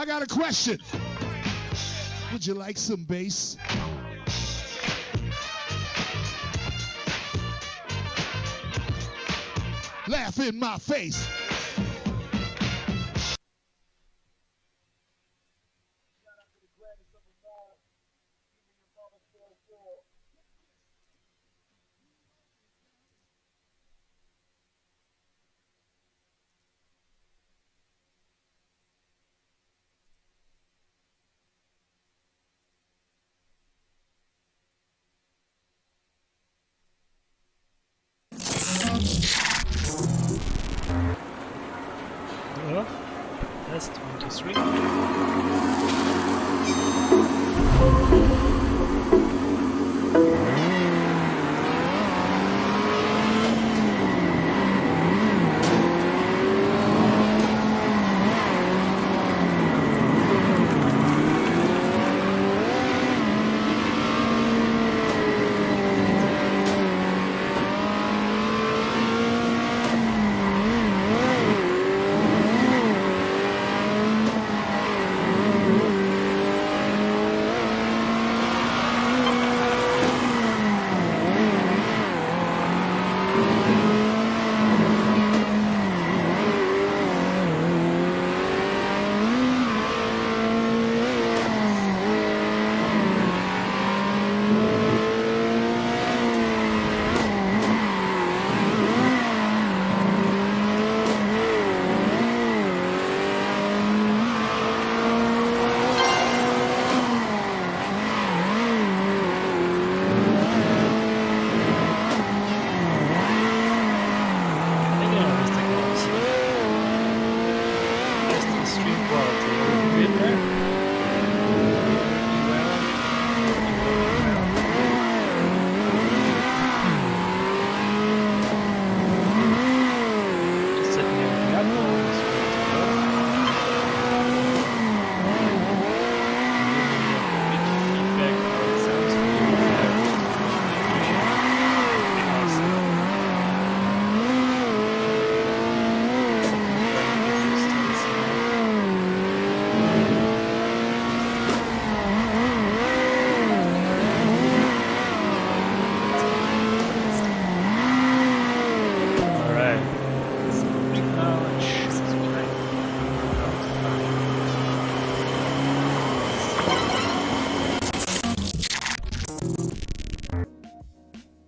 I got a question. Would you like some bass? Laugh in my face. Hello? Test 1, 2, 3.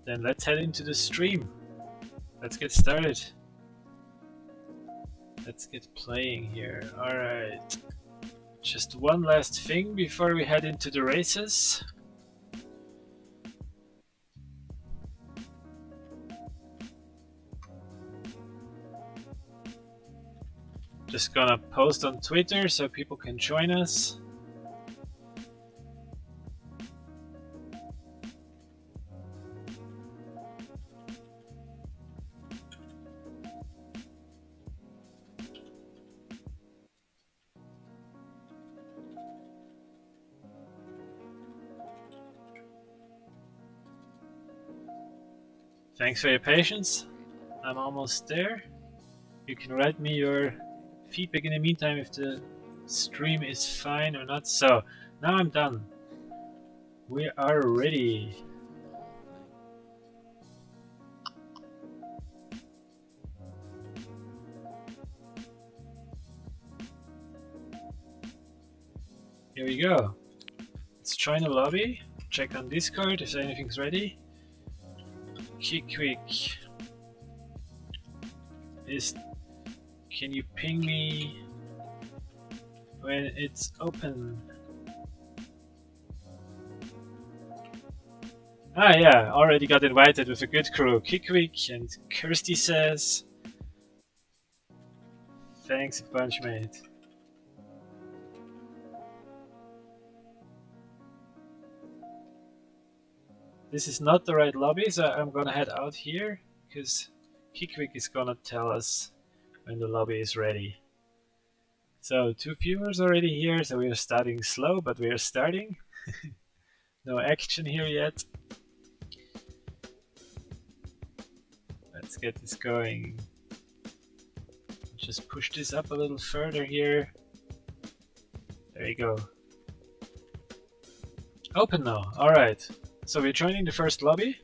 Then let's head into the stream. Let's get started. Let's get playing here. Alright. Just one last thing before we head into the races. Just gonna post on Twitter so people can join us. Thanks for your patience. I'm almost there. You can write me your feedback in the meantime if the stream is fine or not. So, now I'm done. We are ready. Here we go. Let's join the lobby. Check on Discord if anything's ready. Quick. Can you ping me when it's open? Ah yeah, already got invited with a good crew. Quick, and Kirsty says, thanks a bunch, mate. This is not the right lobby, so I'm gonna head out here because Kikwik is gonna tell us when the lobby is ready. So 2 viewers already here, so we are starting slow, but we are starting. No action here yet. Let's get this going. Just push this up a little further here. There you go. Open now. Alright. So we're joining the first lobby.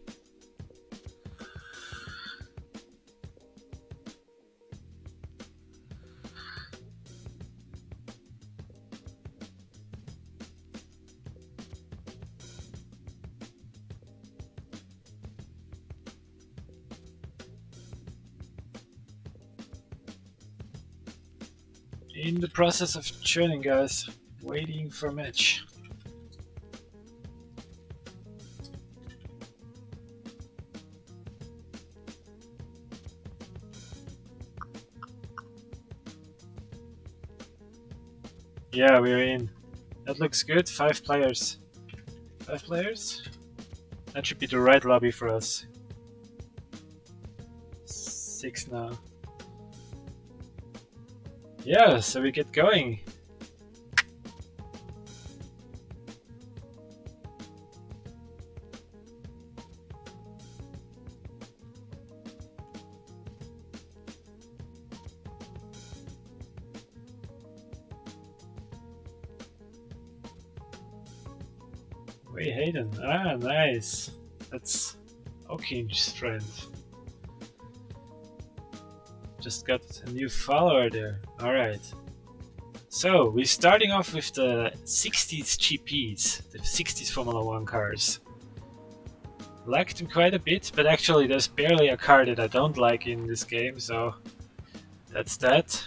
In the process of joining, guys. Waiting for match. Yeah, we're in. That looks good. 5 players. 5 players? That should be the right lobby for us. 6 now. Yeah, so we get going. Wait, Hayden. Ah, nice. That's Okin's friend. Just got a new follower there. Alright. So, we're starting off with the 60s GPs, the 60s Formula 1 cars. Liked them quite a bit, but actually there's barely a car that I don't like in this game, so that's that.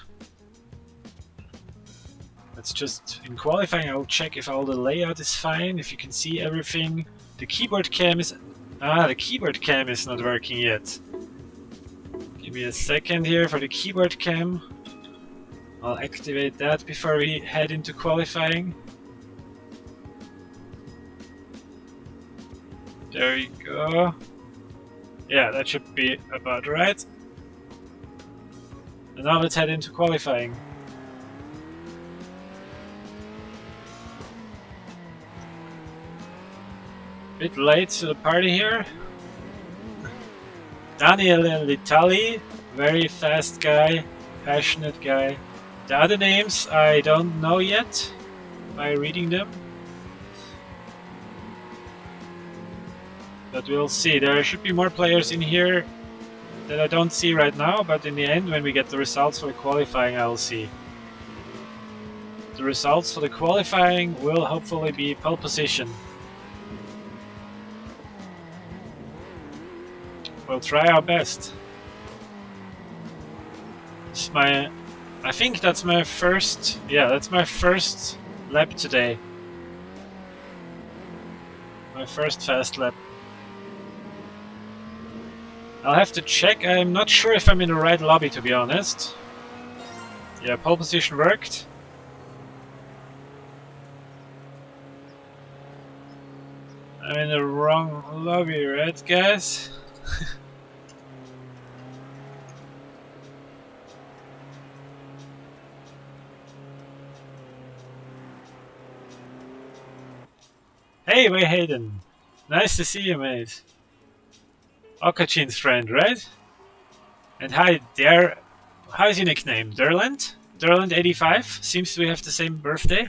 Let's just, in qualifying, I'll check if all the layout is fine, if you can see everything. The keyboard cam is... Ah, the keyboard cam is not working yet. Give me a second here for the keyboard cam. I'll activate that before we head into qualifying. There you go. Yeah, that should be about right. And now let's head into qualifying. Bit late to the party here. Daniel Litali, very fast guy, passionate guy. The other names I don't know yet by reading them. But we'll see. There should be more players in here that I don't see right now, but in the end, when we get the results for the qualifying, I'll see. The results for the qualifying will hopefully be pole position. We'll try our best. It's my... I think that's my first... Yeah, that's my first lap today. My first fast lap. I'll have to check. I'm not sure if I'm in the right lobby, to be honest. Yeah, pole position worked. I'm in the wrong lobby, right, guys? Hey, Way Hayden. Nice to see you, mate. Okachin's friend, right? And hi, there. How's your nickname? Derland? Derland85? Seems we have the same birthday.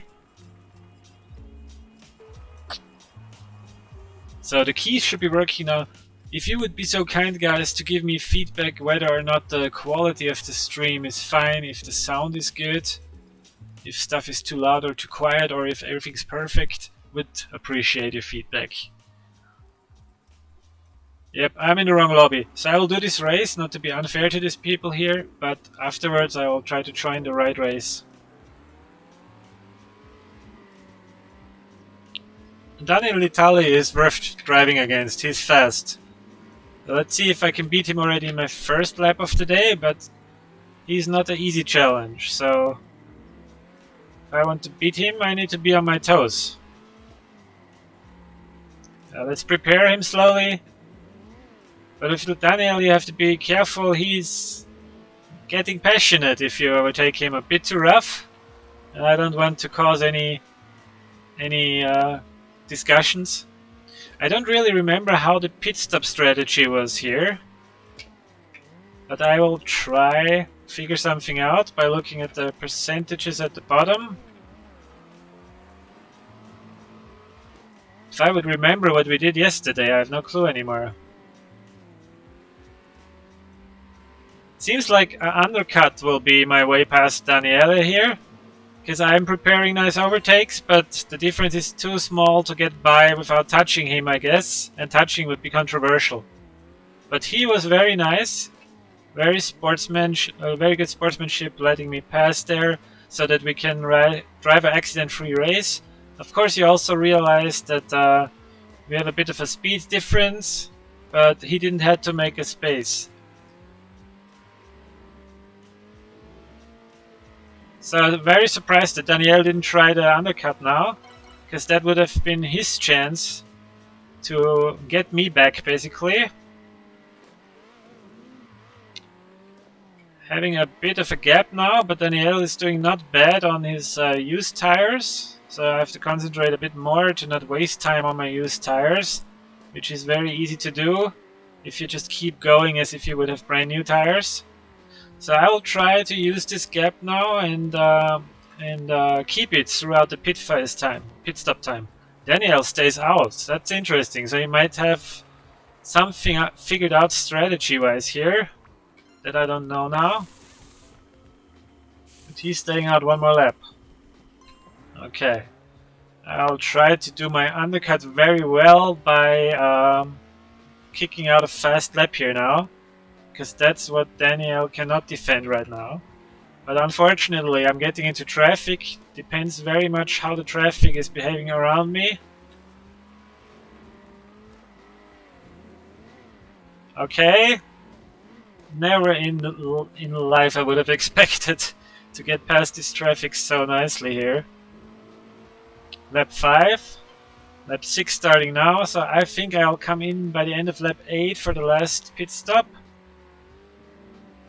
So the keys should be working now. If you would be so kind, guys, to give me feedback whether or not the quality of the stream is fine, if the sound is good, if stuff is too loud or too quiet, or if everything's perfect, would appreciate your feedback. Yep, I'm in the wrong lobby. So I will do this race, not to be unfair to these people here, but afterwards I will try to join the right race. Daniel Litali is worth driving against, he's fast. Let's see if I can beat him already in my first lap of the day, but he's not an easy challenge, so if I want to beat him, I need to be on my toes. Let's prepare him slowly. But with Daniel, you have to be careful, he's getting passionate if you overtake him a bit too rough. And I don't want to cause any discussions. I don't really remember how the pit stop strategy was here, but I will try figure something out by looking at the percentages at the bottom. If I would remember what we did yesterday, I have no clue anymore. Seems like an undercut will be my way past Daniele here, because I'm preparing nice overtakes, but the difference is too small to get by without touching him, I guess, and touching would be controversial. But he was very nice, very good sportsmanship, letting me pass there so that we can drive an accident-free race. Of course, he also realized that we have a bit of a speed difference, but he didn't have to make a space. So very surprised that Daniel didn't try the undercut now, because that would have been his chance to get me back, basically. Having a bit of a gap now, but Daniel is doing not bad on his used tires, so I have to concentrate a bit more to not waste time on my used tires, which is very easy to do if you just keep going as if you would have brand new tires. So I will try to use this gap now and keep it throughout the pit stop time. Daniel stays out. That's interesting. So he might have something figured out strategy-wise here that I don't know now. But he's staying out one more lap. Okay. I'll try to do my undercut very well by kicking out a fast lap here now, because that's what Daniel cannot defend right now. But unfortunately, I'm getting into traffic. Depends very much how the traffic is behaving around me. Okay. Never in life I would have expected to get past this traffic so nicely here. Lap 5. Lap 6 starting now, so I think I'll come in by the end of lap 8 for the last pit stop.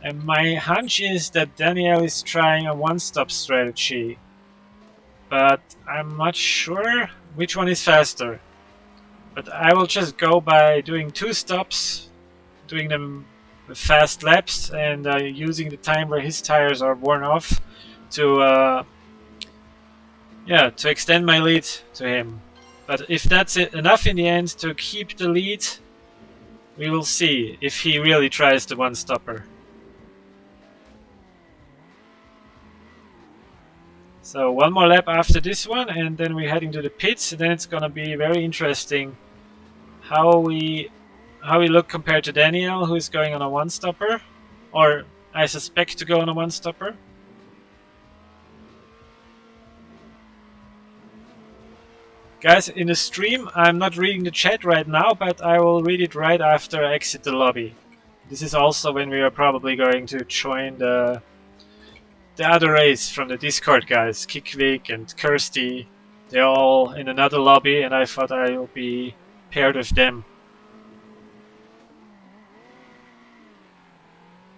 And my hunch is that Daniel is trying a one-stop strategy. But I'm not sure which one is faster. But I will just go by doing 2 stops, doing them with fast laps, and using the time where his tires are worn off to extend my lead to him. But if that's enough in the end to keep the lead, we will see if he really tries the one-stopper. So one more lap after this one, and then we're heading to the pits, and then it's gonna be very interesting how we look compared to Daniel, who is going on a one-stopper, or I suspect to go on a one-stopper. Guys, in the stream, I'm not reading the chat right now, but I will read it right after I exit the lobby. This is also when we are probably going to join the other race from the Discord guys, Kikvik and Kirsty. They're all in another lobby, and I thought I will be paired with them.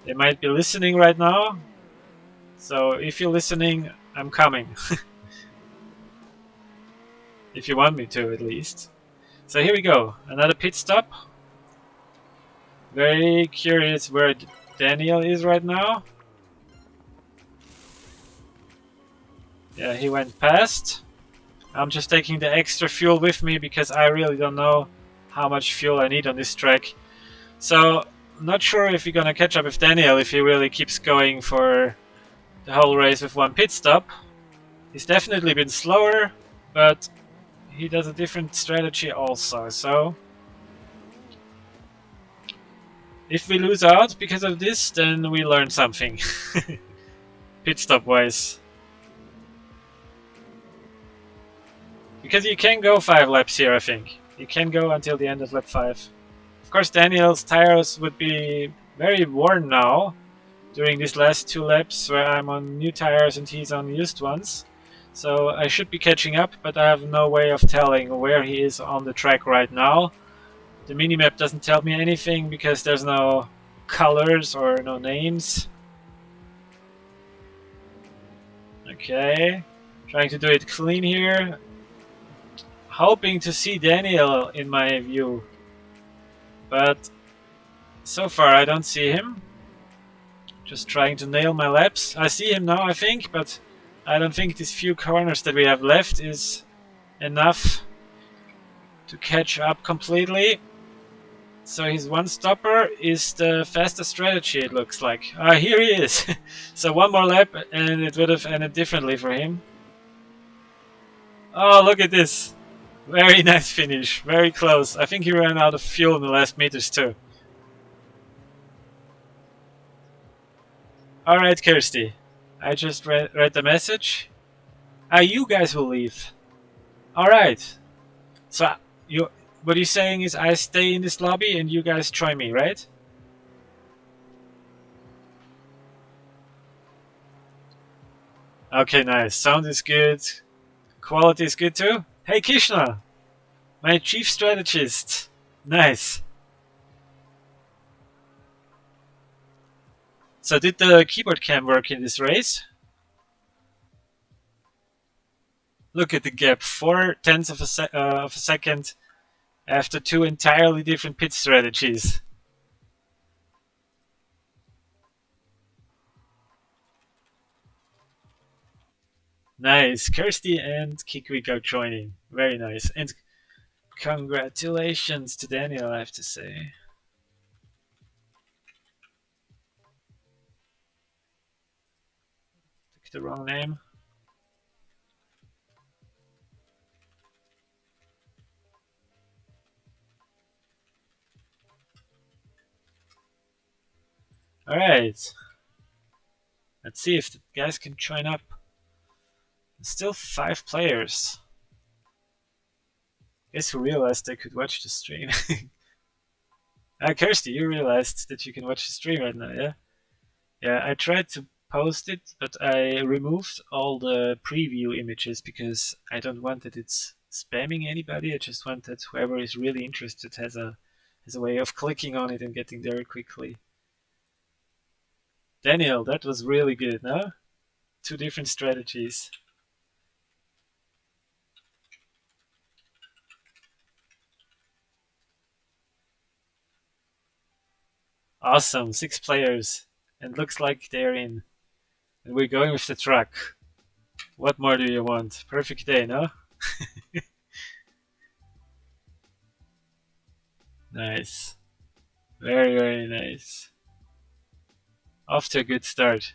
They might be listening right now, so if you're listening, I'm coming. If you want me to, at least. So here we go, another pit stop. Very curious where Daniel is right now. Yeah, he went past. I'm just taking the extra fuel with me because I really don't know how much fuel I need on this track. So, I'm not sure if we're gonna catch up with Daniel if he really keeps going for the whole race with one pit stop. He's definitely been slower, but he does a different strategy also, so if we lose out because of this, then we learn something. Pit stop wise. Because you can go 5 laps here, I think. You can go until the end of lap 5. Of course, Daniel's tires would be very worn now during these last 2 laps where I'm on new tires and he's on used ones. So I should be catching up, but I have no way of telling where he is on the track right now. The minimap doesn't tell me anything because there's no colors or no names. Okay, trying to do it clean here. Hoping to see Daniel in my view, but so far I don't see him. Just trying to nail my laps. I see him now, I think, but I don't think these few corners that we have left is enough to catch up completely. So his one stopper is the fastest strategy, it looks like. Ah, here he is. So one more lap and it would have ended differently for him. Oh, look at this. Very nice finish. Very close. I think he ran out of fuel in the last meters too. Alright, Kirsty. I just read the message. Ah, you guys will leave. Alright. So, what you're saying is I stay in this lobby and you guys join me, right? Okay, nice. Sound is good. Quality is good too. Hey, Kishna! My chief strategist. Nice. So did the keyboard cam work in this race? Look at the gap. 4/10 of a second after two entirely different pit strategies. Nice. Kirsty and Kikwik are joining. Very nice. And congratulations to Daniel, I have to say. Took the wrong name. Alright. Let's see if the guys can join up. Still 5 players. Guess who realized they could watch the stream? Kirsty, you realized that you can watch the stream right now, yeah? Yeah, I tried to post it, but I removed all the preview images because I don't want that it's spamming anybody. I just want that whoever is really interested has a way of clicking on it and getting there quickly. Daniel, that was really good, no? 2 different strategies. Awesome, 6 players. And looks like they're in. And we're going with the truck. What more do you want? Perfect day, no? Nice. Very, very nice. Off to a good start.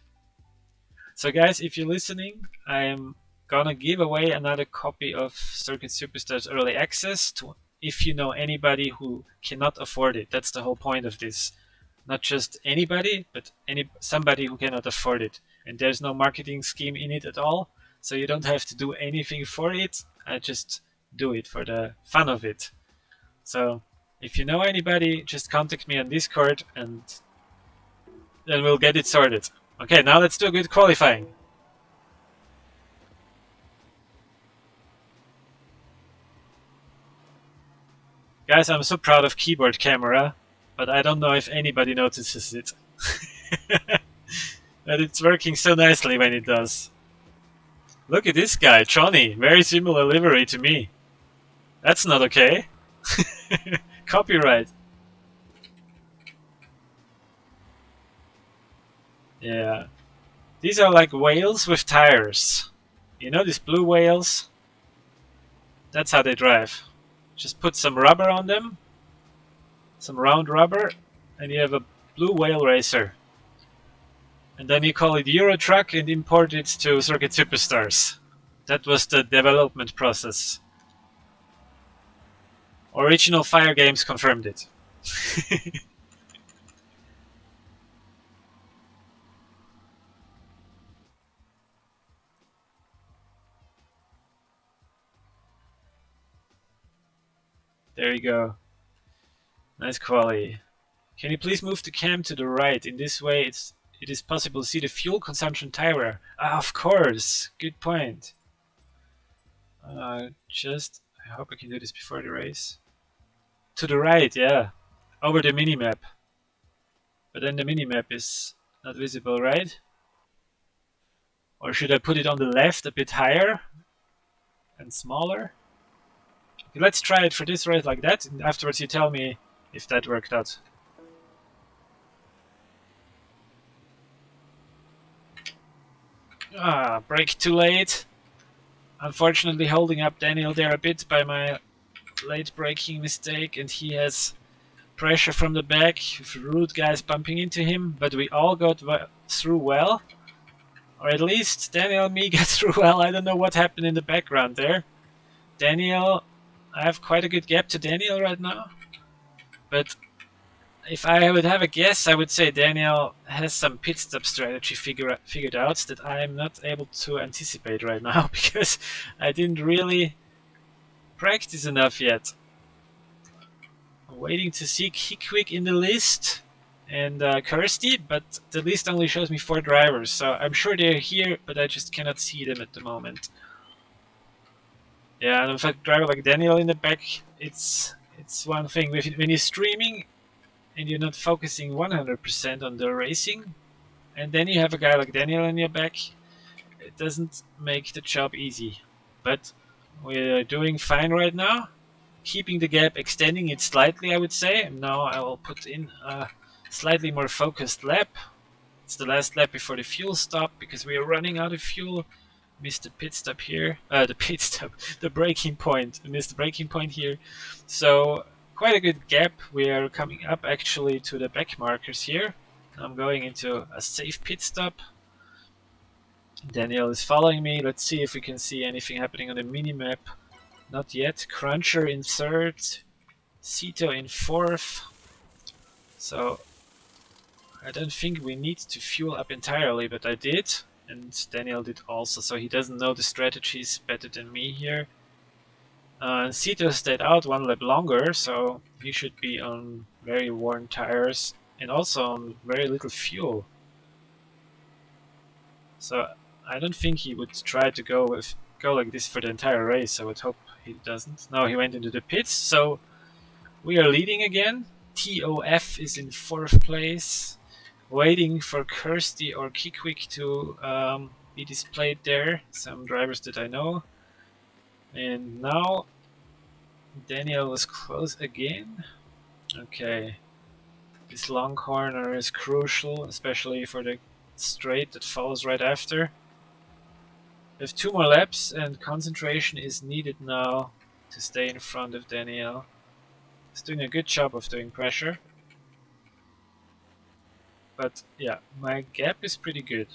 So guys, if you're listening, I'm gonna give away another copy of Circuit Superstars Early Access to if you know anybody who cannot afford it. That's the whole point of this. Not just anybody, but somebody who cannot afford it. And there's no marketing scheme in it at all, so you don't have to do anything for it. I just do it for the fun of it. So if you know anybody, just contact me on Discord and then we'll get it sorted. Okay, now let's do a good qualifying. Guys, I'm so proud of keyboard camera, but I don't know if anybody notices it. But it's working so nicely when it does. Look at this guy, Johnny. Very similar livery to me. That's not okay. Copyright. Yeah. These are like whales with tires. You know these blue whales? That's how they drive. Just put some rubber on them, some round rubber, and you have a blue whale racer. And then you call it Euro Truck and import it to Circuit Superstars. That was the development process. Original Fire Games confirmed it. There you go. Nice quality. Can you please move the cam to the right? In this way it is possible to see the fuel consumption timer. Ah, of course. Good point. I hope I can do this before the race. To the right, yeah. Over the minimap. But then the minimap is not visible, right? Or should I put it on the left a bit higher and smaller? Okay, let's try it for this race like that, and afterwards you tell me if that worked out. Ah, brake too late. Unfortunately holding up Daniel there a bit by my late braking mistake, and he has pressure from the back with rude guys bumping into him, but we all got through well. Or at least Daniel and me got through well. I don't know what happened in the background there. Daniel, I have quite a good gap to Daniel right now. But if I would have a guess, I would say Daniel has some pit stop strategy figured out that I'm not able to anticipate right now because I didn't really practice enough yet. I'm waiting to see Kikwik in the list and Kirsty, but the list only shows me 4 drivers, so I'm sure they're here, but I just cannot see them at the moment. Yeah, and if I drive like Daniel in the back, it's one thing. When you're streaming and you're not focusing 100% on the racing, and then you have a guy like Daniel in your back, it doesn't make the job easy. But we're doing fine right now. Keeping the gap, extending it slightly, I would say. And now I will put in a slightly more focused lap. It's the last lap before the fuel stop because we are running out of fuel. Missed the pit stop here. The braking point. I missed the braking point here. So quite a good gap. We are coming up actually to the back markers here. I'm going into a safe pit stop. Daniel is following me. Let's see if we can see anything happening on the mini-map. Not yet. Cruncher in third. Cito in fourth. So I don't think we need to fuel up entirely, but I did. And Daniel did also, so he doesn't know the strategies better than me here. Cito stayed out 1 lap longer, so he should be on very worn tires and also on very little fuel. So I don't think he would try to go like this for the entire race. I would hope he doesn't. No, he went into the pits, so we are leading again. TOF is in 4th place, waiting for Kirsty or Kikwik to be displayed there. Some drivers that I know. And now Daniel was close again. Okay. This long corner is crucial, especially for the straight that follows right after. We have 2 more laps and concentration is needed now to stay in front of Daniel. He's doing a good job of doing pressure. But yeah, my gap is pretty good.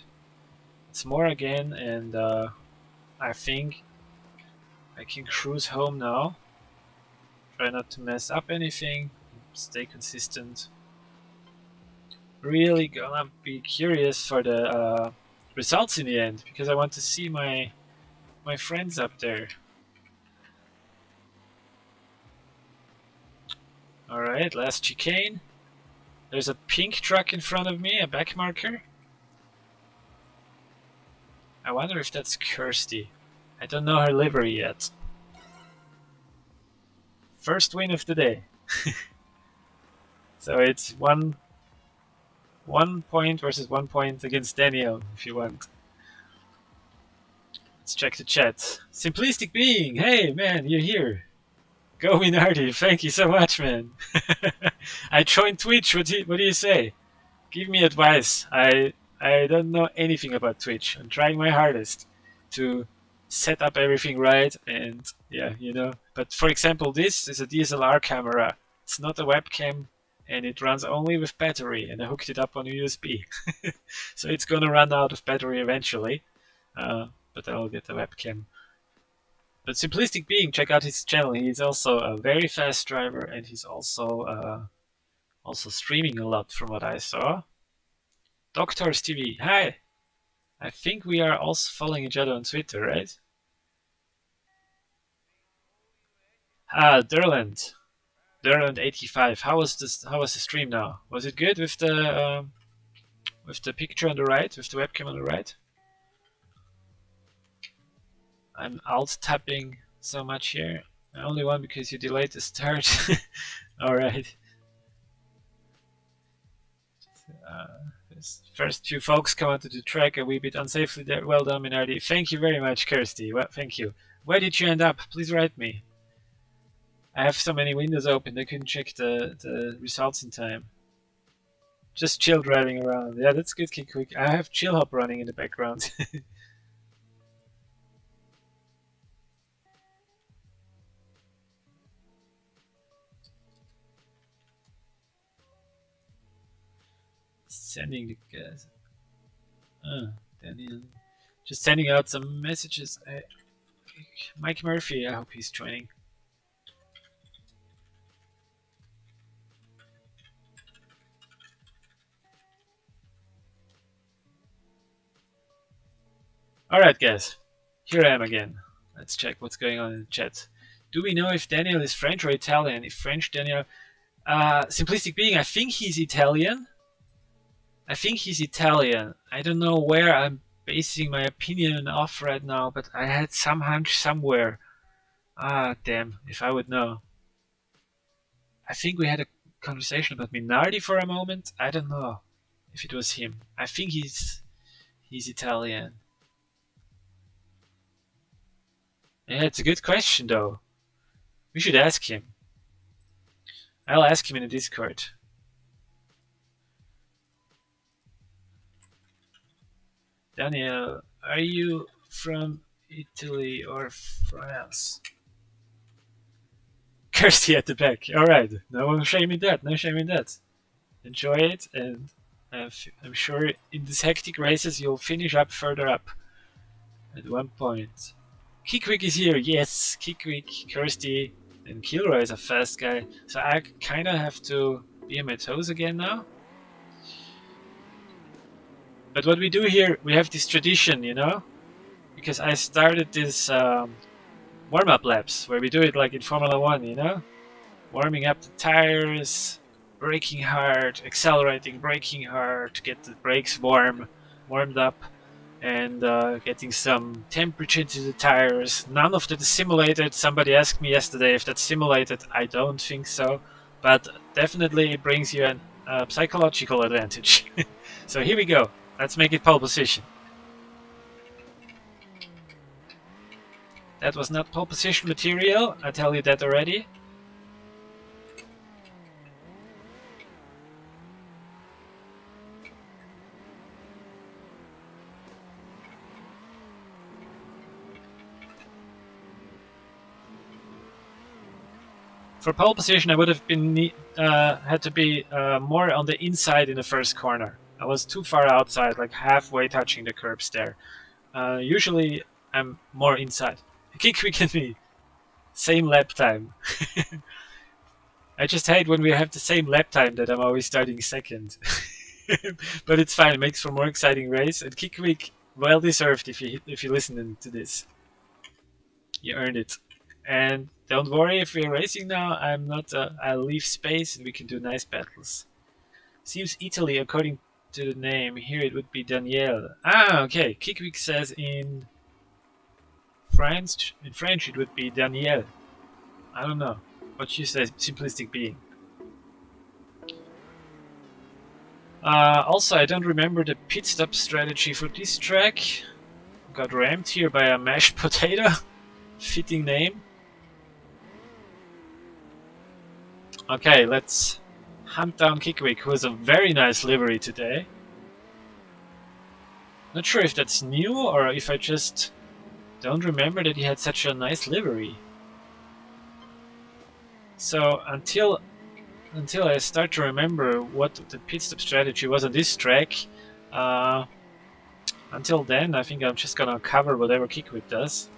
It's more again, and I think I can cruise home now. Try not to mess up anything, stay consistent. Really gonna be curious for the results in the end because I want to see my friends up there. Alright, last chicane. There's a pink truck in front of me, a back marker. I wonder if that's Kirsty. I don't know her livery yet. First win of the day. So it's one point versus 1 point against Daniel, if you want. Let's check the chat. Simplistic Being, hey man, you're here. Go Minardi, thank you so much, man. I joined Twitch. What do you say? Give me advice. I don't know anything about Twitch. I'm trying my hardest to set up everything right, and yeah, you know. But for example, this is a DSLR camera. It's not a webcam, and it runs only with battery. And I hooked it up on a USB, so it's gonna run out of battery eventually. But I'll get a webcam. But Simplistic Being, check out his channel. He's also a very fast driver, and he's also streaming a lot from what I saw. Doctors TV, hi! I think we are also following each other on Twitter, right? Derland. Derland85. How was the stream now? Was it good with the picture on the right, with the webcam on the right? I'm alt tapping so much here. Only one because you delayed the start. Alright. First 2 folks come onto the track a wee bit unsafely there. Well done, Minardi. Thank you very much, Kirsty. Well, thank you. Where did you end up? Please write me. I have so many windows open, I couldn't check the results in time. Just chill driving around. Yeah, that's good, Quick. I have Chill Hop running in the background. Sending the guys. Daniel. Just sending out some messages. Mike Murphy, I hope he's joining. Alright, guys. Here I am again. Let's check what's going on in the chat. Do we know if Daniel is French or Italian? If French, Daniel. Simplistic Being, I think he's Italian. I don't know where I'm basing my opinion off right now, but I had some hunch somewhere. Ah, damn, if I would know. I think we had a conversation about Minardi for a moment. I don't know if it was him. I think he's Italian. Yeah, it's a good question though. We should ask him. I'll ask him in the Discord. Daniel, are you from Italy or France? Kirsty at the back. Alright, no shame in that, no shame in that. Enjoy it, and I'm sure in these hectic races you'll finish up further up at one point. Kickwick is here, yes, Kickwick, Kirsty, and Kilroy is a fast guy, so I kinda have to be on my toes again now. But what we do here, we have this tradition, you know? Because I started this warm-up laps, where we do it like in Formula 1, you know? Warming up the tires, braking hard, accelerating, braking hard, to get the brakes warmed up, and getting some temperature to the tires. None of that is simulated. Somebody asked me yesterday if that's simulated. I don't think so, but definitely it brings you a psychological advantage. So here we go. Let's make it pole position. That was not pole position material, I tell you that already. For pole position, I would have been had to be more on the inside in the first corner. I was too far outside, like halfway touching the curbs there. Usually, I'm more inside. Kick and me, same lap time. I just hate when we have the same lap time that I'm always starting second. But it's fine. It makes for a more exciting race. And Kickwick, well deserved if you listen to this. You earned it. And don't worry if we're racing now. I'm not. I'll leave space and we can do nice battles. Seems Italy according to the name. Here it would be Danielle. Ah, okay. Kickwick says in French it would be Danielle. I don't know. What she says, simplistic being. Also, I don't remember the pit stop strategy for this track. Got rammed here by a mashed potato. Fitting name. Okay, let's hunt down Kickwick, who has a very nice livery today. Not sure if that's new or if I just don't remember that he had such a nice livery. So until I start to remember what the pit stop strategy was on this track, until then I think I'm just gonna cover whatever Kickwick does.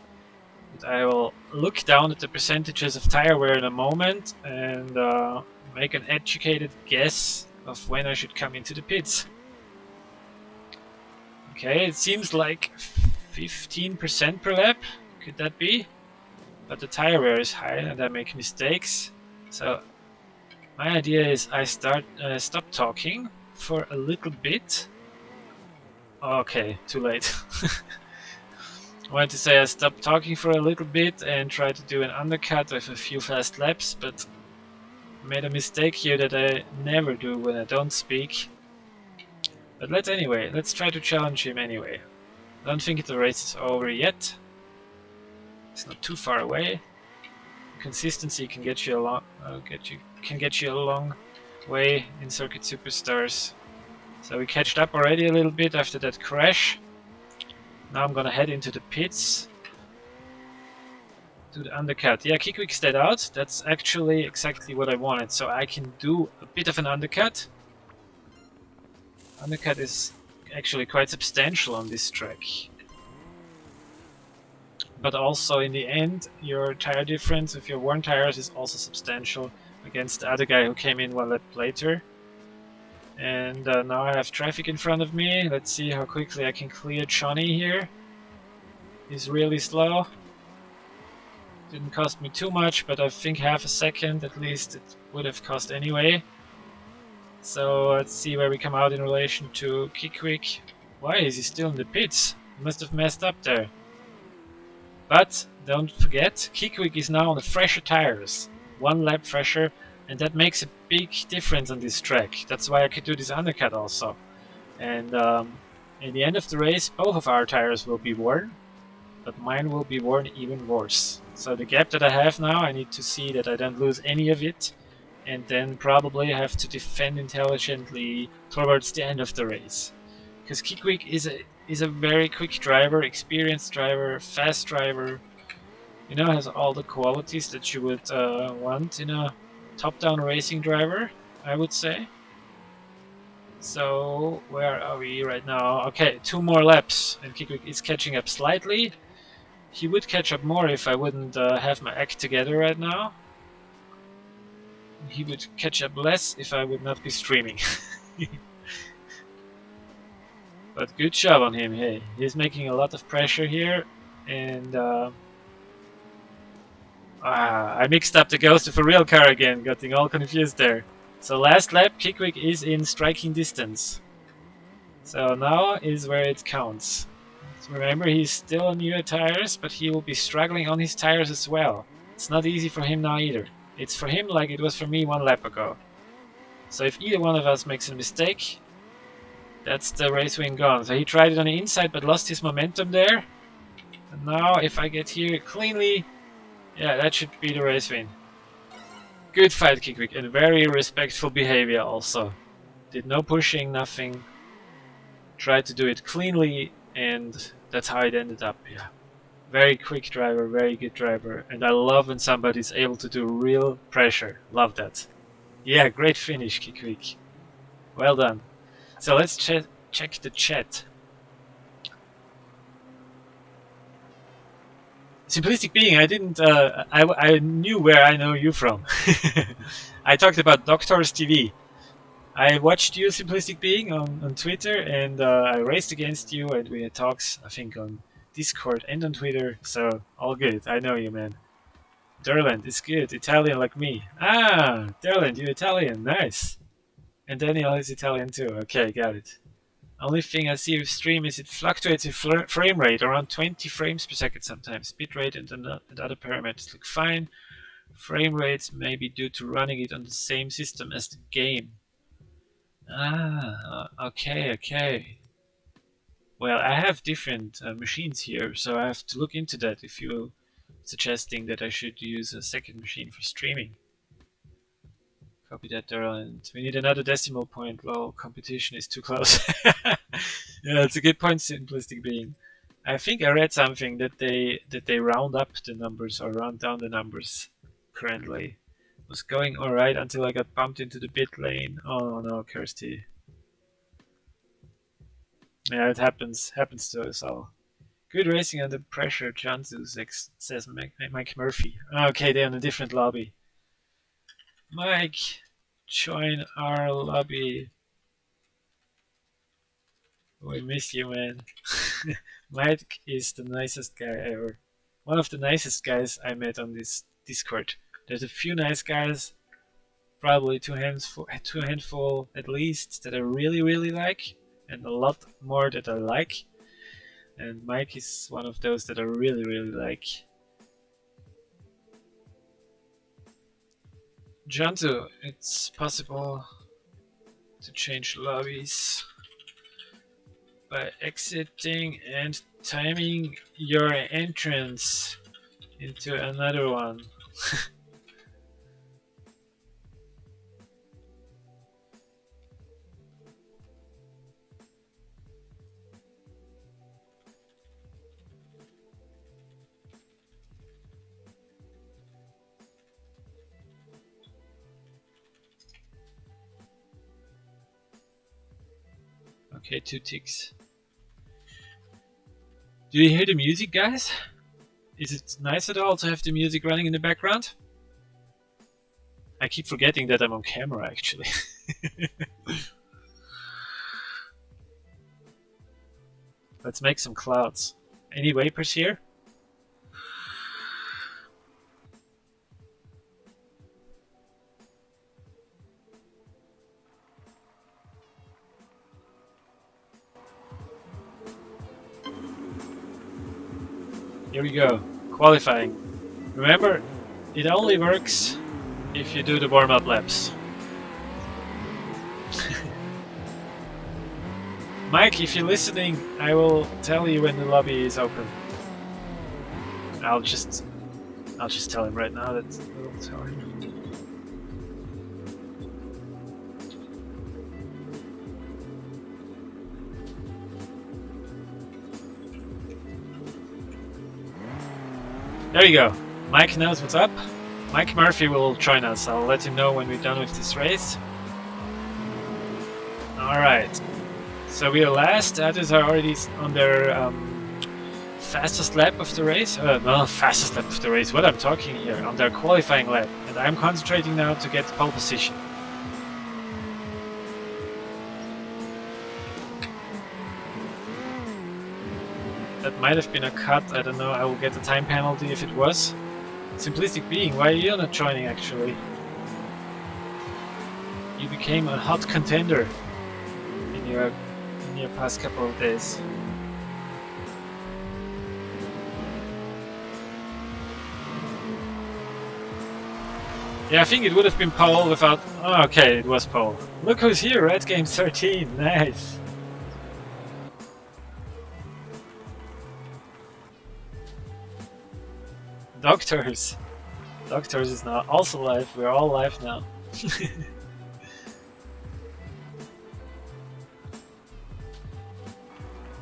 But I will look down at the percentages of tire wear in a moment and make an educated guess of when I should come into the pits. Okay, it seems like 15% per lap. Could that be? But the tire wear is high and I make mistakes. So my idea is I stop talking for a little bit. Okay, too late. I wanted to say I stop talking for a little bit and try to do an undercut with a few fast laps, but made a mistake here that I never do when I don't speak. But let's try to challenge him anyway. I don't think the race is over yet. It's not too far away. Consistency can get you a long way in Circuit Superstars. So we catched up already a little bit after that crash. Now I'm gonna head into the pits. Do the undercut. Yeah, Kickwick stayed out. That's actually exactly what I wanted. So I can do a bit of an undercut. undercut is actually quite substantial on this track. But also in the end, your tire difference with your worn tires is also substantial against the other guy who came in one lap later. And now I have traffic in front of me. Let's see how quickly I can clear Johnny here. He's really slow. Didn't cost me too much, but I think half a second at least it would have cost anyway. So let's see where we come out in relation to Kickwick. Why is he still in the pits? He must have messed up there. But don't forget, Kickwick is now on the fresher tires. 1 lap fresher, and that makes a big difference on this track. That's why I could do this undercut also. And in the end of the race, both of our tires will be worn, but mine will be worn even worse. So the gap that I have now, I need to see that I don't lose any of it, and then probably have to defend intelligently towards the end of the race. Because Kickwick is a very quick driver, experienced driver, fast driver. You know, has all the qualities that you would want in a top-down racing driver, I would say. So where are we right now? Okay, 2 more laps, and Kickwick is catching up slightly. He would catch up more if I wouldn't have my act together right now. He would catch up less if I would not be streaming. But good job on him, hey. He's making a lot of pressure here, and I mixed up the ghost of a real car again, getting all confused there. So last lap, Kickwick is in striking distance. So now is where it counts. So remember, he's still on newer tires, but he will be struggling on his tires as well. It's not easy for him now either. It's for him like it was for me 1 lap ago. So if either one of us makes a mistake, that's the race win gone. So he tried it on the inside but lost his momentum there. And now if I get here cleanly, yeah, that should be the race win. Good fight, Kickwick, and very respectful behavior also. Did no pushing, nothing. Tried to do it cleanly, and that's how it ended up, yeah. Very quick driver, very good driver, and I love when somebody's able to do real pressure. Love that. Yeah, great finish, Kickwick. Well done. So let's check the chat. Simplistic Being, I didn't. I knew where I know you from. I talked about Doctors TV. I watched you, Simplistic Being, on Twitter, and I raced against you, and we had talks, I think, on Discord and on Twitter. So all good. I know you, man. Derland is good. Italian like me. Ah, Derland, you Italian. Nice. And Daniel is Italian too. Okay, got it. Only thing I see with stream is it fluctuates in frame rate around 20 frames per second sometimes. Bitrate and other parameters look fine. Frame rates may be due to running it on the same system as the game. Ah, okay. Well, I have different machines here, so I have to look into that if you're suggesting that I should use a second machine for streaming. Copy that there, and we need another decimal point. Well, competition is too close. Yeah, it's a good point, Simplistic Being. I think I read something that they round up the numbers or round down the numbers currently. It was going alright until I got bumped into the pit lane. Oh no, Kirsty. Yeah, it happens to us all. Good racing under pressure, Jansu says Mike Murphy. Okay, they're in a different lobby. Mike, join our lobby. We miss you, man. Mike is the nicest guy ever. One of the nicest guys I met on this Discord. There's a few nice guys, probably two handful at least, that I really like, and a lot more that I like. And Mike is one of those that I really like. Jantu, it's possible to change lobbies by exiting and timing your entrance into another one. Okay, 2 ticks. Do you hear the music, guys? Is it nice at all to have the music running in the background? I keep forgetting that I'm on camera, actually. Let's make some clouds. Any vapors here? Here we go. Qualifying. Remember, it only works if you do the warm-up laps. Mike, if you're listening, I will tell you when the lobby is open. I'll just tell him right now that I'll tell him. There you go. Mike knows what's up. Mike Murphy will join us. I'll let him know when we're done with this race. Alright. So we are last. Others are already on their fastest lap of the race. No, fastest lap of the race. What I'm talking here. On their qualifying lap. And I'm concentrating now to get pole position. That might have been a cut, I don't know, I will get a time penalty if it was. Simplistic being, why are you not joining actually? You became a hot contender in your past couple of days. Yeah, I think it would have been pole without... Oh, okay, it was pole. Look who's here, Red Game 13, nice! Doctors! Doctors is now also live, we're all live now.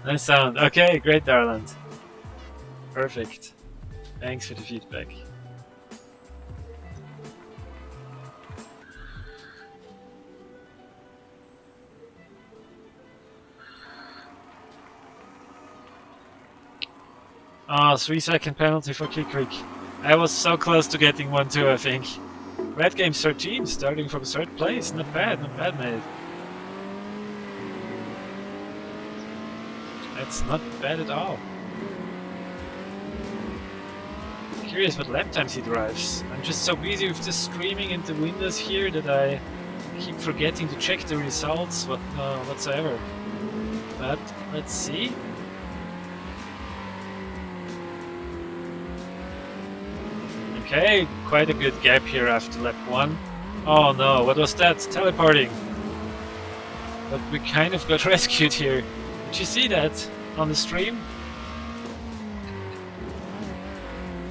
Nice sound. Okay, great, Darland. Perfect. Thanks for the feedback. Oh, 3-second penalty for Kickwick. I was so close to getting one too, I think. Red Game 13, starting from 3rd place. Not bad, mate. That's not bad at all. Curious what lap times he drives. I'm just so busy with the streaming and the windows here that I keep forgetting to check the results whatsoever. But let's see. Okay, quite a good gap here after lap 1. Oh no, what was that? Teleporting. But we kind of got rescued here. Did you see that on the stream?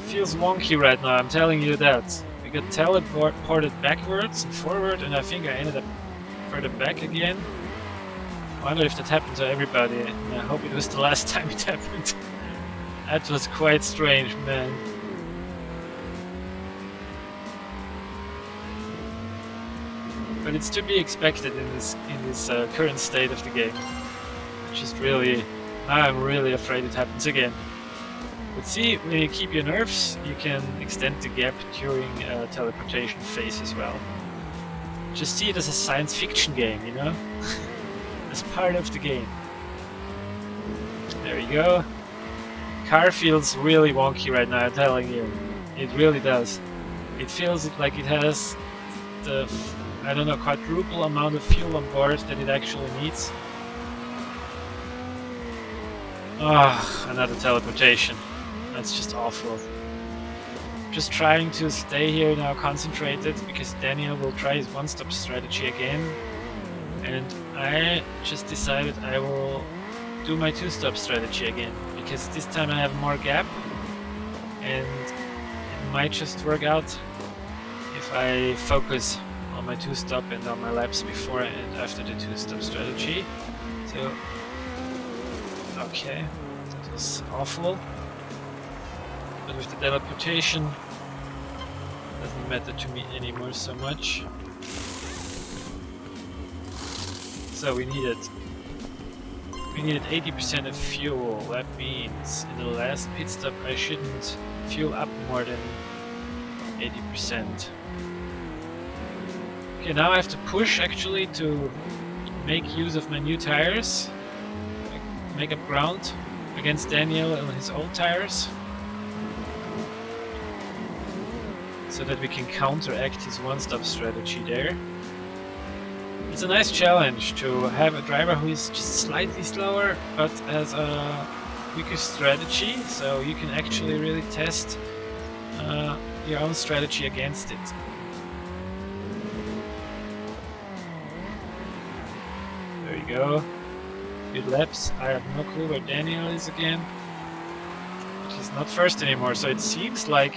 Feels wonky right now, I'm telling you that. We got teleported backwards and forward, and I think I ended up further back again. I wonder if that happened to everybody, and I hope it was the last time it happened. That was quite strange, man. But it's to be expected in this current state of the game. Just really, I'm really afraid it happens again. But see, when you keep your nerves, you can extend the gap during a teleportation phase as well. Just see it as a science fiction game, you know? As part of the game. There you go. Car feels really wonky right now, I'm telling you. It really does. It feels like it has the, I don't know, quadruple amount of fuel on board that it actually needs. Ah, another teleportation. That's just awful. Just trying to stay here now concentrated because Daniel will try his one-stop strategy again. And I just decided I will do my two-stop strategy again because this time I have more gap and it might just work out if I focus on my two-stop and on my laps before and after the two-stop strategy. So, okay, that was awful. But with the teleportation, doesn't matter to me anymore so much. So we need it. We needed 80% of fuel. That means in the last pit stop I shouldn't fuel up more than 80%. Okay, now I have to push actually to make use of my new tires. Make up ground against Daniel and his old tires. So that we can counteract his one-stop strategy there. It's a nice challenge to have a driver who is just slightly slower but has a quicker strategy, so you can actually really test your own strategy against it. There you go. Good laps. I have no clue where Daniel is again. But he's not first anymore, so it seems like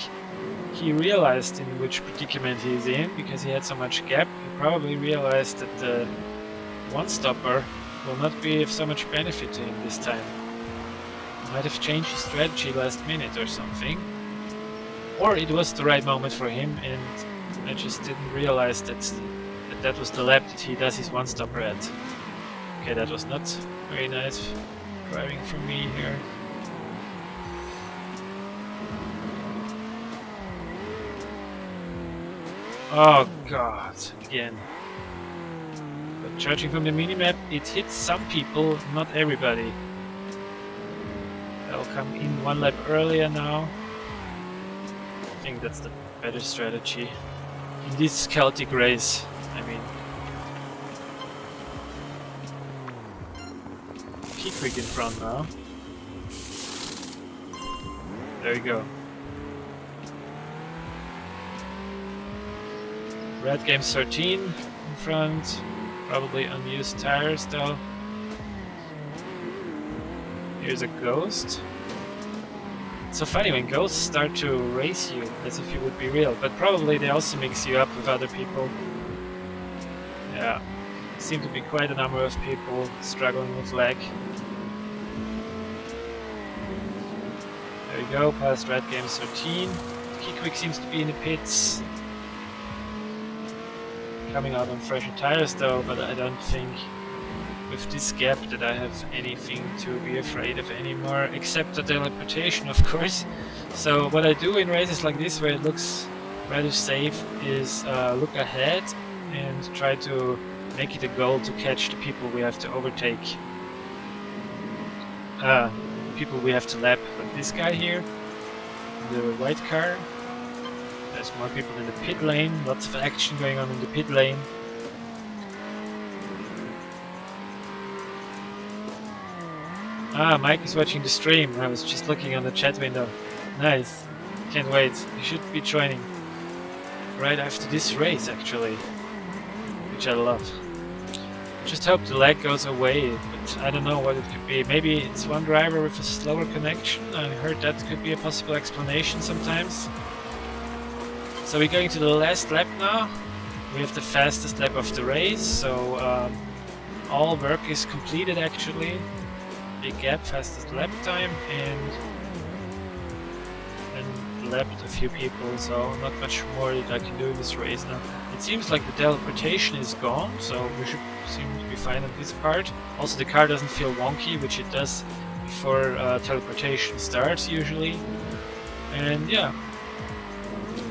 he realized in which predicament he is in, because he had so much gap. He probably realized that the one-stopper will not be of so much benefit to him this time. He might have changed his strategy last minute or something. Or it was the right moment for him and I just didn't realize that was the lap that he does his one-stopper at. Okay, that was not very nice driving from me here. Oh god, again. But judging from the minimap, it hits some people, not everybody. I'll come in one lap earlier now. I think that's the better strategy. In this Celtic race, I mean. Keep quick in front now. There you go. Red Games 13 in front, probably unused tires though. Here's a ghost. It's so funny when ghosts start to race you as if you would be real, but probably they also mix you up with other people. Yeah, seem to be quite a number of people struggling with lag. There you go, past Red Games 13. Keyquick seems to be in the pits. Coming out on fresher tires though, but I don't think with this gap that I have anything to be afraid of anymore, except the teleportation of course. So what I do in races like this where it looks rather safe is look ahead and try to make it a goal to catch the people we have to overtake. People we have to lap, like this guy here, the white car. There's more people in the pit lane, lots of action going on in the pit lane. Ah, Mike is watching the stream. I was just looking on the chat window. Nice. Can't wait. You should be joining right after this race actually, which I love. Just hope the lag goes away, but I don't know what it could be. Maybe it's one driver with a slower connection. I heard that could be a possible explanation sometimes. So we're going to the last lap now. We have the fastest lap of the race, so all work is completed actually. Big gap, fastest lap time, and lapped a few people, so not much more that I can do in this race now. It seems like the teleportation is gone, so we should seem to be fine on this part. Also the car doesn't feel wonky, which it does before teleportation starts usually. And yeah.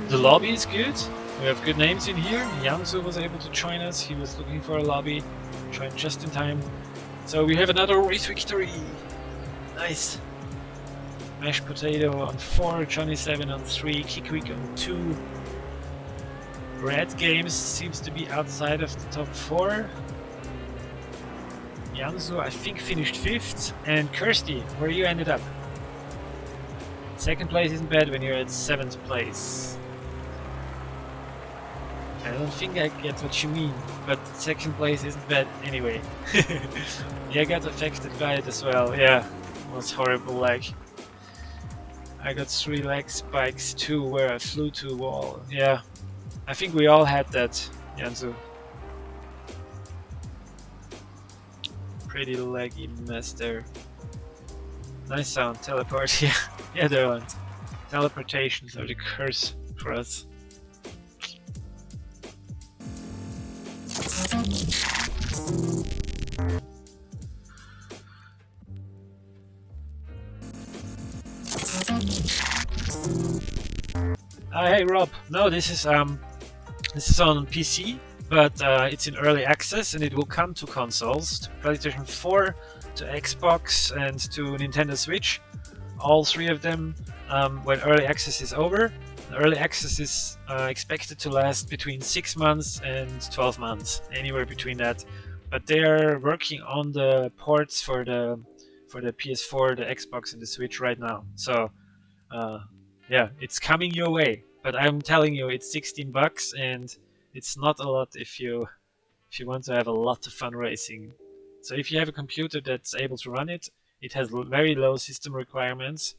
The lobby is good. We have good names in here. Yanzu was able to join us. He was looking for a lobby. Joined just in time. So we have another race victory. Nice. Mashed Potato on 4, Johnny 7 on 3, Kikwick on 2. Red Games seems to be outside of the top 4. Yanzu, I think, finished 5th. And Kirsty, where you ended up? 2nd place isn't bad when you're at 7th place. I don't think I get what you mean, but 2nd place isn't bad anyway. Yeah, I got affected by it as well. Yeah, it was horrible. Like, I got 3 leg spikes too, where I flew to a wall. Yeah, I think we all had that, Yanzu. Pretty laggy mess there. Nice sound, teleport. Yeah, yeah, there are teleportations are the curse for us. Hey Rob, no, this is on PC, but it's in early access and it will come to consoles, to PlayStation 4, to Xbox, and to Nintendo Switch. All three of them when early access is over. Early access is expected to last between 6 months and 12 months, anywhere between that. But they are working on the ports for the PS4, the Xbox, and the Switch right now. So uh, yeah, it's coming your way. But I'm telling you, it's 16 bucks, and it's not a lot if you want to have a lot of fun racing. So if you have a computer that's able to run it, it has very low system requirements.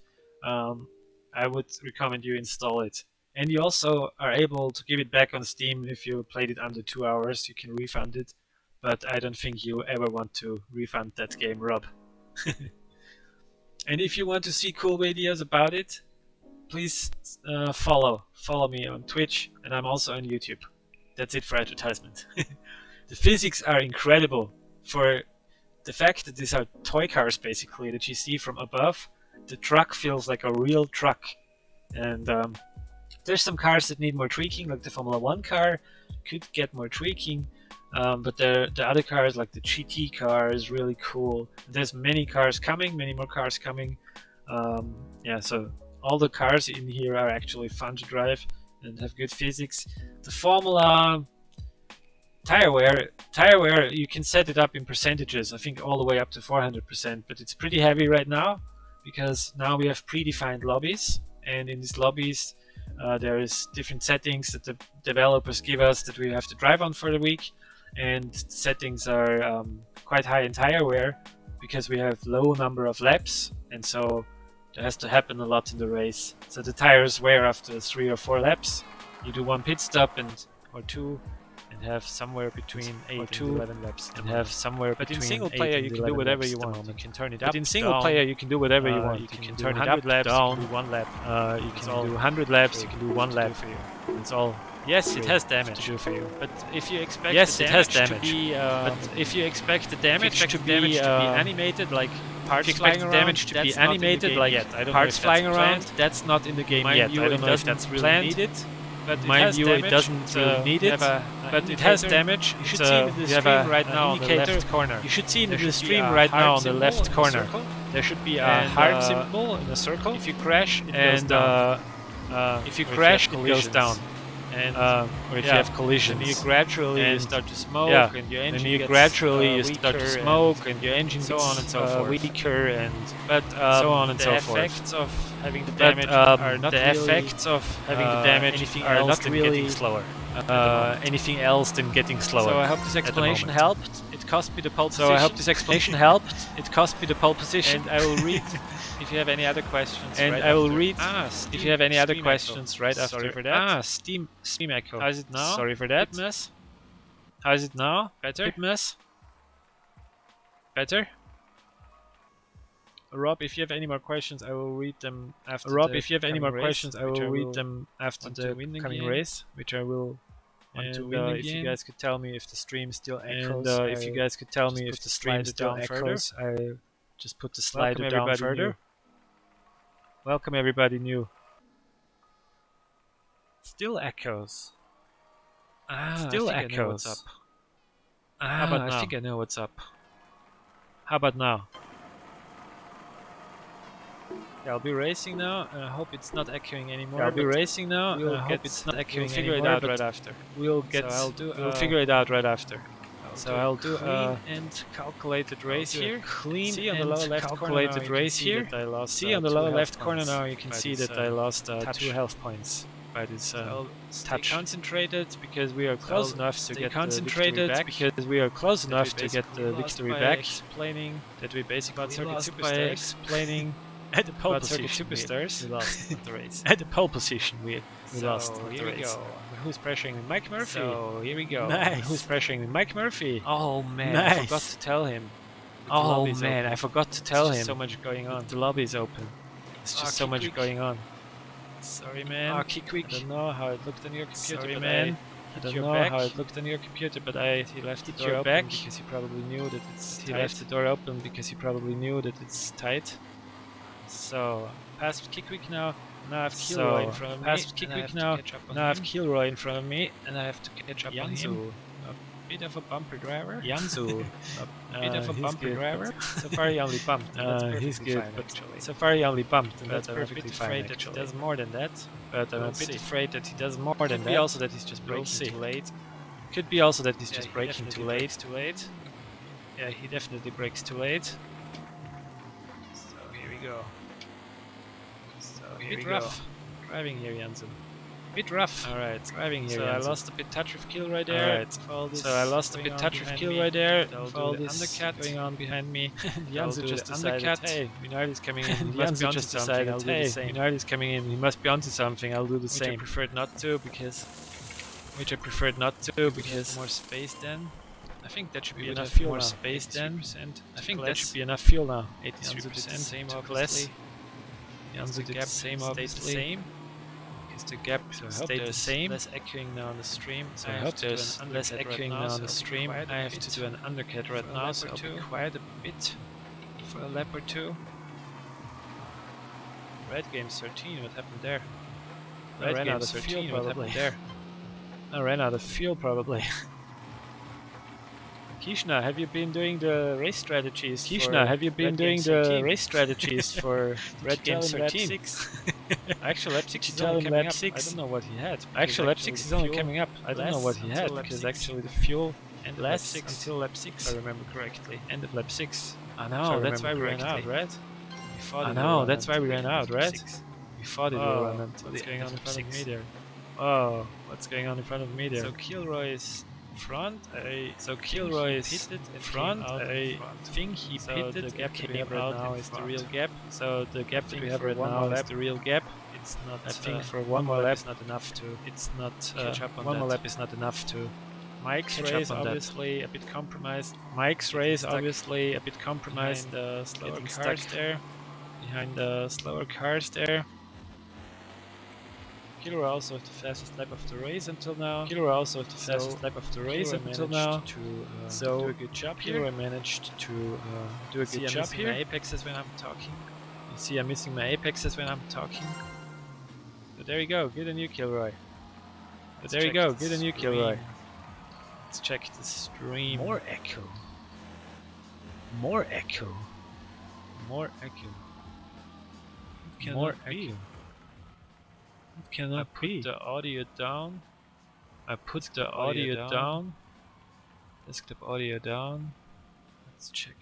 Um, I would recommend you install it. And you also are able to give it back on Steam if you played it under 2 hours. You can refund it, but I don't think you ever want to refund that game, Rob. And if you want to see cool videos about it, please follow me on Twitch, and I'm also on YouTube. That's it for advertisement. The physics are incredible for the fact that these are toy cars basically that you see from above. The truck feels like a real truck, and there's some cars that need more tweaking, like the Formula One car could get more tweaking. But the other cars, like the GT car, is really cool. There's many cars coming, many more cars coming. Yeah, so all the cars in here are actually fun to drive and have good physics. The Formula tire wear, you can set it up in percentages. I think all the way up to 400%, but it's pretty heavy right now because now we have predefined lobbies, and in these lobbies there is different settings that the developers give us that we have to drive on for the week, and settings are quite high in tire wear because we have low number of laps, and so there has to happen a lot in the race. So the tires wear after 3 or 4 laps. You do one pit stop or two, and have somewhere between 8 and 11 laps. And have somewhere But between in single player, you can do whatever you want. You can turn it up. But in single down. player, you can do whatever you want. You can turn do it up, 100 laps, down. you can do 1 lap. You can all do 100 laps, free. you can do 1 lap. For you. It's all. Yes, free it has to damage. do for you. But if you expect Yes, the it has damage damage. to be, But if you expect the damage to be animated, like parts flying around, damage to be that's not in the animated, game like yet. I don't parts know if flying that's around, planned. that's not in the game Mind yet. you, I don't it know if doesn't that's really planned. need it. But it Mind has you, damage. it doesn't really need it, but it has damage. You should It's see a- in the you have stream a- right an now on the indicator. left corner. You should see in There the should be stream a right now heart on the symbol left in the corner. circle. There should be a And, heart symbol in a circle. If you crash, it goes And down. if you Or if you crash, have it goes collisions. down. And Or if yeah, you have collisions, then you gradually and start to smoke, yeah, and your then engine you gets, gradually you start to weaker, smoke, and your engine so gets on and so forth. weaker, and But so on and the so forth. effects of having the But damage are not the really, effects of having the damage anything are else not than really getting slower. anything else than getting slower. So I hope this explanation moment. helped. It cost me the pole position. So I hope this explanation helped. It cost me the pole position. And I will read if you have any other questions. And right I will after. read Steam, if you have any other Steam questions echo. right Sorry after. for that. Steam echo. How is it now? Sorry for that. Fitness? How is it now? Better? Fitness? Better? Rob, if you have any more questions, I will read them after. Rob, the if you have any coming more race, questions, I which will read them after want the to win coming again. race, which I will want to And, win if you again. guys could tell me if the stream still echoes, And if you guys could tell just me put if the the stream slider still down echoes, I just put the Welcome slider down everybody further. new. Welcome everybody new. Still echoes. Still I think I know what's echoes. up. How about I now? think I know what's up. How about now? Yeah, I'll be racing now, and I hope it's not echoing anymore. Yeah, I'll be racing now, we'll and I hope get- it's not we'll echoing figure it anymore, out but right after. We'll get. So I'll do, we'll figure it out right after. So I'll do clean a and calculated race do a here. clean See on the and lower left calculated corner now, race you can see here. that I lost, See on the 2 lower health left corner points now, you can by see this, that I lost touch. 2 health points by this I'll stay touch. concentrated Because we are close I'll enough to stay get concentrated the victory back. Because we are close that enough we to get basically the lost victory by back. explaining That we basically about circuit lost by superstars. explaining at the pole about circuit position. superstars. We lost at the race. At the pole position, we So, lost at the here we race. go. Who's pressuring me? Mike Murphy. So here we go. Nice. Who's pressuring me? Mike Murphy. Oh man, Nice. I forgot to tell him. The Oh lobby's man, open. I forgot to tell There's him. just so much going on. The lobby is open. It's just so keep much quick. going on. Sorry man. Kick quick. I don't know how it looked on your computer, Sorry, but man. I Hit don't your know back. how it looked on your computer, but he left the Hit door your open back. because he probably knew that it's He tight. left the door open because he probably knew that it's tight. So past kick quick now. Now I have Kilroy So in front of me. past And I have Kickwick to now. catch up on Now I have him. Kilroy in front of me. And I have to catch up on him. Jansu. A bit of a bumper driver. Jansu. A bit of a He's bumper good, driver. but so far he only bumped. And that's He's perfectly good, fine, but actually. so So far he only bumped, and but that's I'm a bit perfectly fine, afraid that he actually. does more than that. But I'm We'll a bit see. afraid that he does more Could than be that. also that he's just We'll braking see. too late. Could be also that he's Yeah, just he braking too definitely late. brakes too late. Yeah, he definitely brakes too late. So here we go. So A here bit we rough. go. Driving here, Jansen. Bit rough. Alright. Driving here, So I Jansen. lost a bit touch with Kilroy there. Alright. For all this So I lost a going bit on touch with behind Kilroy me. there. I'll For do all the this undercut. going on behind me. And I'll Jansen do just the decided, undercut. hey, Minardi's coming in. He must be Jansen onto just something, decided, I'll do the hey, same. Minardi's coming in. He must be onto something. I'll do the Which I same. preferred not to because Which I preferred not to we would have because more space then. I think that should We be would enough have fuel more now. space then. 83%. I To think that class. should be enough fuel now. 83% 83%. same To obviously. Jansen The did gap the same, stayed the obviously. same. Because the gap So I hope stayed the there's same. less echoing now on the stream. So I I have hope to do an there's less undercut right echoing now, now so on the I'll be stream. quiet a I have bit to do an undercut for right a now, lap so or I'll two. be quiet a bit for a lap or two. Red Games 13, what happened there? I ran out Games of fuel 13, what probably. happened there? I ran out of fuel probably. Kishna, have you been doing the race strategies? Kishna, have you been Red doing Games the 13? race strategies for Red Tell Games him lap 13? 6. Actually, lap 6 Did you is tell only him coming lap up. I 6? don't know what he had. Because Actually, lap actually 6 is the only fuel coming up. I don't know what he lasts had until lap because 6. actually the fuel End of lap lasts 6. until lap 6, if I remember correctly. End of lap 6. I If I know, that's why remember we ran out, correctly. right? We thought I it will know, run that's why we until ran the end out, of lap right? 6. We thought it will Oh, run until what's the going end on in of front of me 6. there? Oh, what's going on in front of me there? So Kilroy is front. So think Kilroy he is pitted and front. came out I in front. think he So pitted the gap and that we came have right out now in is the front. real gap. So the gap that think we have for right one now more is lap, the real gap. It's not. I think for one more lap is is not enough to it's not catch up on one more that. lap is not enough to Mike's catch race up on that. obviously a bit compromised. Mike's Getting race stuck obviously a bit compromised. behind the slower Getting cars stuck there. behind the slower cars there. Kilroy also with the fastest lap of the race until now. Kilroy also with the fastest lap of the race Kilroy until managed now. to So do a good job here. Kilroy managed to do a See, good I'm job missing here. my apexes when I'm talking. You see, I'm missing my apexes when I'm talking. But there you go, good on you, Kilroy. But there you go, good on you, Kilroy. Let's check the stream. More echo. More echo. More echo. More echo. It cannot be. The audio down. I put the audio down. Desktop audio down. Let's check.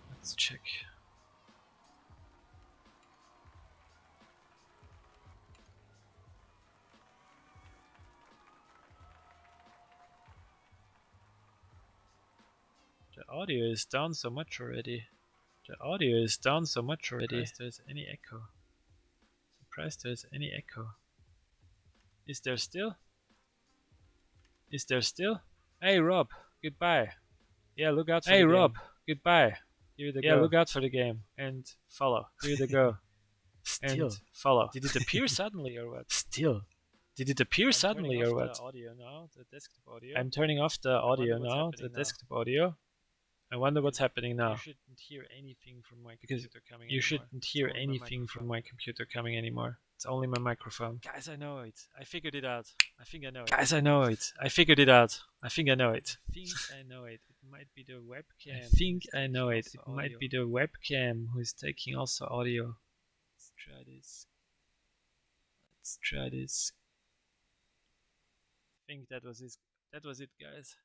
Let's check. The audio is down so much already. The audio is down so much already. Surprised there's any echo. Surprised there's any echo. Is there still? Is there still? Hey Rob, goodbye. Yeah, look out for the game. Hey Rob, goodbye. Here the Yeah, go. look out for the game and follow. Here the go. Still. And follow. Did it appear suddenly or what? Still. Did it appear suddenly or what? The audio now, the desktop audio. I'm turning off the audio now, the desktop audio. I wonder what's happening now. You shouldn't hear anything from my computer coming You anymore. shouldn't hear anything from my computer coming anymore. It's only my microphone. Guys, I know it. I figured it out. I think I know it. Guys, I know it. I figured it out. I think I know it. I think I know it. It might be the webcam. I think I know it. It Also might audio. be the webcam who is taking also audio. Let's try this. Let's try this. I think that was it. That was it, guys.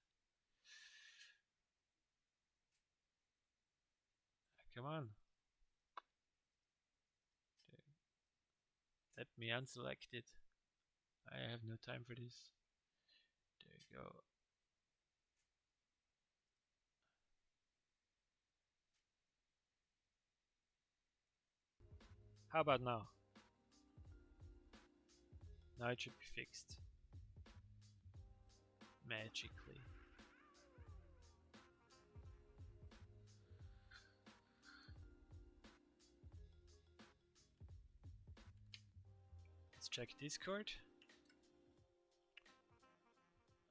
Come on. Let me unselect it. I have no time for this. There you go. How about now? Now it should be fixed. Magically. Let's check Discord.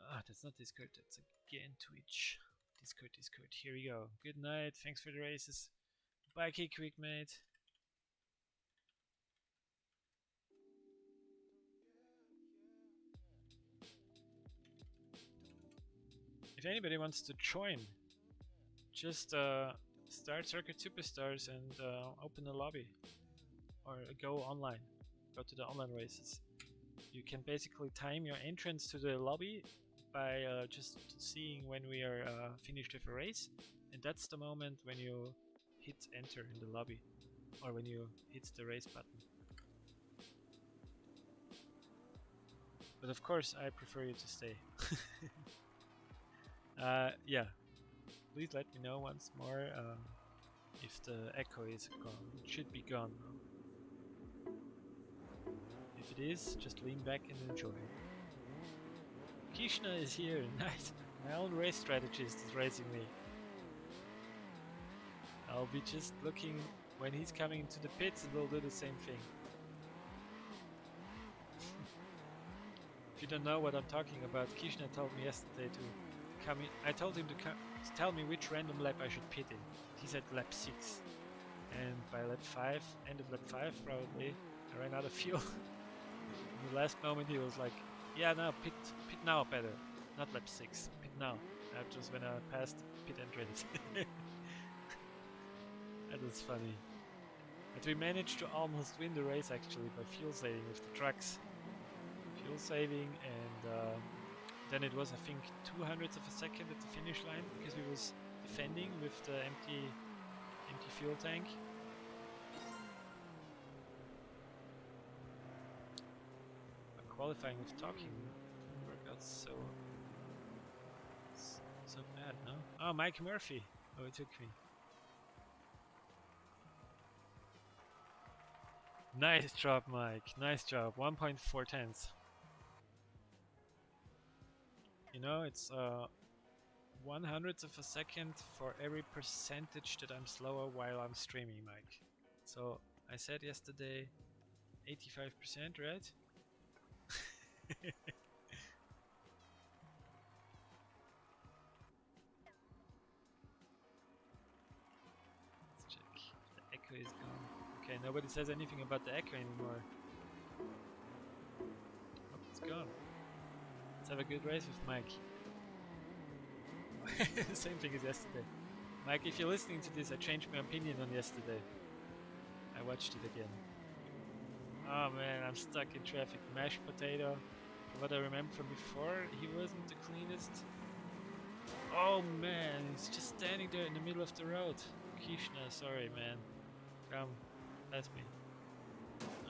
Ah, that's not Discord, that's again Twitch. Discord. Here we go. Good night. Thanks for the races. Bye, Kick Quick, mate. anybody wants to join, just start Circuit Superstars and open a lobby, or go online, go to the online races. You can basically time your entrance to the lobby by just seeing when we are finished with a race, and that's the moment when you hit enter in the lobby, or when you hit the race button. But of course, I prefer you to stay. Yeah, please let me know once more if the echo is gone. It should be gone now. If it is, just lean back and enjoy. Kishna is here, nice. My own race strategist is racing me. I'll be just looking when he's coming into the pits and we'll do the same thing. If you don't know what I'm talking about, Kishna told me yesterday to come in. I told him to tell me which random lap I should pit in. He said lap 6. And by lap 5, end of lap 5 probably, I ran out of fuel. In the last moment he was like, yeah, no, pit now better. Not lap 6, pit now. That was when I passed the pit entrance. That was funny. But we managed to almost win the race actually by fuel saving with the trucks. Fuel saving, and then it was, I think, 200ths of a second at the finish line because we was defending with the empty fuel tank. But qualifying with talking didn't work out so bad, no? Oh, Mike Murphy! Oh, it took me. Nice job, Mike. Nice job. 1.4 tenths. You know, it's 100th of a second for every percentage that I'm slower while I'm streaming, Mike. So I said yesterday 85%, right? Let's check. The echo is gone. Okay, nobody says anything about the echo anymore. Oh, it's gone. Let's have a good race with Mike. Same thing as yesterday. Mike, if you're listening to this, I changed my opinion on yesterday. I watched it again. Oh man, I'm stuck in traffic. Mashed potato. From what I remember from before, he wasn't the cleanest. Oh man, he's just standing there in the middle of the road. Kishna, sorry man. Come, pass me.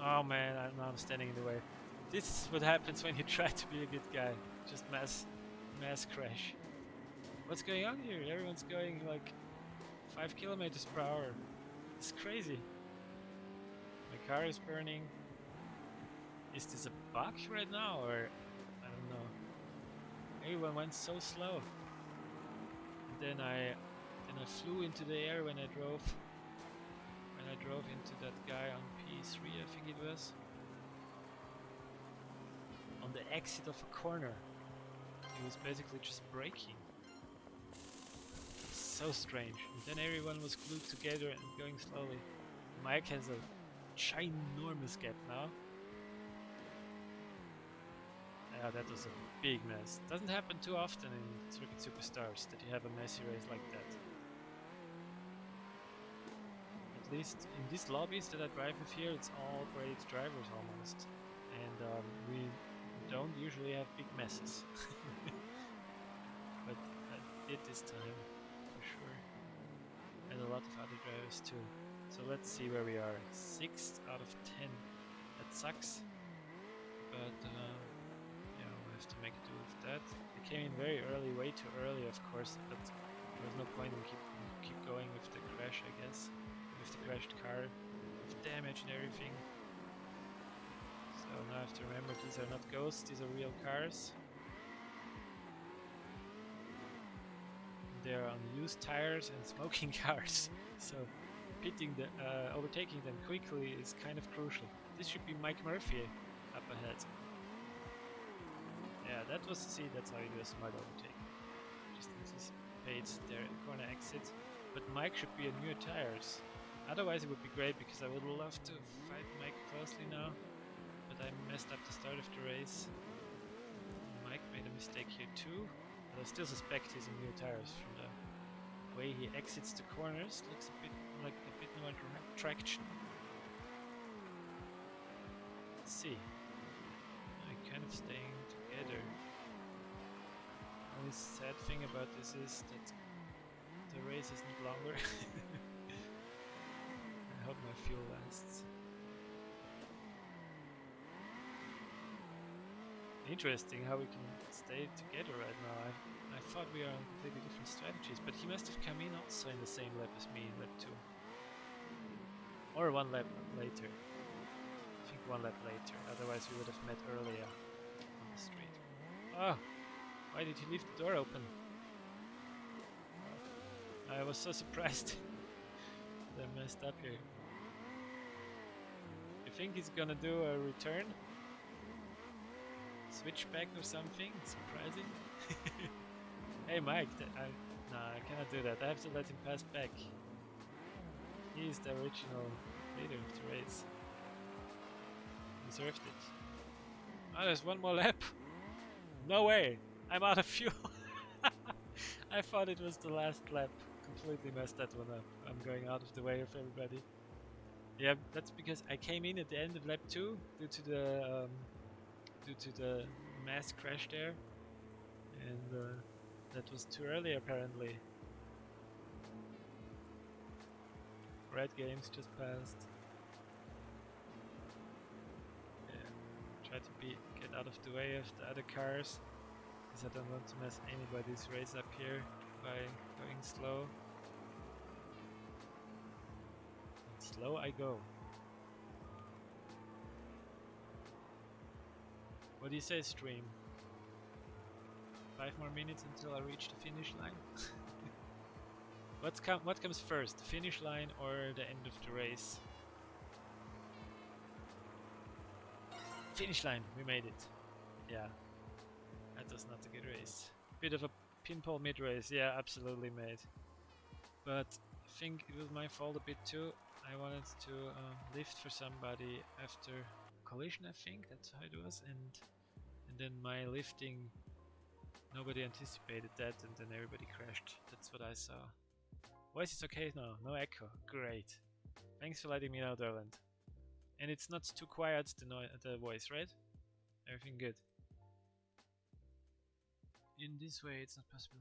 Oh man, I'm standing in the way. This is what happens when you try to be a good guy. Just mass crash. What's going on here? Everyone's going like 5 kilometers per hour. It's crazy. My car is burning. Is this a bug right now, or I don't know. Everyone went so slow. And then I flew into the air when I drove into that guy on P3, I think it was. On the exit of a corner. He was basically just braking. So strange. And then everyone was glued together and going slowly. Mike has a ginormous gap now. Yeah, that was a big mess. Doesn't happen too often in Circuit Superstars that you have a messy race like that. At least in these lobbies that I drive with here, it's all great drivers almost. And we don't usually have big messes. But I did this time, for sure. And a lot of other drivers too. So let's see where we are. 6th out of 10. That sucks. But yeah, we'll have to make do with that. I came in very early, way too early of course, but there was no point in keep going with the crash, I guess. With the crashed car, with damage and everything. So now I have to remember these are not ghosts, these are real cars. They're on used tires and smoking cars. So overtaking them quickly is kind of crucial. This should be Mike Murphy up ahead. Yeah, that's how you do a smart overtake. Just anticipate their corner exit. But Mike should be on newer tires. Otherwise it would be great because I would love to fight Mike closely now. But I messed up the start of the race. Mike made a mistake here too. But I still suspect he's in new tires from the way he exits the corners. Looks a bit like a bit more traction. Let's see. They're kind of staying together. Only sad thing about this is that the race isn't longer. I hope my fuel lasts. Interesting how we can stay together right now. I thought we are on completely different strategies, but he must have come in also in the same lap as me in lap 2. Or one lap later. I think one lap later, otherwise we would have met earlier on the street. Oh! Why did he leave the door open? I was so surprised that I messed up here. You think he's gonna do a return? Switchback or something? Surprising? Hey Mike, no, I cannot do that. I have to let him pass back. He is the original leader of the race. Deserved it. Oh, there's one more lap. No way! I'm out of fuel. I thought it was the last lap. Completely messed that one up. I'm going out of the way of everybody. Yeah, that's because I came in at the end of lap 2 due to the mass crash there, and that was too early apparently. Red Games just passed. Yeah, try to get out of the way of the other cars, because I don't want to mess anybody's race up here by going slow. And slow I go. What do you say, stream? 5 more minutes until I reach the finish line? What comes first, the finish line or the end of the race? Finish line, we made it. Yeah, that was not a good race. Bit of a pinball mid race, yeah, absolutely made. But I think it was my fault a bit too. I wanted to lift for somebody after collision, I think that's how it was, and then my lifting, nobody anticipated that, and then everybody crashed. That's what I saw. Voice is okay now, no echo. Great. Thanks for letting me know, Derland. And it's not too quiet, the voice, right? Everything good. In this way, it's not possible.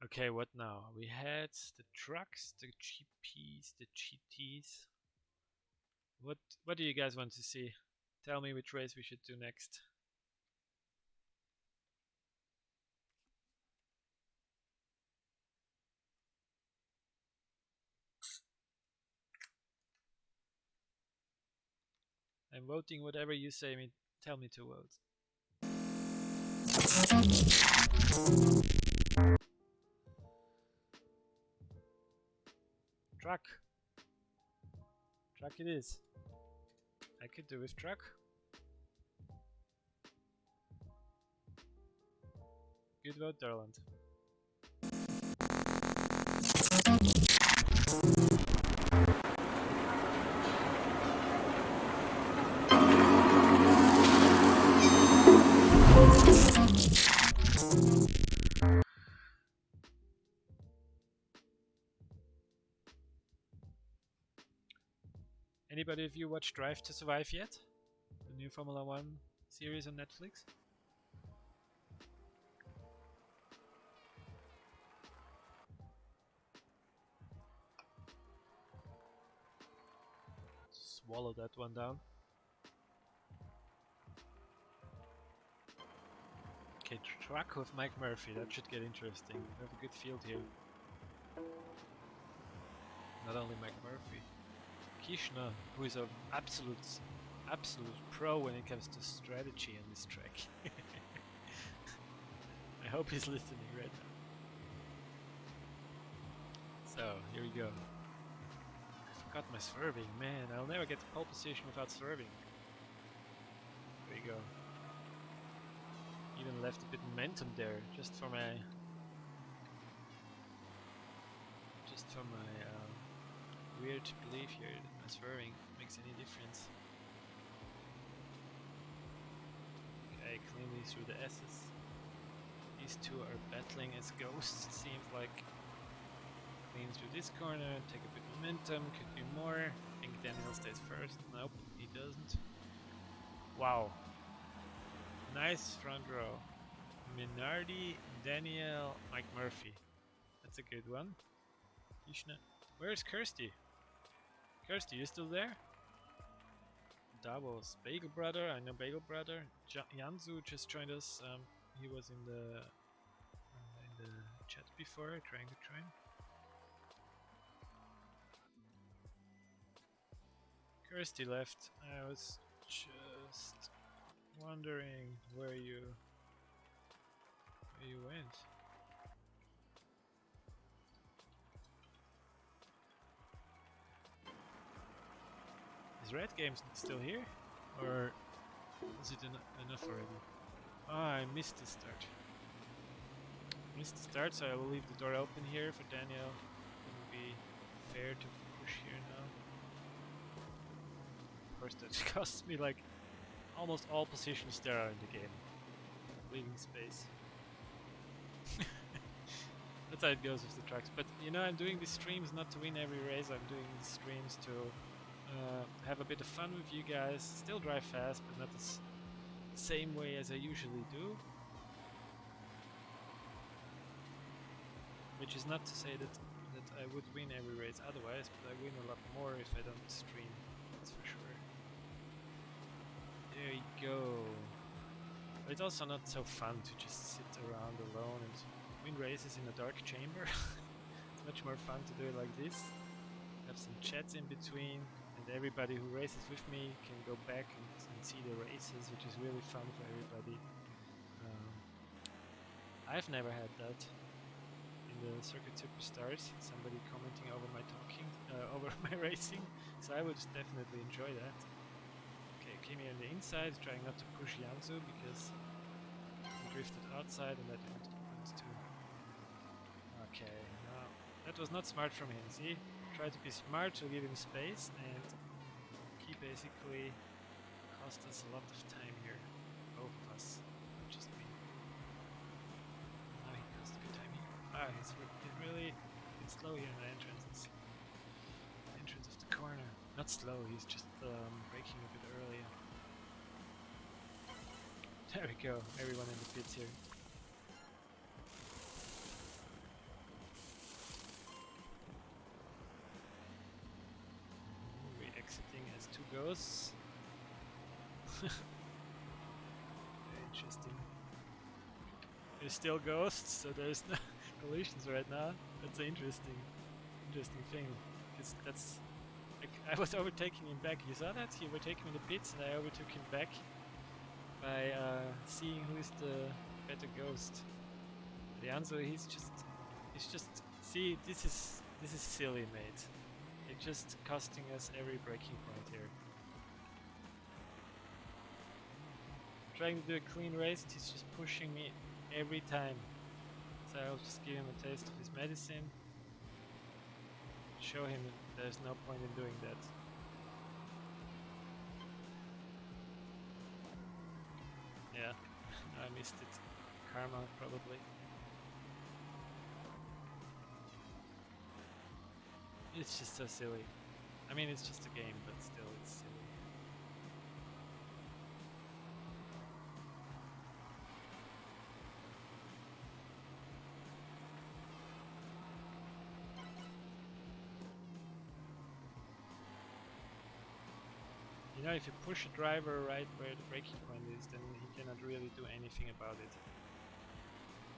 Okay, what now? We had the trucks, the GPs, the GTs. What do you guys want to see? Tell me which race we should do next. I'm voting whatever you tell me to vote. Truck. Truck it is. I could do with truck. Good vote, Darland. Anybody of you watched Drive to Survive yet? The new Formula 1 series on Netflix? Swallow that one down. Okay, truck with Mike Murphy, that should get interesting. We have a good field here. Not only Mike Murphy. Kishna, who is an absolute pro when it comes to strategy on this track. I hope he's listening right now. So, here we go. I forgot my swerving, man. I'll never get to pole position without swerving. There you go. Even left a bit of momentum there, just for my weird belief here that my swerving makes any difference. mainly through the S's. These two are battling as ghosts, it seems like. Clean through this corner, take a bit of momentum, could be more. I think Daniel stays first. Nope, he doesn't. Wow. Nice front row. Minardi, Daniel, Mike Murphy. That's a good one. Ishna. Where's Kirsty? Kirsty, you still there? Davos. Bagel Brother, I know Bagel Brother. Yanzu just joined us. He was in the chat before, trying to join. Kirsty left. I was just wondering where you went. Is Red Games still here? Or is it enough already? Ah, I missed the start. So I will leave the door open here for Daniel. It would be fair to push here now. Of course that costs me like almost all positions there are in the game. Leaving space. That's how it goes with the trucks. But you know, I'm doing these streams not to win every race. I'm doing these streams to have a bit of fun with you guys. Still drive fast, but not the same way as I usually do. Which is not to say that I would win every race otherwise, but I win a lot more if I don't stream. That's for sure. There you go. But it's also not so fun to just sit around alone and win races in a dark chamber. It's much more fun to do it like this. Have some chats in between, and everybody who races with me can go back and see the races, which is really fun for everybody. I've never had that in the Circuit Superstars, somebody commenting over my talking, over my racing, so I would definitely enjoy that. Okay, came here on the inside, trying not to push Yanzu because he drifted outside and that went too. Okay, now that was not smart from him, see? Try to be smart to give him space, and he basically cost us a lot of time here. Both of us, not just me. Now he cost a good time here. Ah, he's really slow here in the entrance. Entrance of the corner. Not slow, he's just braking a bit earlier. There we go, everyone in the pits here. We're exiting as two ghosts. Very interesting. There's still ghosts, so there's no collisions right now. That's an interesting thing. Because that's like, I was overtaking him back. You saw that? He overtook me in the pits, and I overtook him back by seeing who is the better ghost. The answer, he's just see, this is silly, mate. It's just costing us every braking point here. Trying to do a clean race, he's just pushing me every time. So I'll just give him a taste of his medicine. Show him that there's no point in doing that. Yeah, I missed it. Karma, probably. It's just so silly. I mean, it's just a game, but still, it's silly. You know, if you push a driver right where the braking point is, then he cannot really do anything about it.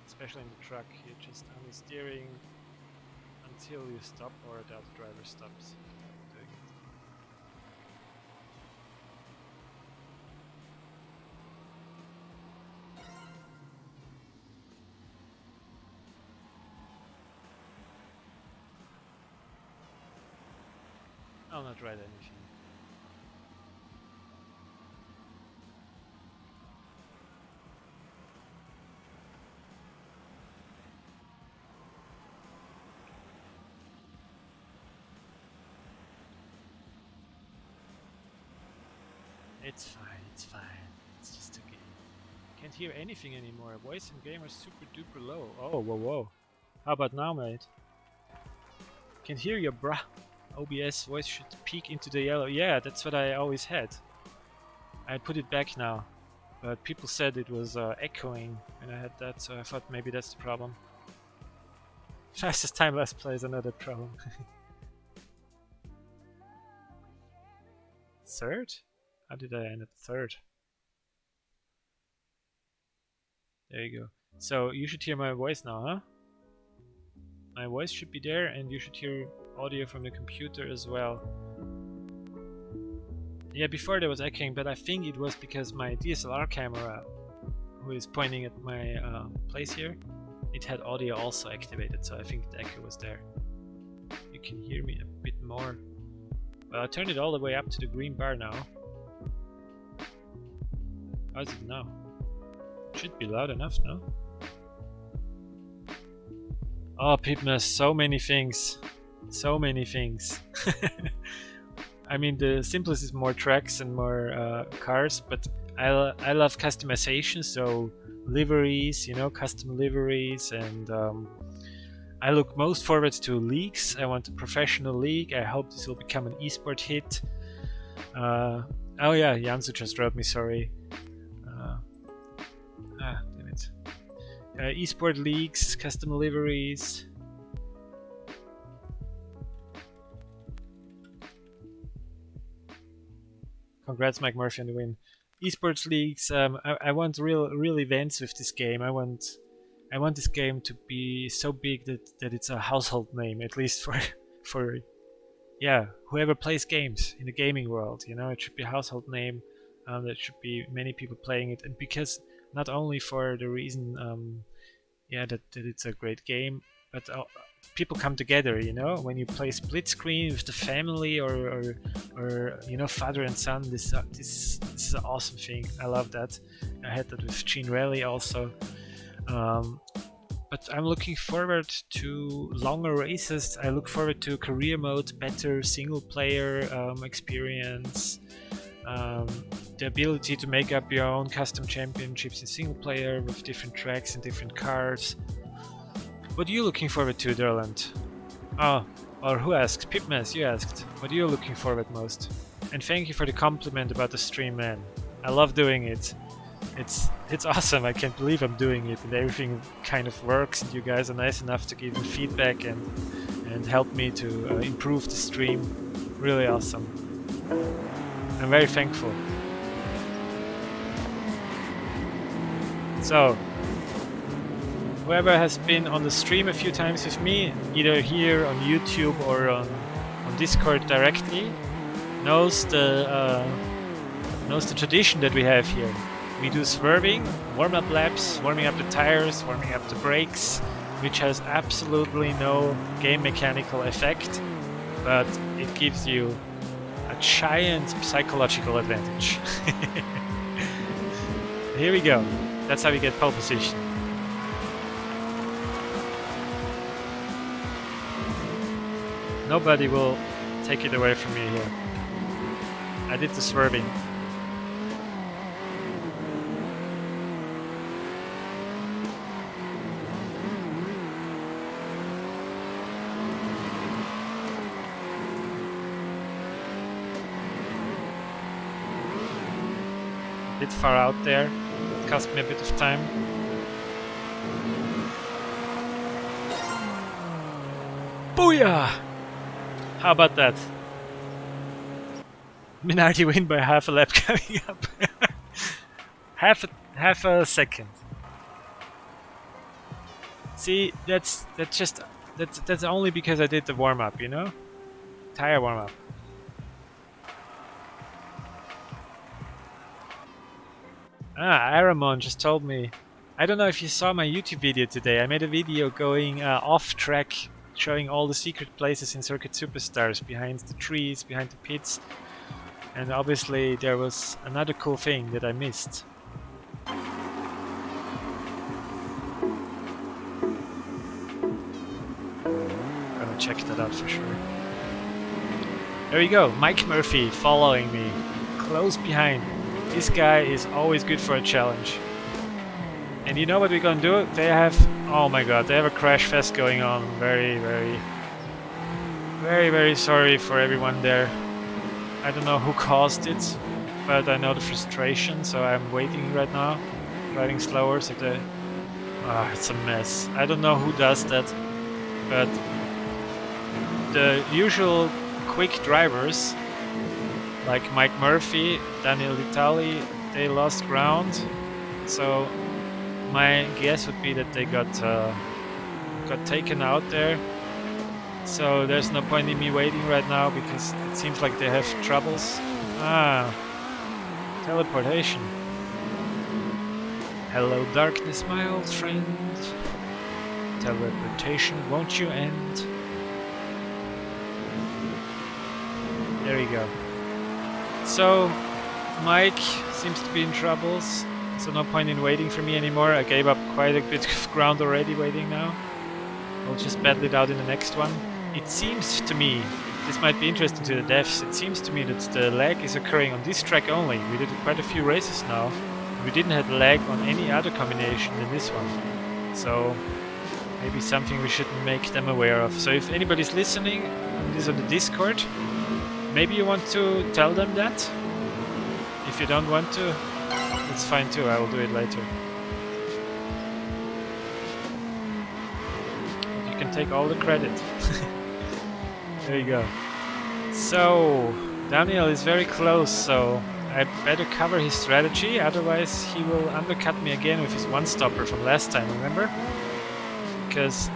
Especially in the truck, you're just on the steering until you stop or the other driver stops doing it. I'll not write anything. It's fine, it's fine. It's just a game. Can can't hear anything anymore. Voice in game are super duper low. Oh, whoa, whoa. How about now, mate? Can't hear you, bruh. OBS voice should peek into the yellow. Yeah, that's what I always had. I put it back now, but people said it was echoing when I had that, so I thought maybe that's the problem. Fastest time last play is another problem. Third? How did I end at third? There you go. So you should hear my voice now, huh? My voice should be there, and you should hear audio from the computer as well. Yeah, before there was echoing, but I think it was because my DSLR camera, who is pointing at my place here, it had audio also activated, so I think the echo was there. You can hear me a bit more. Well, I turned it all the way up to the green bar now. How is it now? It should be loud enough now. Oh, Pipmas, so many things. So many things. I mean, the simplest is more tracks and more cars, but I love customization, so liveries, you know, custom liveries, and I look most forward to leagues. I want a professional league. I hope this will become an eSport hit. Oh yeah, Jansu just wrote me, sorry. Damn it. Esport leagues, custom liveries. Congrats, Mike Murphy, on the win. Esports leagues. I want real events with this game. I want this game to be so big that it's a household name, at least for yeah, whoever plays games in the gaming world. You know, it should be a household name. There should be many people playing it, and because not only for the reason, yeah, that it's a great game, but people come together. You know, when you play split screen with the family, or you know, father and son. This is an awesome thing. I love that. I had that with Gene Rally also. But I'm looking forward to longer races. I look forward to career mode, better single player experience, the ability to make up your own custom championships in single player with different tracks and different cars. What are you looking forward to, Derland? Oh, or who asked? Pipmas, you asked. What are you looking forward most? And thank you for the compliment about the stream, man. I love doing it. It's awesome. I can't believe I'm doing it, and everything kind of works, and you guys are nice enough to give me feedback and help me to improve the stream. Really awesome. I'm very thankful. So, whoever has been on the stream a few times with me, either here on YouTube or on Discord directly, knows the tradition that we have here. We do swerving, warm-up laps, warming up the tires, warming up the brakes, which has absolutely no game mechanical effect, but it gives you a giant psychological advantage. Here we go. That's how we get pole position. Nobody will take it away from me here. I did the swerving. Bit far out there. It cost me a bit of time. Booyah! How about that? Minardi win by half a lap coming up. half a second. See, that's only because I did the warm up, you know? Tire warm up. Aramon just told me. I don't know if you saw my YouTube video today. I made a video going off track, showing all the secret places in Circuit Superstars, behind the trees, behind the pits. And obviously there was another cool thing that I missed. Gonna check that out for sure. There you go, Mike Murphy following me, close behind. This guy is always good for a challenge. And you know what we're gonna do? They have, oh my god, they have a crash fest going on. Very, very, very, very sorry for everyone there. I don't know who caused it, but I know the frustration, so I'm waiting right now, driving slower, so it's a mess. I don't know who does that, but the usual quick drivers, like Mike Murphy, Daniel Vitali, they lost ground, so my guess would be that they got taken out there. So there's no point in me waiting right now because it seems like they have troubles. Teleportation. Hello darkness, my old friend. Teleportation, won't you end? There we go. So Mike seems to be in troubles, so no point in waiting for me anymore. I gave up quite a bit of ground already waiting now. I'll just battle it out in the next one. It seems to me, this might be interesting to the devs, it seems to me that the lag is occurring on this track only. We did quite a few races now. We didn't have lag on any other combination than this one. So maybe something we should make them aware of. So if anybody's listening and is on the Discord, maybe you want to tell them that. If you don't want to, it's fine too, I will do it later. But you can take all the credit. There you go. So, Daniel is very close, so I better cover his strategy, otherwise he will undercut me again with his one-stopper from last time, remember? Because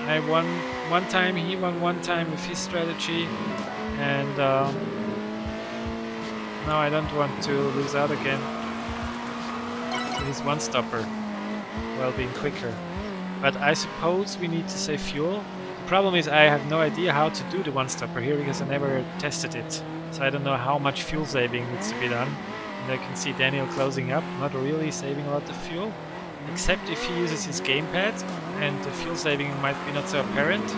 I won one time, he won one time with his strategy, and now I don't want to lose out again to his one-stopper while being quicker. But I suppose we need to save fuel. The problem is I have no idea how to do the one-stopper here because I never tested it. So I don't know how much fuel saving needs to be done. And I can see Daniel closing up, not really saving a lot of fuel. Except if he uses his gamepad, and the fuel saving might be not so apparent.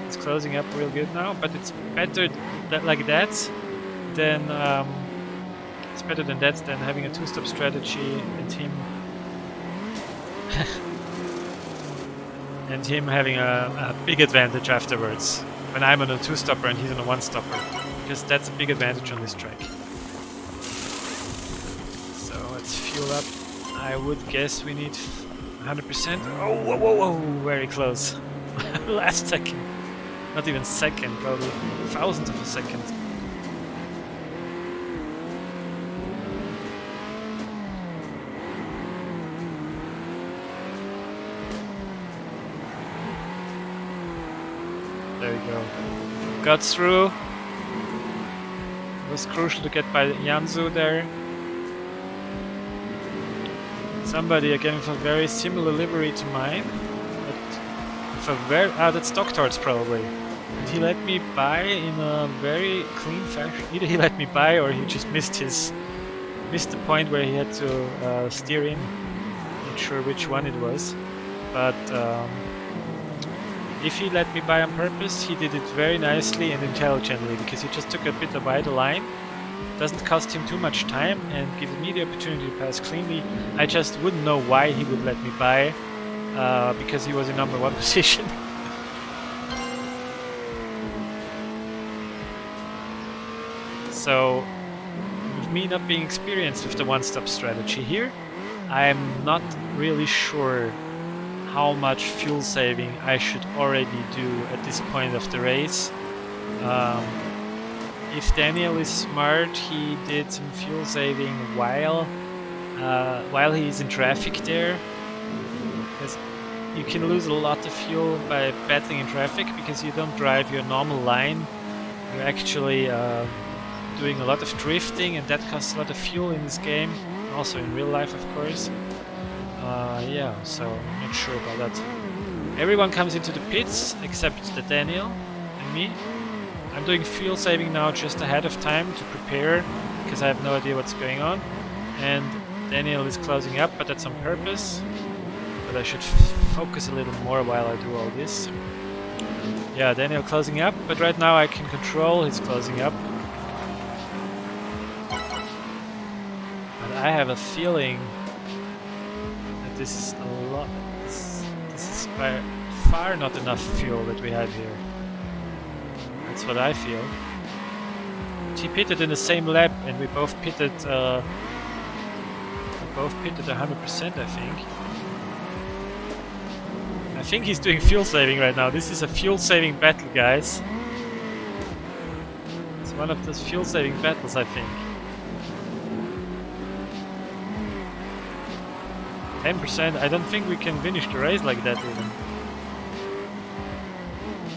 It's closing up real good now, but it's better like that than it's better than that than having a two-stop strategy and him and him having a big advantage afterwards when I'm on a two-stopper and he's on a one-stopper, because that's a big advantage on this track. So let's fuel up. I would guess we need 100%. Oh, whoa, whoa, whoa, very close. Last second. Not even second, probably thousandth of a second. There we go. Got through. It was crucial to get by Yanzu there. Somebody again with a very similar livery to mine, but with a very that's Doctor's probably. And he let me by in a very clean fashion. Either he let me by or he just missed the point where he had to steer in. Not sure which one it was, but if he let me by on purpose, he did it very nicely and intelligently, because he just took a bit of wider line. Doesn't cost him too much time and gives me the opportunity to pass cleanly. I just wouldn't know why he would let me by, because he was in number 1 position. So, with me not being experienced with the one-stop strategy here, I'm not really sure how much fuel saving I should already do at this point of the race. If Daniel is smart, he did some fuel saving while he's in traffic there, because you can lose a lot of fuel by battling in traffic because you don't drive your normal line. You're actually doing a lot of drifting, and that costs a lot of fuel in this game, also in real life, of course. Yeah, so I'm not sure about that. Everyone comes into the pits except the Daniel and me. I'm doing fuel saving now just ahead of time to prepare, because I have no idea what's going on. And Daniel is closing up, but that's on purpose. But I should focus a little more while I do all this. Yeah, Daniel closing up, but right now I can control his closing up. But I have a feeling that this is a lot. This is by far not enough fuel that we have here. That's what I feel. He pitted in the same lap, and we both pitted. We both pitted 100%, I think. I think he's doing fuel saving right now. This is a fuel saving battle, guys. It's one of those fuel saving battles, I think. 10%. I don't think we can finish the race like that even.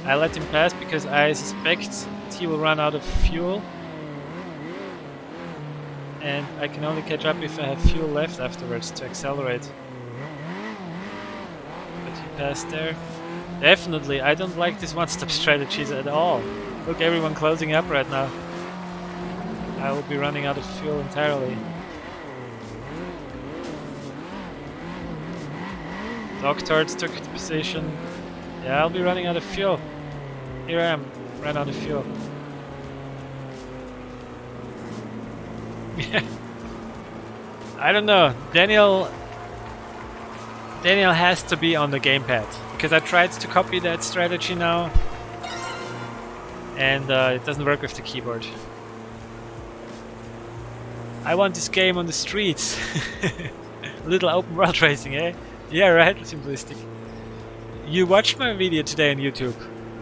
I let him pass because I suspect he will run out of fuel. And I can only catch up if I have fuel left afterwards to accelerate. But he passed there. Definitely, I don't like this one-stop strategies at all. Look, everyone closing up right now. I will be running out of fuel entirely. Doctards took the position. Yeah, I'll be running out of fuel. Here I am, ran out of fuel. I don't know. Daniel has to be on the gamepad because I tried to copy that strategy now, and it doesn't work with the keyboard. I want this game on the streets. Little open world racing, eh? Yeah, right. Simplistic. You watched my video today on YouTube.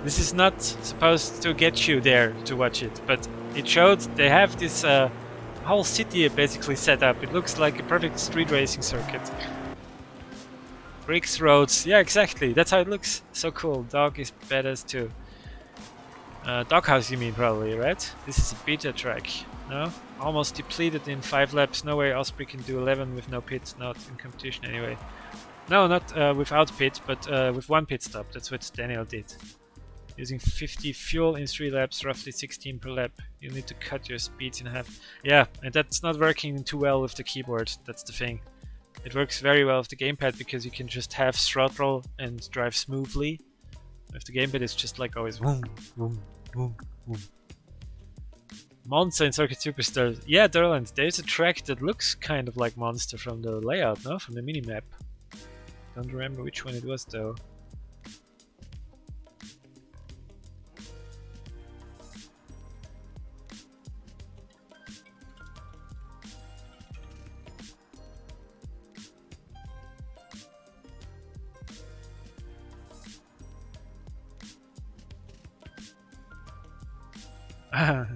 This is not supposed to get you there to watch it, but it showed they have this whole city basically set up. It looks like a perfect street racing circuit. Bricks, roads, yeah, exactly. That's how it looks. So cool. Dog is badass too. Doghouse, you mean, probably, right? This is a beta track. No? Almost depleted in 5 laps. No way Osprey can do 11 with no pit. Not in competition anyway. No, not without pit, but with 1 pit stop. That's what Daniel did. Using 50 fuel in 3 laps, roughly 16 per lap. You need to cut your speeds in half. Yeah, and that's not working too well with the keyboard. That's the thing. It works very well with the gamepad because you can just have throttle and drive smoothly. With the gamepad, it's just like always boom, boom, boom, boom. Monster in Circuit Superstar. Yeah, Derland, there's a track that looks kind of like Monster from the layout, no? From the minimap. Don't remember which one it was though.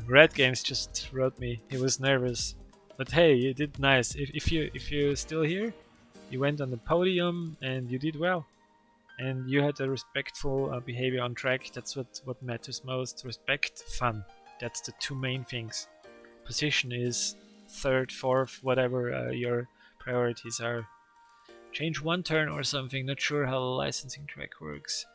Red Games just wrote me. He was nervous, but hey, you did nice. If you're still here, you went on the podium and you did well, and you had a respectful behavior on track. That's what matters most. Respect, fun. That's the 2 main things. Position is 3rd, 4th, whatever your priorities are. Change 1 turn or something. Not sure how the licensing track works.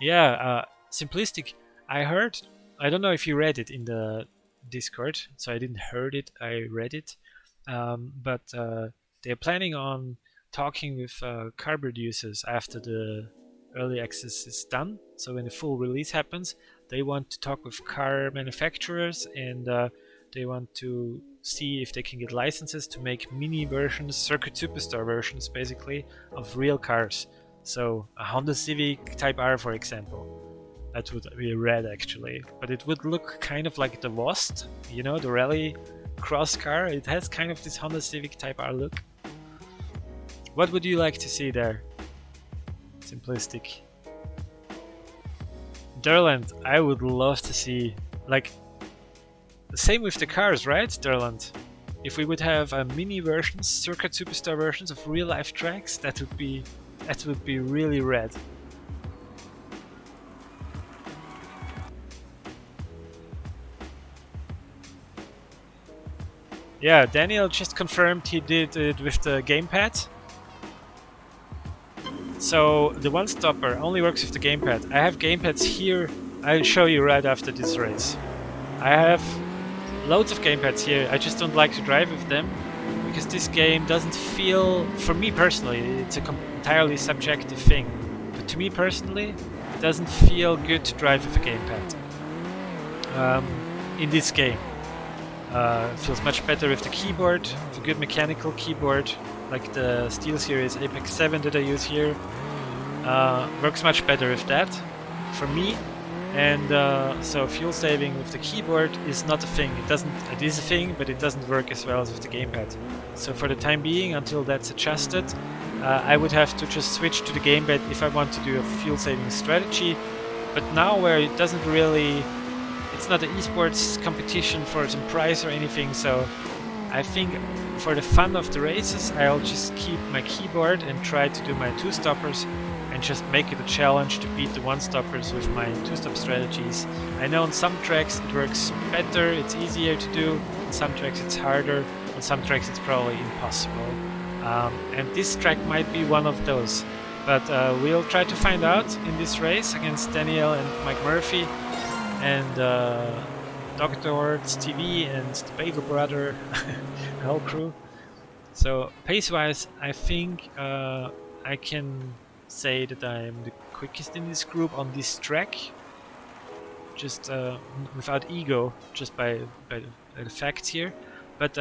Yeah, simplistic. I heard. I don't know if you read it in the Discord, so I didn't heard it, I read it. But they're planning on talking with car producers after the early access is done. So when the full release happens, they want to talk with car manufacturers, and they want to see if they can get licenses to make mini versions, Circuit Superstar versions basically, of real cars. So a Honda Civic Type R, for example. That would be red actually, but it would look kind of like the Vost, you know, the rally cross car. It has kind of this Honda Civic Type R look. What would you like to see there? Simplistic. Derland, I would love to see, like, the same with the cars, right, Derland? If we would have a mini versions, Circuit Superstar versions of real life tracks, that would be really rad. Yeah, Daniel just confirmed he did it with the gamepad. So the one stopper only works with the gamepad. I have gamepads here. I'll show you right after this race. I have loads of gamepads here. I just don't like to drive with them because this game doesn't feel, for me personally, it's an entirely subjective thing. But to me personally, it doesn't feel good to drive with a gamepad in this game. Feels much better with the keyboard, with a good mechanical keyboard, like the SteelSeries Apex 7 that I use here. Works much better with that, for me. And so fuel saving with the keyboard is not a thing. It is a thing, but it doesn't work as well as with the gamepad. So for the time being, until that's adjusted, I would have to just switch to the gamepad if I want to do a fuel saving strategy. But now where it doesn't really, it's not an esports competition for some prize or anything, so I think for the fun of the races, I'll just keep my keyboard and try to do my two-stoppers and just make it a challenge to beat the one-stoppers with my two-stop strategies. I know on some tracks it works better, it's easier to do, on some tracks it's harder, on some tracks it's probably impossible. And this track might be one of those. But we'll try to find out in this race against Daniel and Mike Murphy and Dr. Orts TV and the Bagel Brother, the whole crew. So pace-wise, I think I can say that I'm the quickest in this group on this track. Just without ego, just by the facts here. But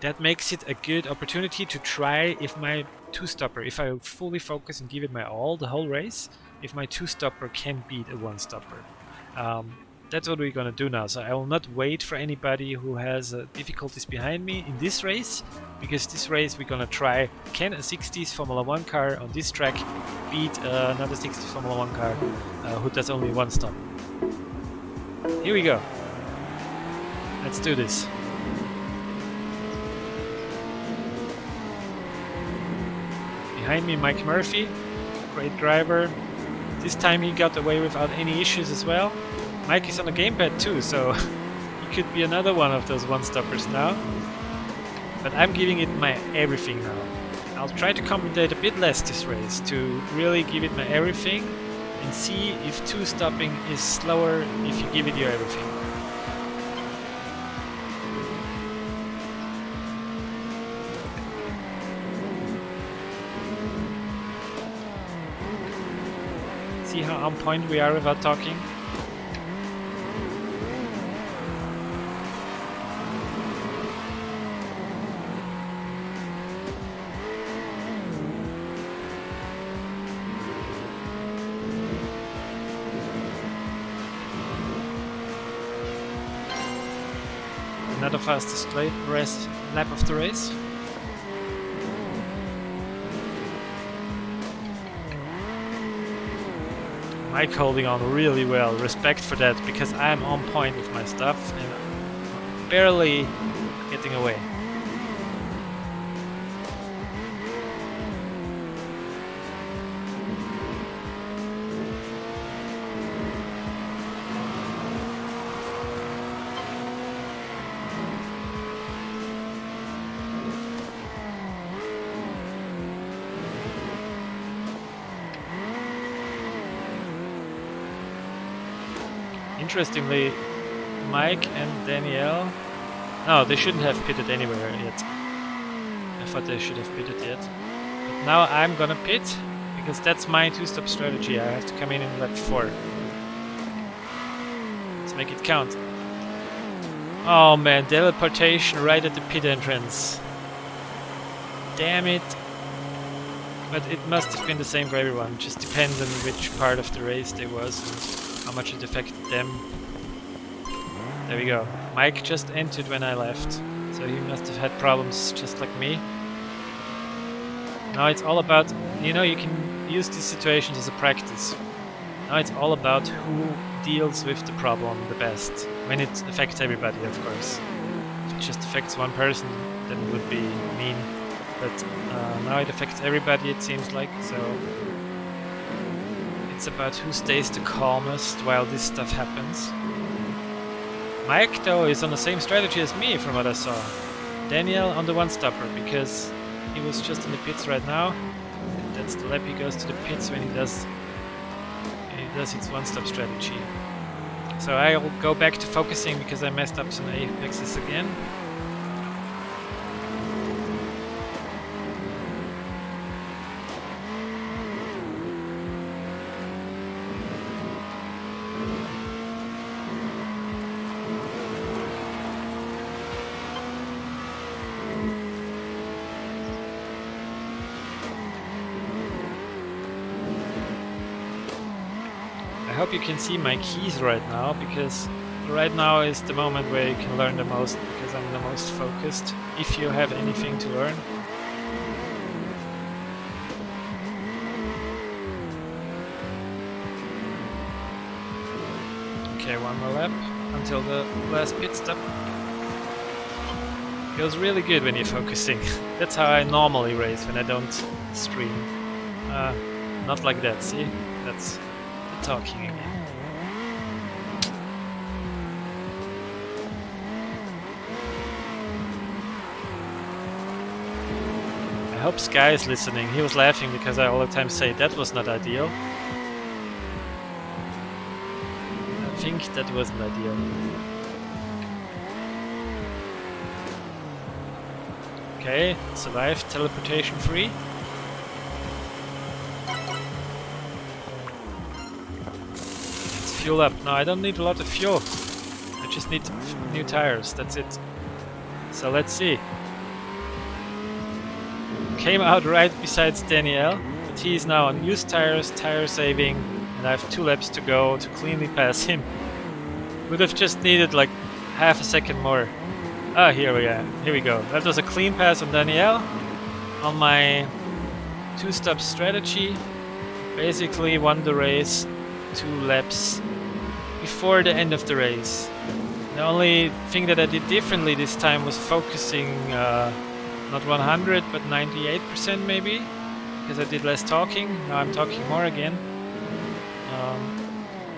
that makes it a good opportunity to try if my two-stopper, if I fully focus and give it my all the whole race, if my two-stopper can beat a one-stopper. That's what we're gonna do now. So I will not wait for anybody who has difficulties behind me in this race, because this race we're gonna try, can a 60s Formula 1 car on this track beat another 60s Formula 1 car who does only one stop. Here we go. Let's do this. Behind me, Mike Murphy, great driver. This time he got away without any issues as well. Mike is on the gamepad too, so he could be another one of those one-stoppers now. But I'm giving it my everything now. I'll try to commentate a bit less this race to really give it my everything and see if two-stopping is slower if you give it your everything. See how on point we are without talking? Another fastest lap of the race. Mike holding on really well, respect for that, because I'm on point with my stuff and barely getting away. Interestingly, Mike and Danielle, no, they shouldn't have pitted anywhere yet. I thought they should have pitted yet. But now I'm gonna pit, because that's my two-stop strategy. I have to come in lap 4. Let's make it count. Oh man, teleportation right at the pit entrance. Damn it. But it must have been the same for everyone. It just depends on which part of the race they was and how much it affected them. There we go. Mike just entered when I left, so he must have had problems just like me. Now it's all about, you know, you can use these situations as a practice. Now it's all about who deals with the problem the best, when it affects everybody, of course. If it just affects one person, then it would be mean. But now it affects everybody, it seems like, so it's about who stays the calmest while this stuff happens. Mike, though, is on the same strategy as me from what I saw. Daniel on the one-stopper, because he was just in the pits right now. That's the lap he goes to the pits when he does his one-stop strategy. So I'll go back to focusing because I messed up some apexes again. hope you can see my keys right now, because right now is the moment where you can learn the most, because I'm the most focused, if you have anything to learn. Okay, one more lap until the last pit stop. Feels really good when you're focusing. That's how I normally race when I don't stream. Not like that, see? That's the talking again. I hope Sky is listening. He was laughing because I all the time say that was not ideal. I think that wasn't ideal. Okay, survived teleportation free. Let's fuel up. No, I don't need a lot of fuel. I just need new tires, that's it. So let's see. Came out right besides Danielle, but he is now on used tires, tire saving, and I have 2 laps to go to cleanly pass him. Would have just needed like half a second more. Ah, here we go. That was a clean pass on Danielle. On my 2-stop strategy, basically won the race 2 laps before the end of the race. The only thing that I did differently this time was focusing not 100 but 98% maybe, because I did less talking. Now I'm talking more again.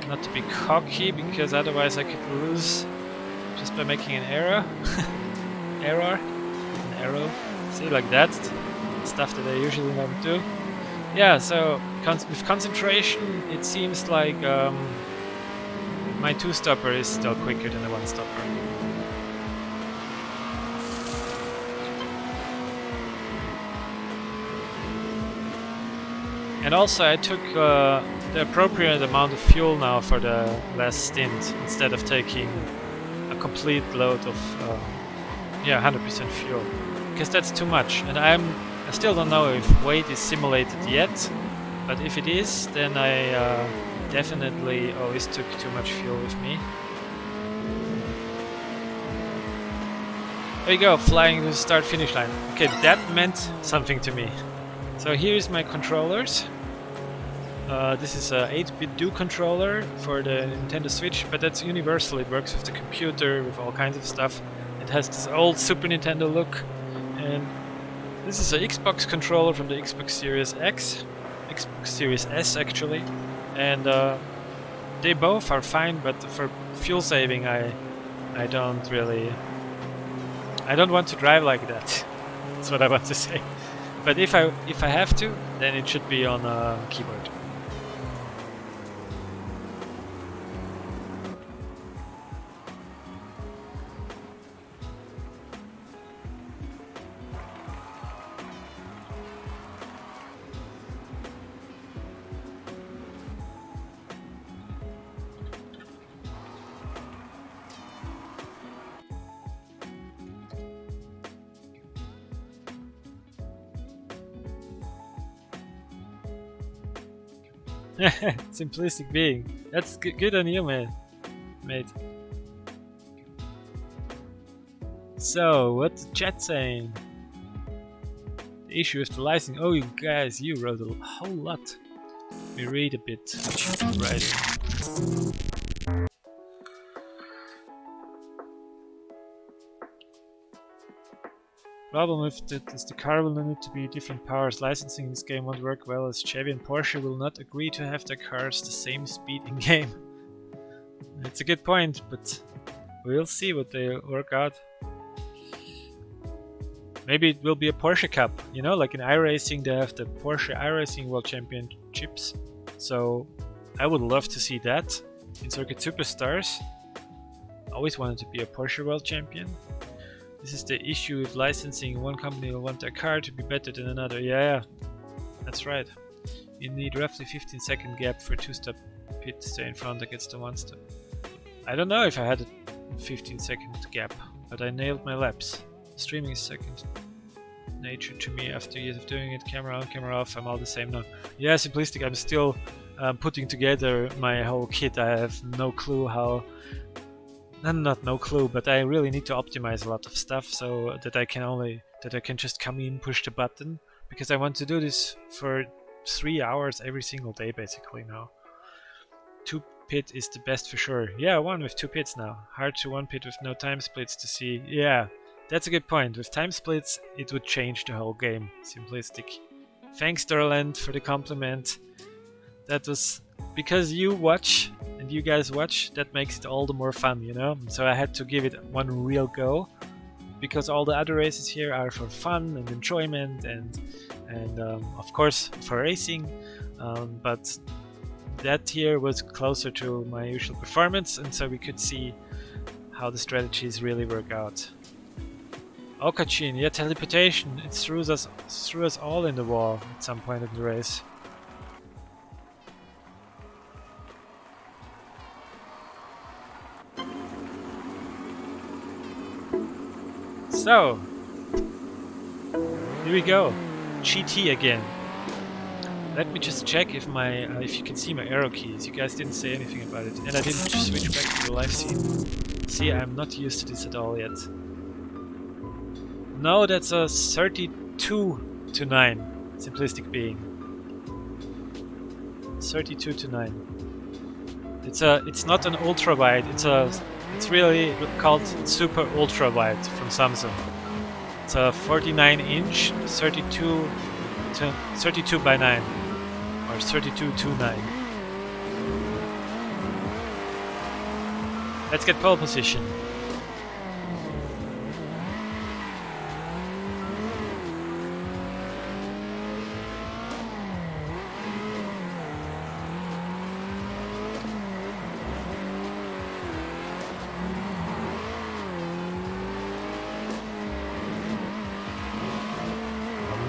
Not to be cocky, because otherwise I could lose just by making an error. An arrow. See, like that. Stuff that I usually don't do. Yeah, so with concentration, it seems like my 2-stopper is still quicker than the 1-stopper. And also I took the appropriate amount of fuel now for the last stint, instead of taking a complete load of 100% fuel, because that's too much. And I still don't know if weight is simulated yet, but if it is, then I definitely always took too much fuel with me. There you go, flying to the start finish line. Okay, that meant something to me. So here's my controllers. This is a 8-bit Do controller for the Nintendo Switch, but that's universal. It works with the computer, with all kinds of stuff. It has this old Super Nintendo look. And this is an Xbox controller from the Xbox Series X, Xbox Series S actually. And they both are fine, but for fuel saving I don't want to drive like that. That's what I want to say. But if I have to, then it should be on a keyboard. Simplistic being. That's good on you, man. Mate. So, what's the chat saying? The issue with the licensing. Oh, you guys, you wrote a whole lot. Let me read a bit what you've been writing. Problem with that is the car will need to be different powers. Licensing in this game won't work well, as Chevy and Porsche will not agree to have their cars the same speed in game. It's a good point, but we'll see what they work out. Maybe it will be a Porsche Cup, you know, like in iRacing they have the Porsche iRacing World Championships. So I would love to see that in Circuit Superstars. Always wanted to be a Porsche World Champion. This is the issue with licensing. One company will want their car to be better than another. Yeah, that's right. You need roughly 15-second gap for a 2-stop pit to stay in front against the 1-stop. I don't know if I had a 15-second gap, but I nailed my laps. Streaming is second nature to me after years of doing it. Camera on, camera off, I'm all the same now. Yeah, simplistic, putting together my whole kit. I have no clue how. Not no clue, but I really need to optimize a lot of stuff so that I can just come in, push the button, because I want to do this for 3 hours every single day basically now. 2 pit is the best for sure. Yeah, one with 2 pits now. Hard to 1 pit with no time splits to see. Yeah, that's a good point. With time splits, it would change the whole game. Simplistic. Thanks, Derland, for the compliment. That was because you watch and you guys watch, that makes it all the more fun, you know? So I had to give it one real go, because all the other races here are for fun and enjoyment and of course for racing, but that here was closer to my usual performance, and so we could see how the strategies really work out. Okachin, yeah, teleportation, it threw us all in the wall at some point in the race. So, here we go. GT again. Let me just check if you can see my arrow keys. You guys didn't say anything about it, and I didn't switch back to the live scene. See, I'm not used to this at all yet. No, that's a 32 to 9. Simplistic being. 32 to 9. It's not an ultra wide. It's really called super ultra wide from Samsung. It's a 49-inch 32 by 9 or 32 to 9. Let's get pole position.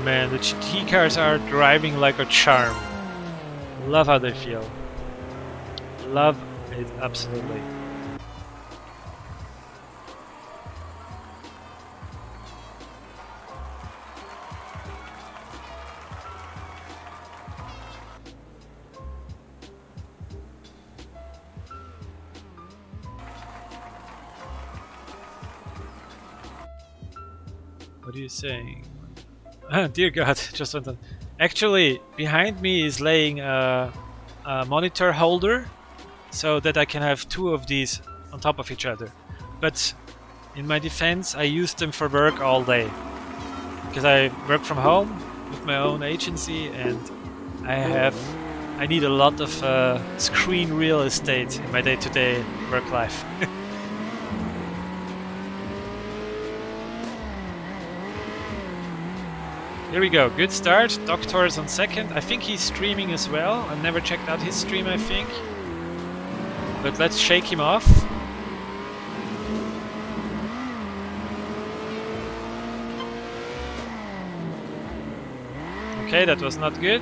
Man, the GT cars are driving like a charm. Love how they feel. Love it absolutely. What are you saying? Dear God, just went on. Actually, behind me is laying a monitor holder so that I can have 2 of these on top of each other. But in my defense, I use them for work all day. Because I work from home with my own agency, and I need a lot of screen real estate in my day-to-day work life. Here we go, good start. Doctor's on second. I think he's streaming as well. I've never checked out his stream, I think. But let's shake him off. Okay, that was not good.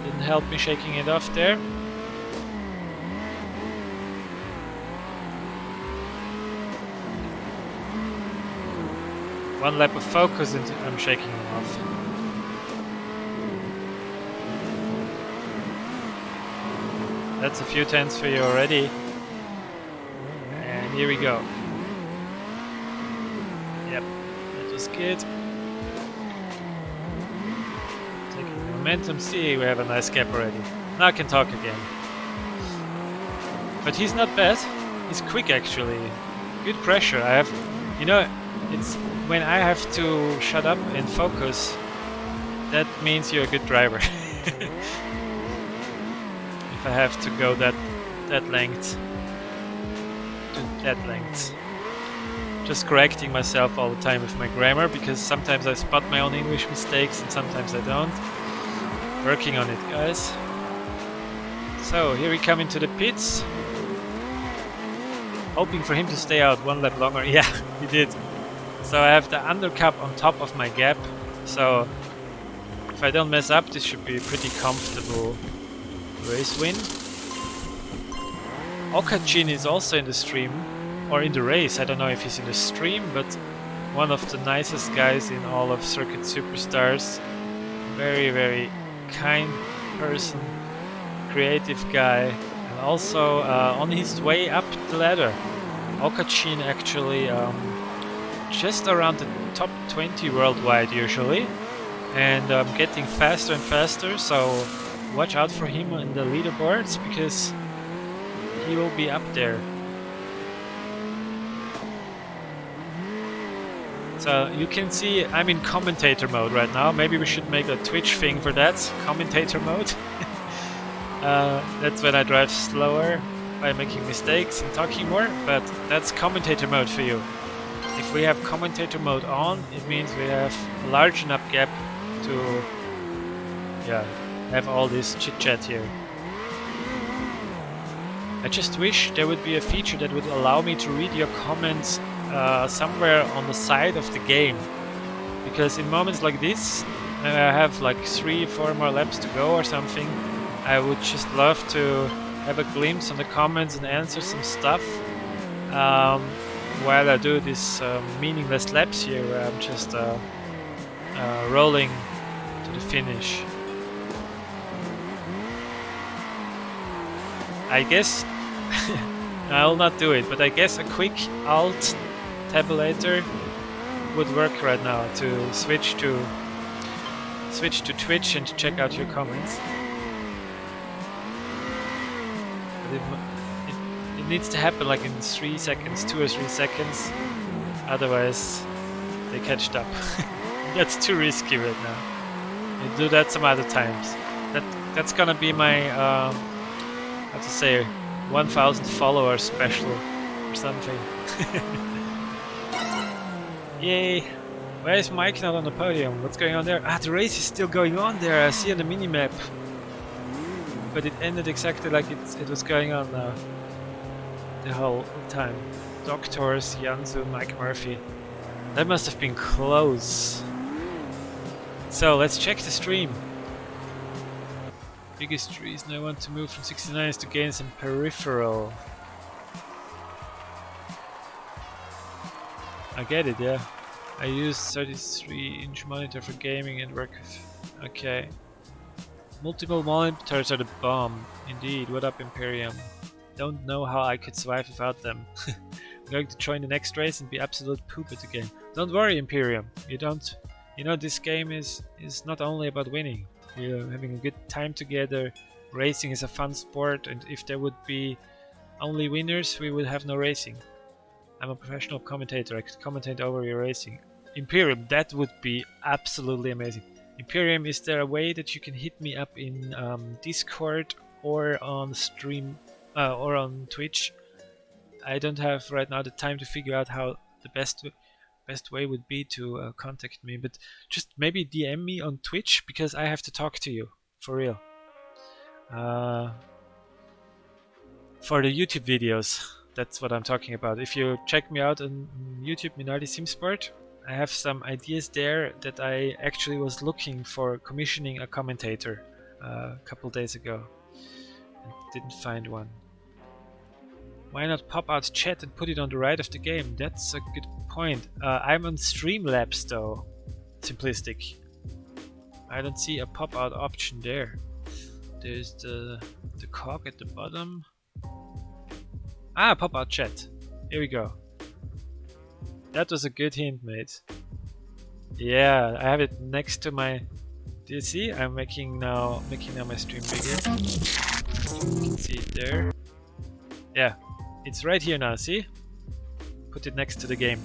Didn't help me shaking it off there. One lap of focus and I'm shaking him off. That's a few tenths for you already. And here we go. Yep, that was good. Taking the momentum. See, we have a nice gap already. Now I can talk again. But he's not bad. He's quick actually. Good pressure. I have, you know, it's when I have to shut up and focus, that means you're a good driver. If I have to go that length to that length. Just correcting myself all the time with my grammar, because sometimes I spot my own English mistakes and sometimes I don't. Working on it, guys. So here we come into the pits. Hoping for him to stay out 1 lap longer. Yeah, he did. So I have the undercup on top of my gap, so if I don't mess up, this should be a pretty comfortable race win. Okachin is also in the stream, or in the race. I don't know if he's in the stream, but one of the nicest guys in all of Circuit Superstars. Very, very kind person. creative guy, and also on his way up the ladder. Okachin actually just around the top 20 worldwide usually, and getting faster and faster, so watch out for him in the leaderboards because he will be up there. So you can see I'm in commentator mode right now. Maybe we should make a Twitch thing for that, commentator mode. That's when I drive slower by making mistakes and talking more, but that's commentator mode for you. If we have commentator mode on, it means we have a large enough gap to have all this chit chat here. I just wish there would be a feature that would allow me to read your comments somewhere on the side of the game, because in moments like this, I have like 3-4 more laps to go or something, I would just love to have a glimpse on the comments and answer some stuff while I do these meaningless laps here where I'm just rolling to the finish. I guess I'll not do it, but I guess a quick alt tabulator would work right now to switch to Twitch and to check out your comments. But it needs to happen like in 3 seconds, 2 or 3 seconds, otherwise they catch up. That's too risky right now. You do that some other times. That's gonna be my how to say 1,000 followers special or something. Yay! Why is Mike not on the podium? What's going on there? Ah, the race is still going on there. I see on the minimap, but it ended exactly like it was going on now the whole time. Doctors, Yanzu, Mike Murphy. That must have been close. So let's check the stream. Biggest reason I want to move from 69 is to gain some peripheral. I get it, yeah. I use 33-inch monitor for gaming and work with... Okay. Multiple monitors are the bomb. Indeed, what up Imperium? Don't know how I could survive without them. I'm going to join the next race and be absolute poop at the game. Don't worry Imperium, you don't... You know, this game is not only about winning. We're having a good time together. Racing is a fun sport, and if there would be only winners, we would have no racing. I'm a professional commentator. I could commentate over your racing. Imperium, that would be absolutely amazing. Imperium, is there a way that you can hit me up in Discord or on stream or on Twitch? I don't have right now the time to figure out how the best way would be to contact me, but just maybe DM me on Twitch because I have to talk to you for real. For the YouTube videos, that's what I'm talking about. If you check me out on YouTube, Minardi Simsport, I have some ideas there that I actually was looking for commissioning a commentator a couple days ago and didn't find one. Why not pop out chat and put it on the right of the game? That's a good point. I'm on Streamlabs though. Simplistic. I don't see a pop out option there. There's the cog at the bottom. Ah, pop out chat. Here we go. That was a good hint, mate. Yeah, I have it next to my... Do you see? I'm making now my stream bigger. You can see it there. Yeah. It's right here now, see? Put it next to the game.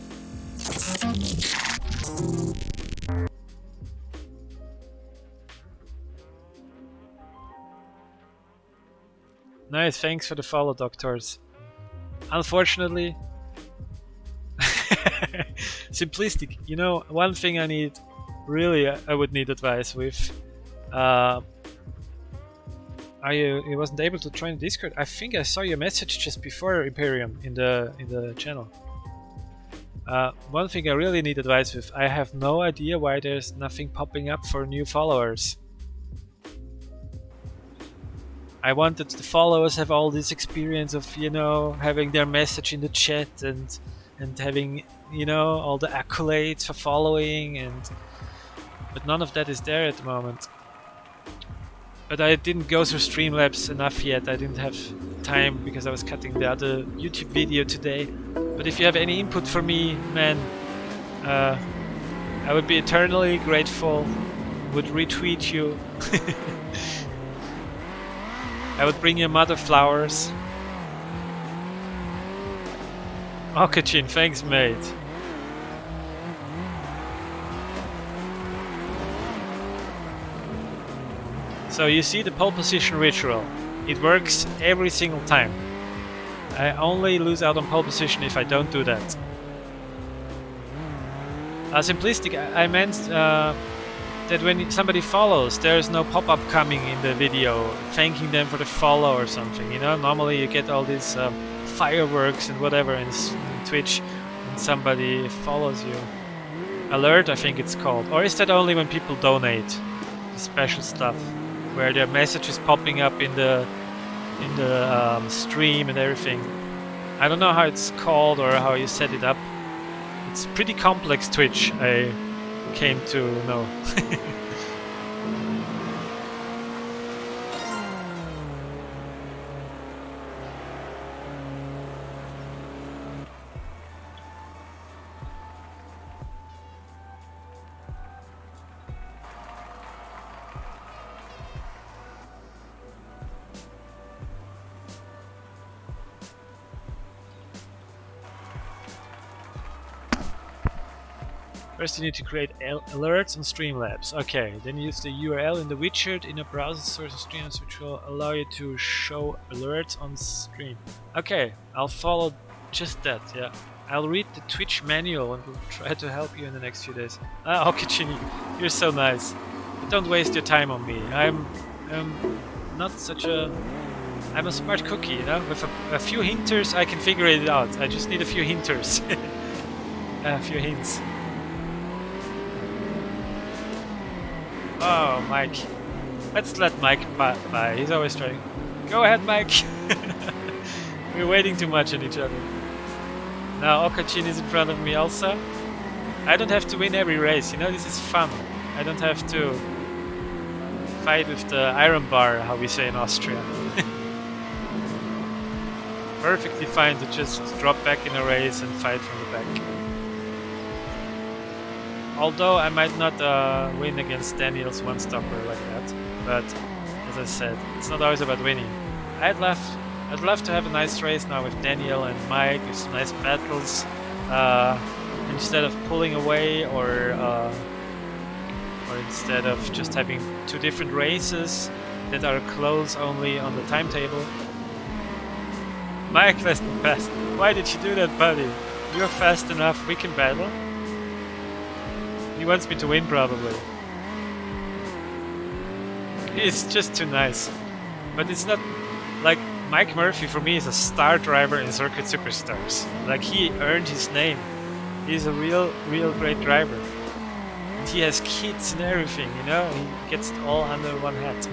Nice, thanks for the follow, doctors. Unfortunately... Simplistic. You know, one thing I need... Really, I would need advice with... You wasn't able to join Discord? I think I saw your message just before Imperium in the channel. One thing I really need advice with, I have no idea why there's nothing popping up for new followers. I wanted the followers have all this experience of, you know, having their message in the chat and having, you know, all the accolades for following, but none of that is there at the moment. But I didn't go through Streamlabs enough yet. I didn't have time because I was cutting the other YouTube video today. But if you have any input for me, man, I would be eternally grateful. Would retweet you. I would bring your mother flowers. Okachin, thanks mate. So you see the pole position ritual. It works every single time. I only lose out on pole position if I don't do that. Simplistic, I meant that when somebody follows, there's no pop-up coming in the video thanking them for the follow or something. You know, normally you get all these fireworks and whatever in Twitch when somebody follows you. Alert, I think it's called. Or is that only when people donate? Special stuff where their message is popping up in the stream and everything. I don't know how it's called or how you set it up. It's pretty complex Twitch, I came to know. First you need to create alerts on Streamlabs. Okay, then use the URL in the widget in a browser source of Streamlabs which will allow you to show alerts on stream. Okay, I'll follow just that, yeah. I'll read the Twitch manual and will try to help you in the next few days. Ah, Okachini, you're so nice. But don't waste your time on me. I'm not such a... I'm a smart cookie, you know? With a few hinters I can figure it out. I just need a few hinters. A few hints. Oh, Mike. Let's let Mike by. He's always trying. Go ahead, Mike. We're waiting too much on each other. Now Okachin is in front of me also. I don't have to win every race, you know, this is fun. I don't have to fight with the iron bar, how we say in Austria. Perfectly fine to just drop back in a race and fight from the back. Although I might not win against Daniel's one-stopper like that, but as I said, it's not always about winning. I'd love to have a nice race now with Daniel and Mike, with some nice battles, instead of pulling away or instead of just having two different races that are close only on the timetable. Mike, let's pass. Why did you do that, buddy? You're fast enough, we can battle. He wants me to win, probably. He's just too nice. But it's not... Like, Mike Murphy for me is a star driver in Circuit Superstars. Like, he earned his name. He's a real great driver. And he has kids and everything, you know? He gets it all under one hat.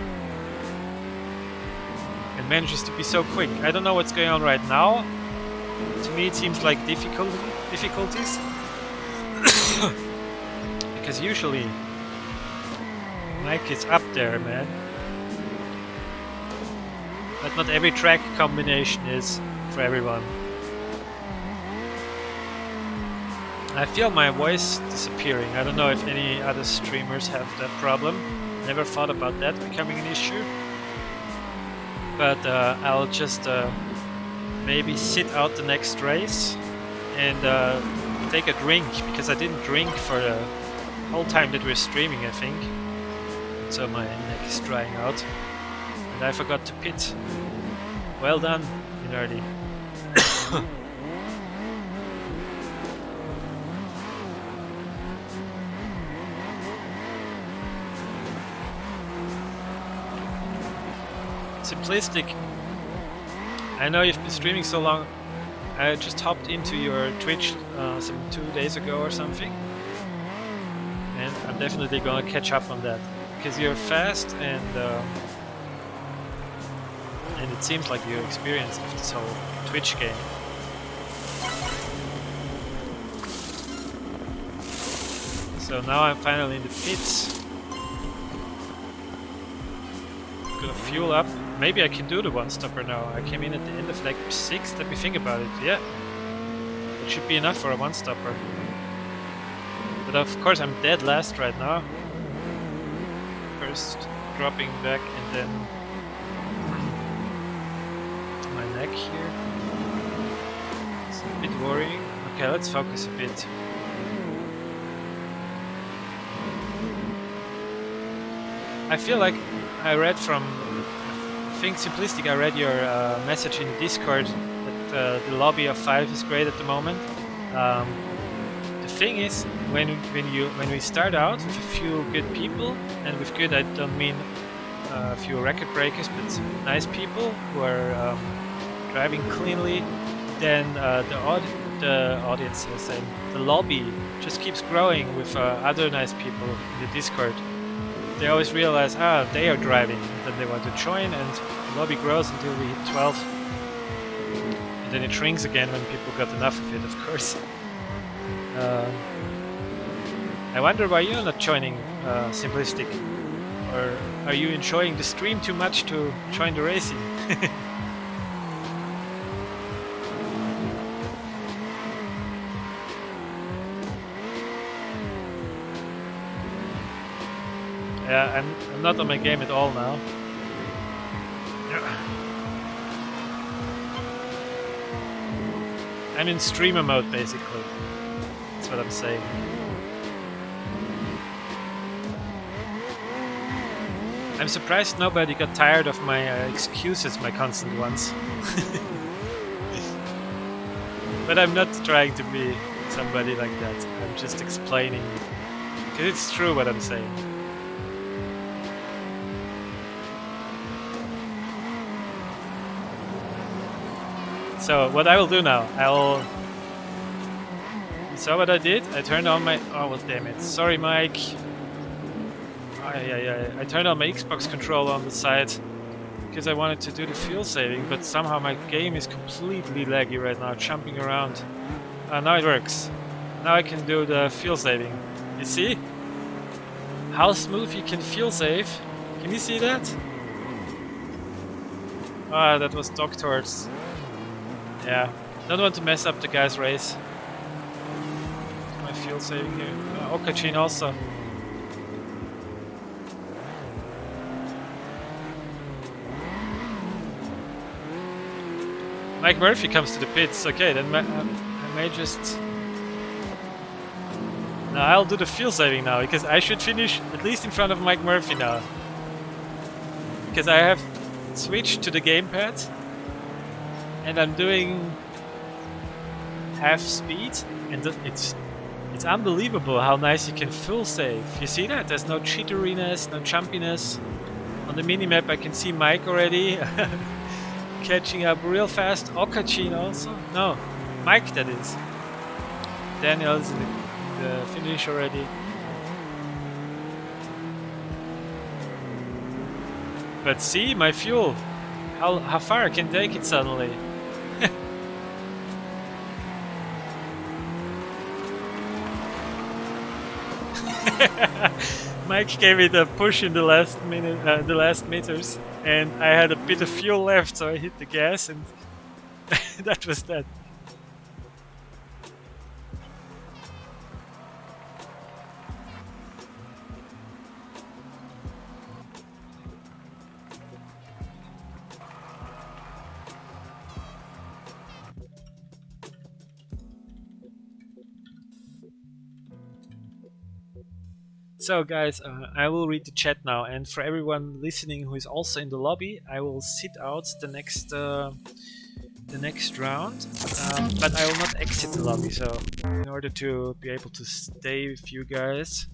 And manages to be so quick. I don't know what's going on right now. To me it seems like difficulties. Because usually Mike is up there, man. But not every track combination is for everyone. I feel my voice disappearing. I don't know if any other streamers have that problem. Never thought about that becoming an issue. But I'll just maybe sit out the next race and take a drink, because I didn't drink for the whole time that we're streaming, I think. So my neck is drying out. And I forgot to pit. Well done, Minardi. Simplistic. I know you've been streaming so long. I just hopped into your Twitch some 2 days ago or something. And I'm definitely gonna catch up on that. Because you're fast and it seems like you're experienced with this whole Twitch game. So now I'm finally in the pits. gonna fuel up. Maybe I can do the one-stopper now. I came in at the end of lap 6. Let me think about it. Yeah, it should be enough for a one-stopper. But of course I'm dead last right now. First dropping back and then my neck here. It's a bit worrying. Okay, let's focus a bit. I feel like I read from, I think Simplistic, I read your message in Discord that the lobby of 5 is great at the moment. The thing is, when we start out with a few good people, and with good I don't mean a few record breakers, but nice people who are driving cleanly, then the audience, the lobby just keeps growing with other nice people in the Discord. They always realize, they are driving, and then they want to join, and the lobby grows until we hit 12. And then it shrinks again when people got enough of it, of course. I wonder why you're not joining Simplistic. Or are you enjoying the stream too much to join the racing? Yeah, I'm not on my game at all now. I'm in streamer mode basically. That's what I'm saying. I'm surprised nobody got tired of my excuses, my constant ones. But I'm not trying to be somebody like that. I'm just explaining. Because it's true what I'm saying. So what I will do now, you saw what I did? I turned on my, oh well, damn it, sorry Mike. I turned on my Xbox controller on the side because I wanted to do the fuel saving, but somehow my game is completely laggy right now, jumping around. Now it works. Now I can do the fuel saving. You see? How smooth you can fuel save. Can you see that? That was Doctor's. Yeah, don't want to mess up the guy's race. My fuel saving here. Okachin also. Mike Murphy comes to the pits. Okay, then I may just... No, I'll do the fuel saving now, because I should finish at least in front of Mike Murphy now. Because I have switched to the gamepad. And I'm doing half speed, and it's unbelievable how nice you can full save. You see that? There's no jitteriness, no jumpiness. On the minimap I can see Mike already catching up real fast. Okachin also. No, Mike that is. Daniel's in the finish already. But see, my fuel. How far I can take it suddenly. Mike gave it a push in the last minute, the last meters, and I had a bit of fuel left, so I hit the gas, and that was that. So guys, I will read the chat now, and for everyone listening who is also in the lobby, I will sit out the next round, but I will not exit the lobby. So in order to be able to stay with you guys,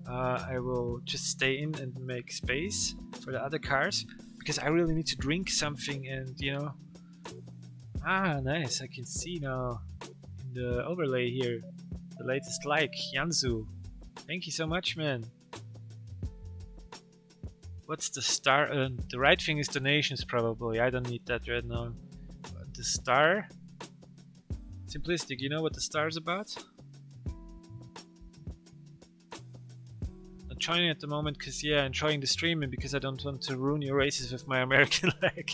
I will just stay in and make space for the other cars, because I really need to drink something, and you know. Nice, I can see now in the overlay here the latest like, Yanzu. Thank you so much, man. What's the star? The right thing is donations, probably. I don't need that right now. But the star? Simplistic, you know what the star is about? Not joining at the moment because, yeah, enjoying the stream and because I don't want to ruin your races with my American leg.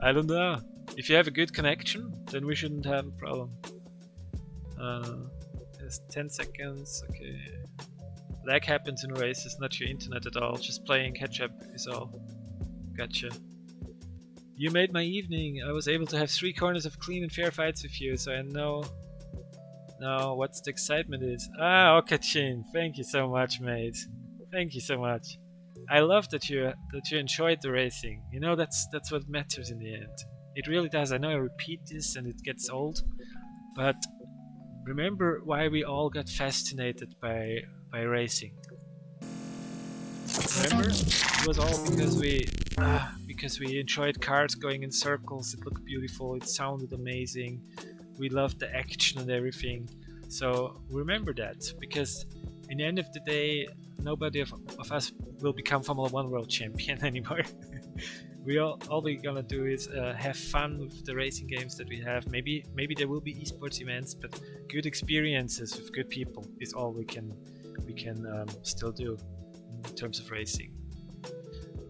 I don't know. If you have a good connection, then we shouldn't have a problem. There's 10 seconds, okay. Lag happens in races, not your internet at all. Just playing catch up is all. Gotcha. You made my evening. I was able to have 3 corners of clean and fair fights with you, so I know now what the excitement is. Ah, Okachin, thank you so much, mate. Thank you so much. I love that you enjoyed the racing. You know, that's what matters in the end. It really does. I know I repeat this and it gets old, but remember why we all got fascinated by racing. Remember? It was all because we enjoyed cars going in circles. It looked beautiful. It sounded amazing. We loved the action and everything. So remember that, because in the end of the day, nobody of us will become Formula 1 world champion anymore. All we're gonna do is have fun with the racing games that we have. Maybe there will be esports events, but good experiences with good people is all we can still do in terms of racing.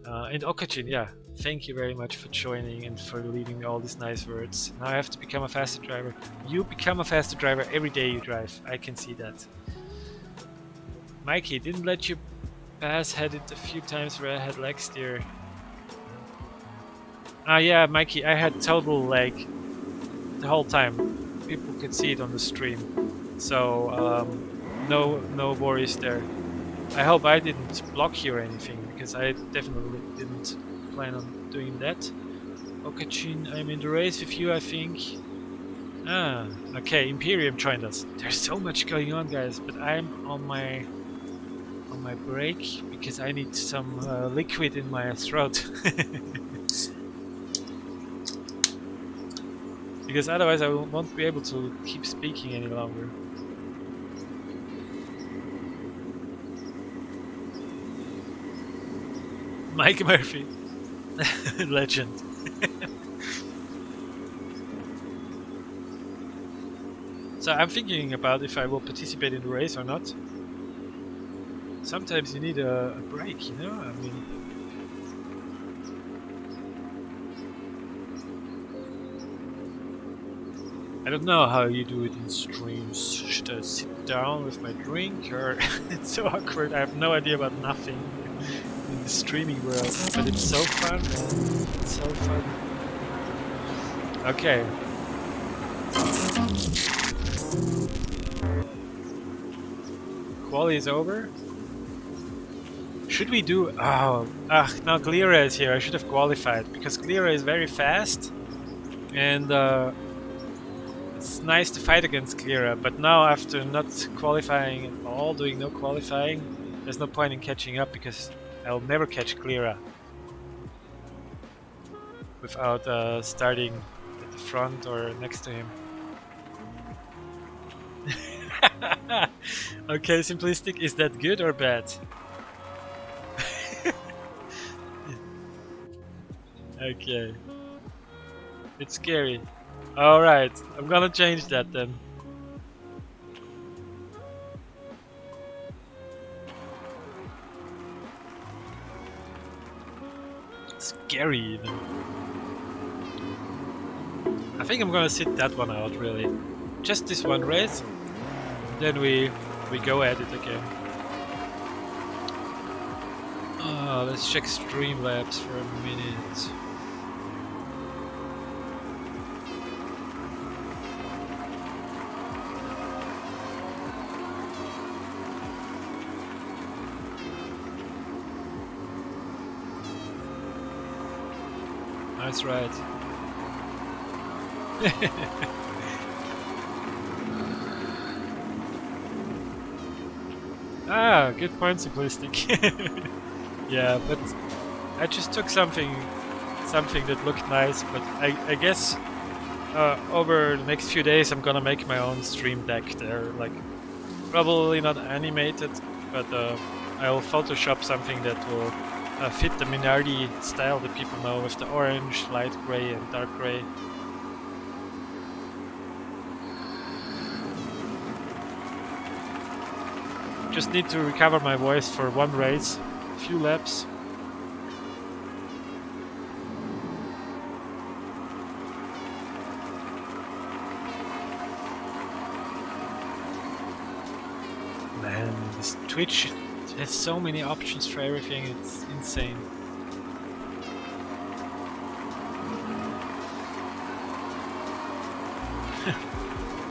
And Okachin, yeah, thank you very much for joining and for leaving me all these nice words. Now I have to become a faster driver. You become a faster driver every day you drive. I can see that. Mikey, didn't let you pass, had it a few times where I had lag steer. Yeah, Mikey, I had total lag the whole time. People could see it on the stream. So, no worries there. I hope I didn't block you or anything, because I definitely didn't plan on doing that. Okachin, I'm in the race with you, I think. Ah, okay, Imperium joined us. There's so much going on, guys, but I'm on my break because I need some liquid in my throat. Because otherwise I won't be able to keep speaking any longer. Mike Murphy. Legend. So I'm thinking about if I will participate in the race or not. Sometimes you need a break, you know? I mean... I don't know how you do it in streams. Should I sit down with my drink, or... It's so awkward, I have no idea about nothing in the streaming world. But it's so fun, man. It's so fun. Okay. Quali is over. Should we do... Oh, now Glira is here. I should have qualified, because Glira is very fast. And it's nice to fight against Glira, but now after not qualifying at all, doing no qualifying, there's no point in catching up, because I'll never catch Glira without starting at the front or next to him. Okay, Simplistic, is that good or bad? Okay. It's scary. Alright, I'm gonna change that then. Scary even. I think I'm gonna sit that one out, really. Just this one race, then we go at it again. Let's check Streamlabs for a minute. That's right. Good point, Simplistic. Yeah, but I just took something that looked nice, but I guess over the next few days I'm gonna make my own stream deck there, like probably not animated, but I'll Photoshop something that will fit the Minardi style that people know, with the orange, light gray and dark gray. Just need to recover my voice for one race, a few laps. Man, this Twitch has so many options for everything, it's insane.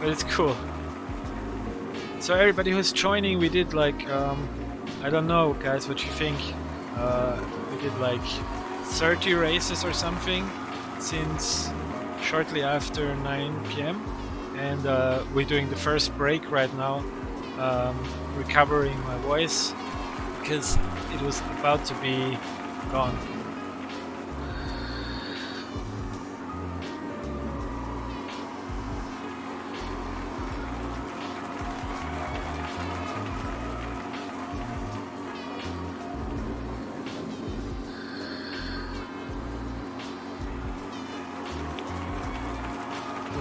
But it's cool. So everybody who's joining, we did like, I don't know guys what you think. We did like 30 races or something since shortly after 9 p.m. And we're doing the first break right now, recovering my voice because it was about to be gone.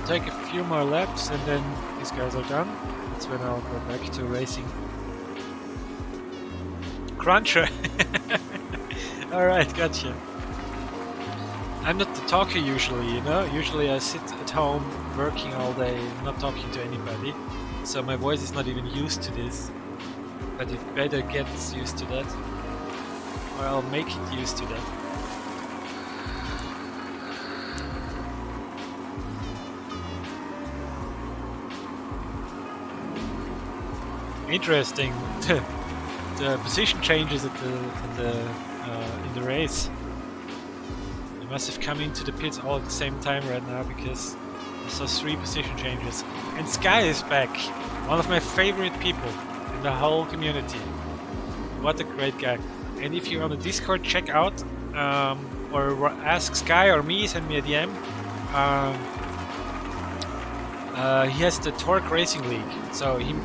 Take a few more laps and then these guys are done. That's when I'll go back to racing. Cruncher! Alright, gotcha. I'm not the talker usually, you know? Usually I sit at home working all day, not talking to anybody. So my voice is not even used to this. But it better gets used to that. Or I'll make it used to that. Interesting. The position changes at in the race. They must have come into the pits all at the same time right now because I saw 3 position changes. And Sky is back, one of my favorite people in the whole community. What a great guy! And if you're on the Discord, check out or ask Sky or me, send me a DM. He has the Torque Racing League, so he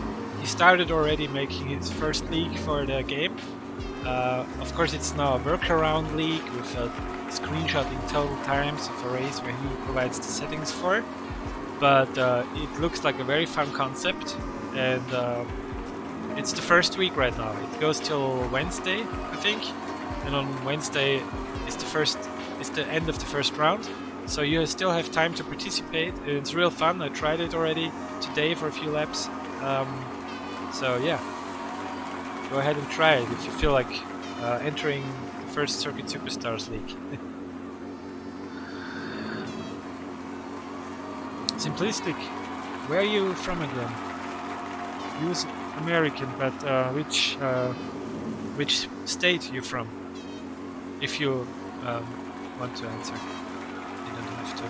started already making his first league for the game. Of course, it's now a workaround league with a screenshot in total times of a race where he provides the settings for. But it looks like a very fun concept, and it's the first week right now. It goes till Wednesday, I think, and on Wednesday is the end of the first round. So you still have time to participate. It's real fun. I tried it already today for a few laps. So yeah, go ahead and try it if you feel like entering the first Circuit Superstars League. Simplistic, where are you from again? You was American, but which state you from? If you want to answer, you don't have to.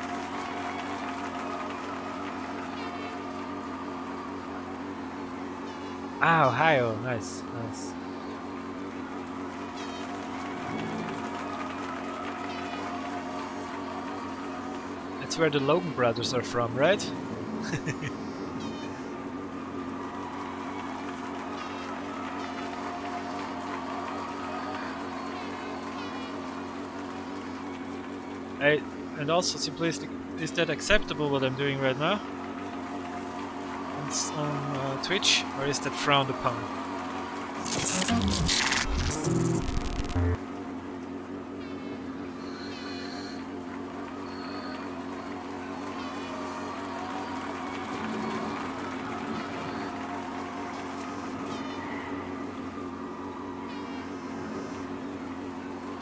Ah, Ohio, nice, nice. That's where the Logan brothers are from, right? And also simplistic, is that acceptable what I'm doing right now? On Twitch, or is that frowned upon?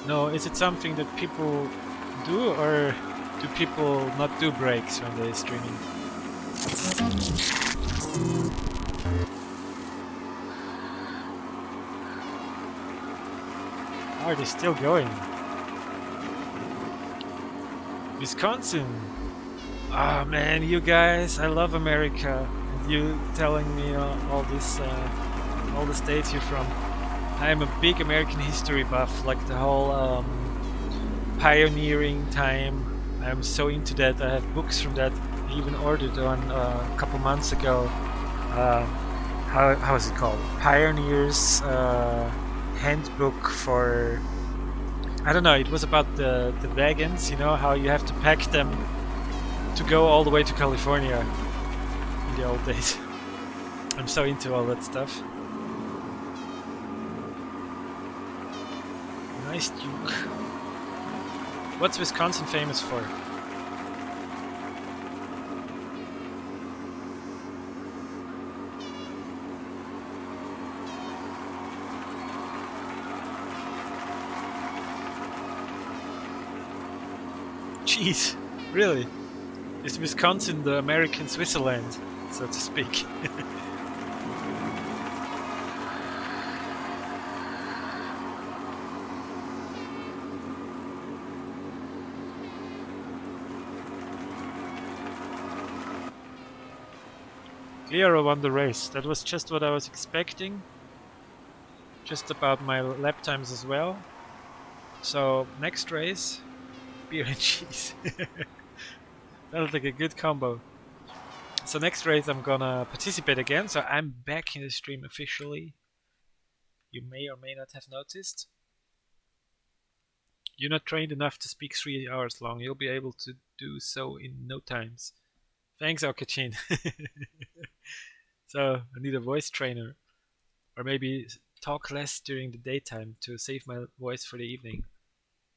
No, is it something that people do, or do people not do breaks when they're streaming? Are they still going? Wisconsin! Ah, man, you guys, I love America. You telling me all the states you're from. I'm a big American history buff, like the whole pioneering time. I'm so into that. I have books from that. I even ordered one a couple months ago. How is it called? Pioneers Handbook for... I don't know, it was about the wagons, you know, how you have to pack them to go all the way to California in the old days. I'm so into all that stuff. Nice Duke. What's Wisconsin famous for? Jeez, really? Is Wisconsin the American Switzerland, so to speak? Clearo won the race. That was just what I was expecting. Just about my lap times as well. So next race, beer and cheese. That's like a good combo. So next race I'm gonna participate again. So I'm back in the stream officially. You may or may not have noticed. You're not trained enough to speak 3 hours long. You'll be able to do so in no times. Thanks, Okachin. So I need a voice trainer. Or maybe talk less during the daytime to save my voice for the evening.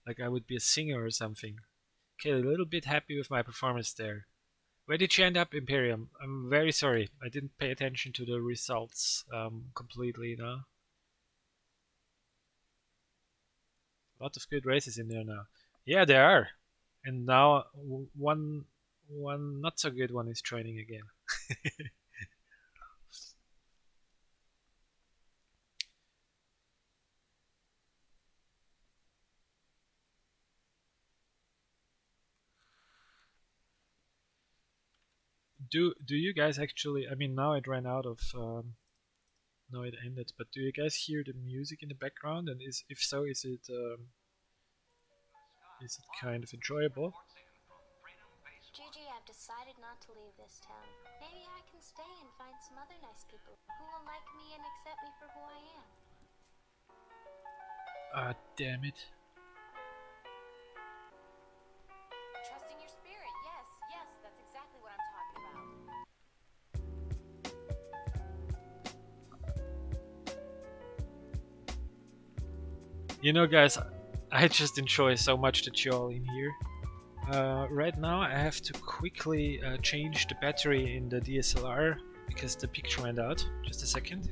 Like I would be a singer or something. Okay, a little bit happy with my performance there. Where did you end up, Imperium? I'm very sorry. I didn't pay attention to the results completely now. A lot of good races in there now. Yeah, there are. And now one not so good one is training again. Do you guys actually? I mean, now it ran out of. No, it ended. But do you guys hear the music in the background? And if so, is it kind of enjoyable? Gigi, I've decided not to leave this town. Maybe I can stay and find some other nice people who will like me and accept me for who I am. Ah, damn it. Trusting your spirit, yes, that's exactly what I'm talking about. You know, guys, I just enjoy so much that you're all in here. Right now, I have to quickly change the battery in the DSLR because the picture went out. Just a second.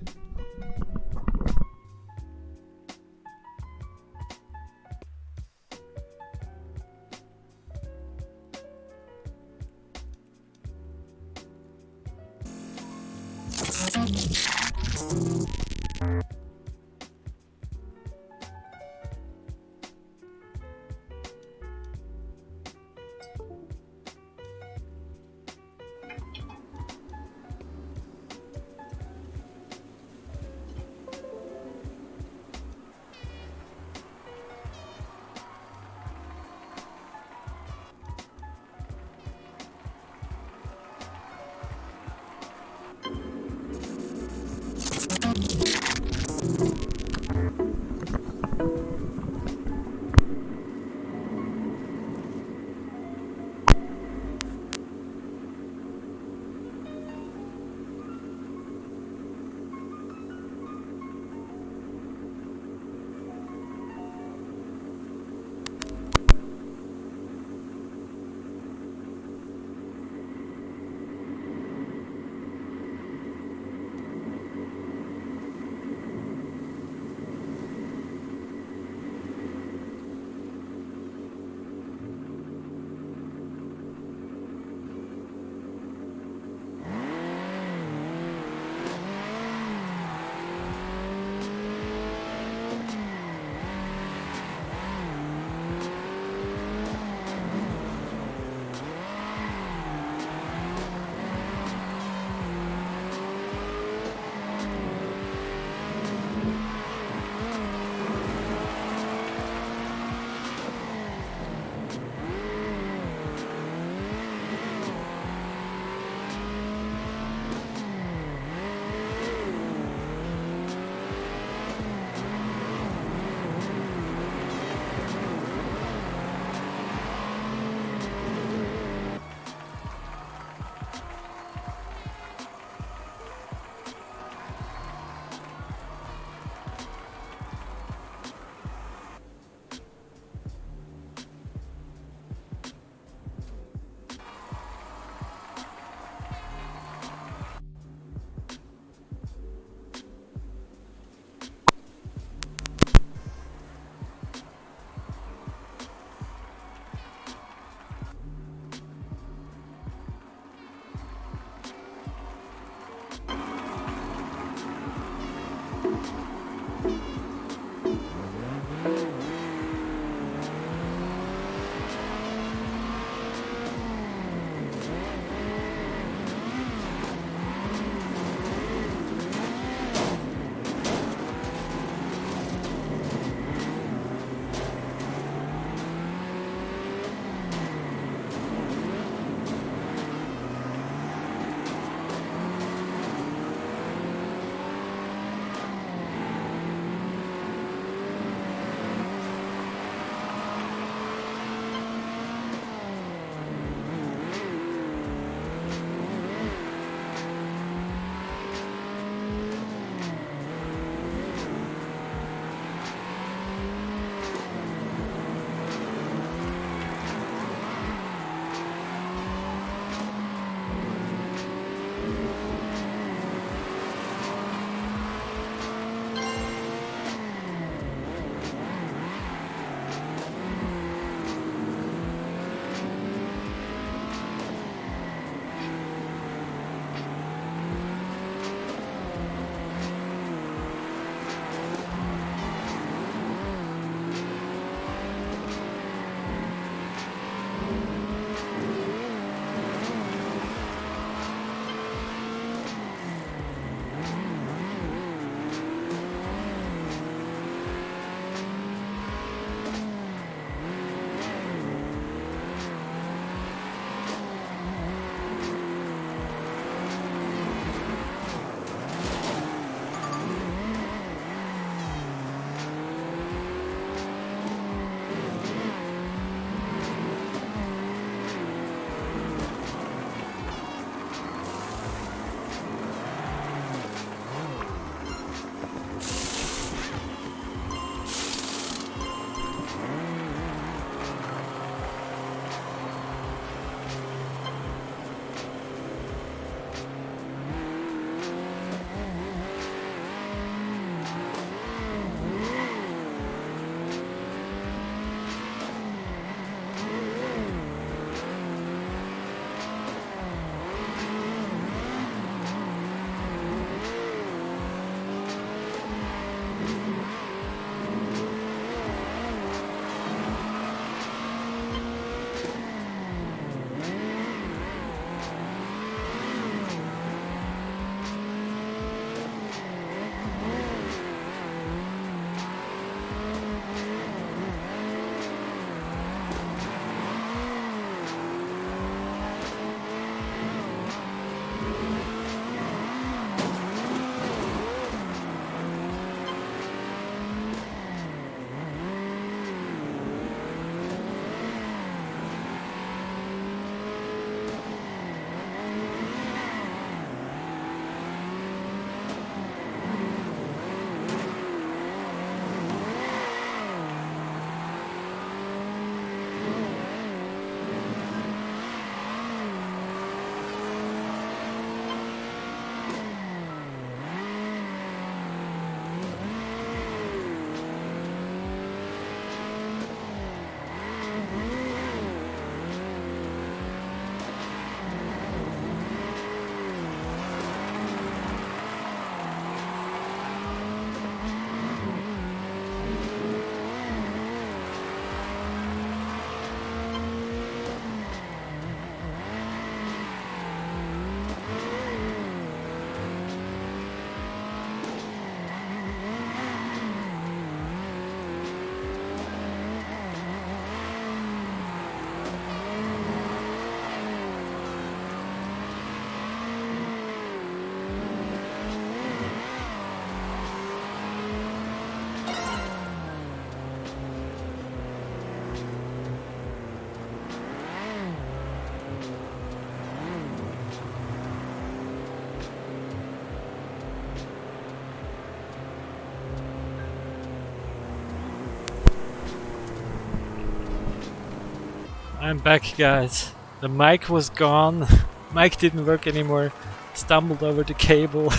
I'm back, guys. The mic was gone. Mic didn't work anymore. Stumbled over the cable.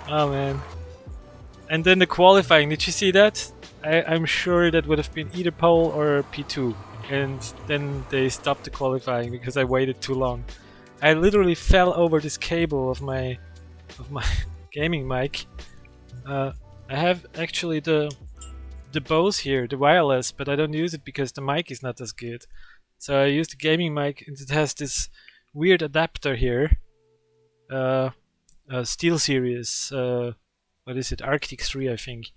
Oh man. And then the qualifying, did you see that? I'm sure that would have been either pole or P2. And then they stopped the qualifying because I waited too long. I literally fell over this cable of my gaming mic. I have actually the Bose here, the wireless, but I don't use it because the mic is not as good. So I use the gaming mic, and it has this weird adapter here. Steel Series, what is it, Arctic 3 I think.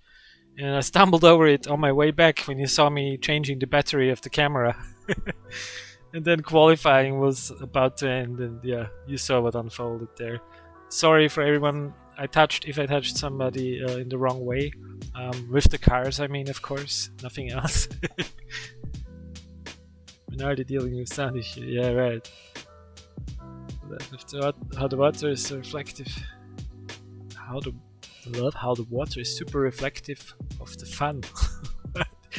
And I stumbled over it on my way back when you saw me changing the battery of the camera. And then qualifying was about to end, and yeah, you saw what unfolded there. Sorry for everyone if I touched somebody in the wrong way. With the cars, I mean, of course, nothing else. Minardi dealing with sound issue, yeah, right. How the water is so reflective. Love how the water is super reflective of the fun.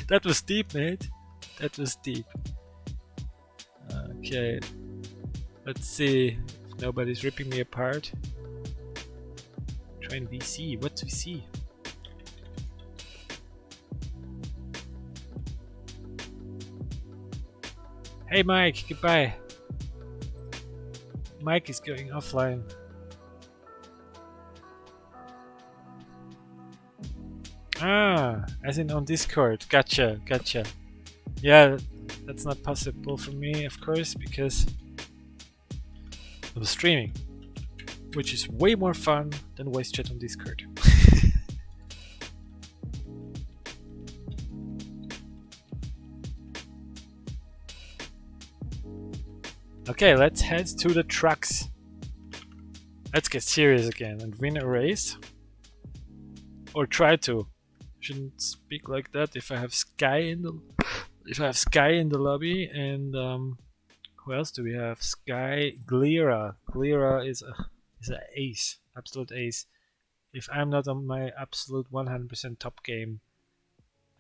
That was deep, mate. That was deep. Okay. Let's see if nobody's ripping me apart. Trying VC. What's VC? Hey Mike, goodbye. Mike is going offline. Ah, as in on Discord. Gotcha. Yeah, that's not possible for me, of course, because I'm streaming, which is way more fun than voice chat on Discord. Okay, let's head to the trucks. Let's get serious again and win a race. Or try to. Shouldn't speak like that if I have Sky in the lobby. And who else do we have? Sky, Glira. Glira is an ace, absolute ace. If I'm not on my absolute 100% top game,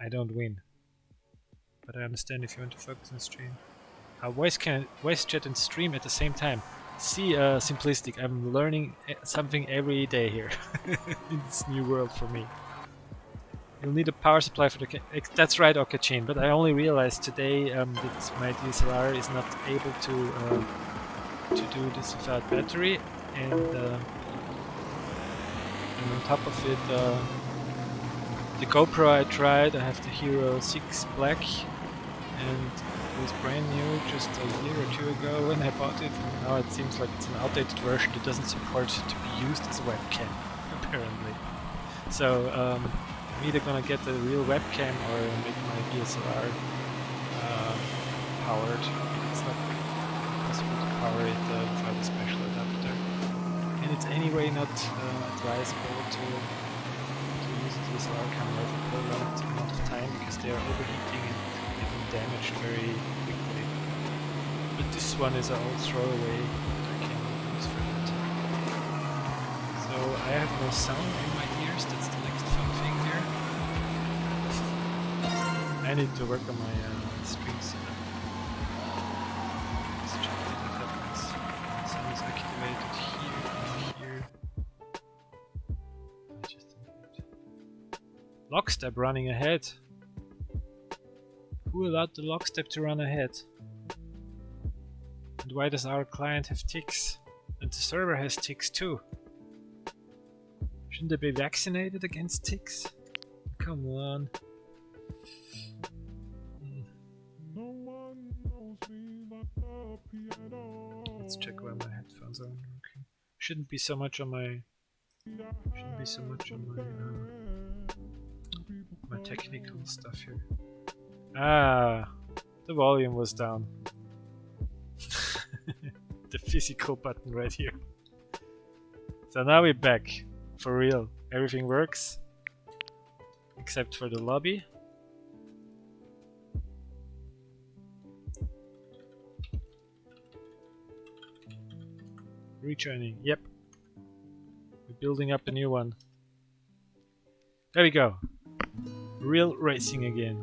I don't win. But I understand if you want to focus on stream. Voice chat and stream at the same time. See, simplistic. I'm learning something every day here in this new world for me. You'll need a power supply for the. That's right, Okachin. But I only realized today that my DSLR is not able to do this without battery, and on top of it, the GoPro I tried. I have the Hero 6 Black, and it was brand new just a year or two ago when I bought it. And now it seems like it's an outdated version that doesn't support to be used as a webcam, apparently. So. I'm either gonna get a real webcam or make my DSLR powered. It's not possible to power it without a special adapter. And it's anyway not advisable to use a DSLR camera for a prolonged amount of time because they are overheating and getting damaged very quickly. But this one is an old throwaway that I can use for that. So I have no sound in my ears, that's the next fun thing here. I need to work on my string setup. Let's check if that happens. Sound is activated here and here. I just didn't. Lockstep running ahead. Who allowed the lockstep to run ahead? And why does our client have ticks? And the server has ticks too. Shouldn't they be vaccinated against ticks? Come on. Let's check why my headphones aren't working. Shouldn't be so much on my my technical stuff here. Ah, the volume was down. The physical button right here. So now we're back. For real. Everything works. Except for the lobby. Rejoining. Yep. We're building up a new one. There we go. Real racing again.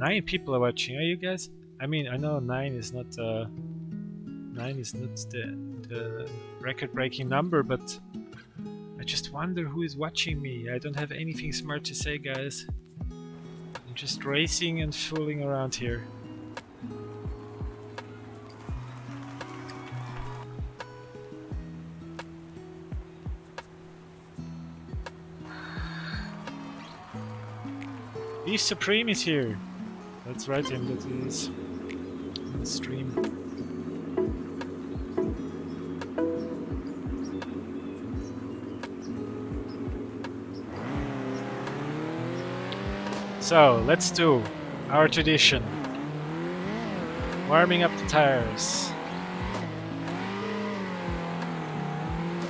9 people are watching. Are you guys? I mean, I know 9 is not the record-breaking number, but I just wonder who is watching me. I don't have anything smart to say, guys. I'm just racing and fooling around here. Beef Supreme is here. Let's write him that he is in the stream. So, let's do our tradition. Warming up the tires.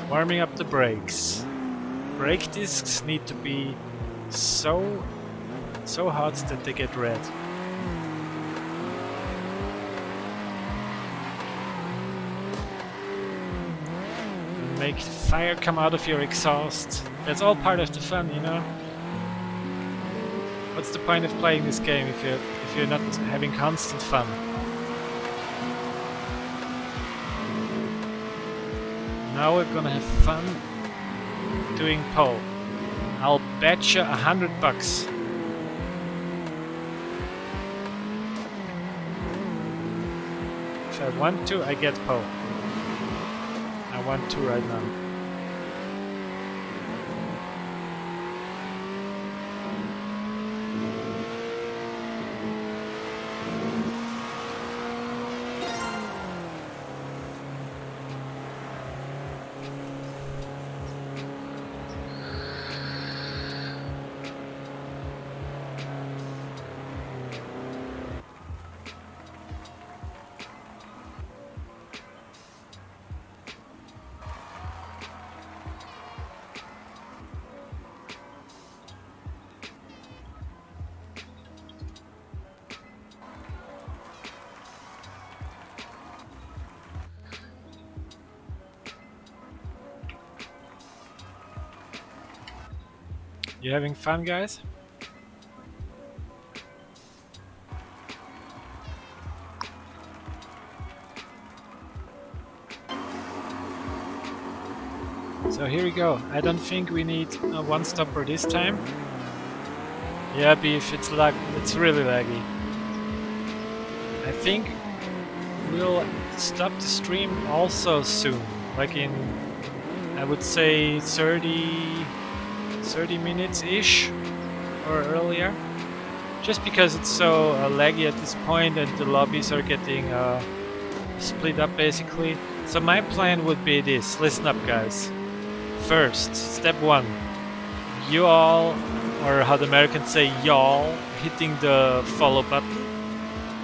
Warming up the brakes. Brake discs need to be so hot that they get red. And make fire come out of your exhaust. That's all part of the fun, you know? What's the point of playing this game if you're not having constant fun? Now we're gonna have fun doing pole. I'll bet you $100. If I want to, I get pole. I want to right now. You having fun, guys? So here we go. I don't think we need a one-stopper this time. Yeah, Beef, it's really laggy. I think we'll stop the stream also soon. Like in, I would say 30 minutes-ish or earlier. Just because it's so laggy at this point and the lobbies are getting split up basically. So my plan would be this. Listen up, guys. First, step 1. You all, or how the Americans say y'all, hitting the follow button.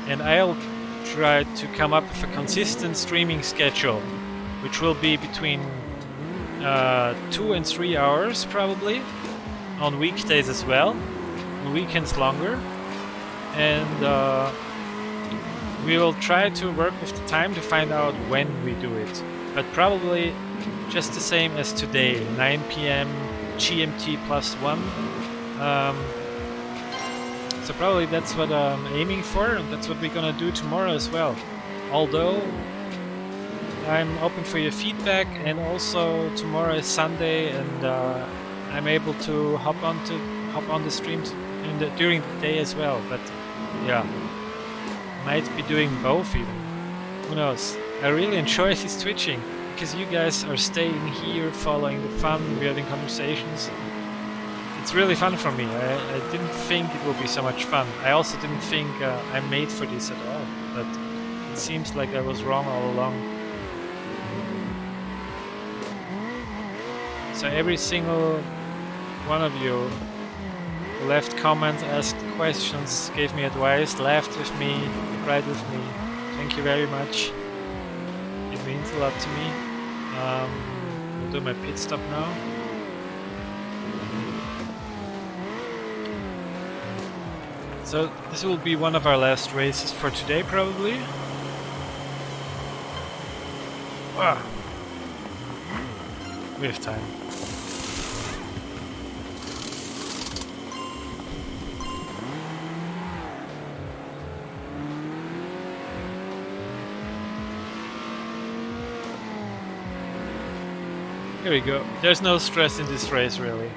And I'll try to come up with a consistent streaming schedule, which will be between 2 and 3 hours probably, on weekdays as well, on weekends longer, and we will try to work with the time to find out when we do it, but probably just the same as today, 9 p.m. GMT +1. So probably that's what I'm aiming for, and that's what we're gonna do tomorrow as well. Although I'm open for your feedback, and also tomorrow is Sunday, and I'm able to hop on the stream during the day as well. But yeah, might be doing both even. Who knows? I really enjoy this twitching because you guys are staying here, following the fun, we're having conversations. It's really fun for me. I didn't think it would be so much fun. I also didn't think I'm made for this at all, but it seems like I was wrong all along. So every single one of you who left comments, asked questions, gave me advice, laughed with me, cried with me, thank you very much. It means a lot to me. I'll do my pit stop now. So this will be one of our last races for today probably. Wow. We have time. Here we go. There's no stress in this race, really.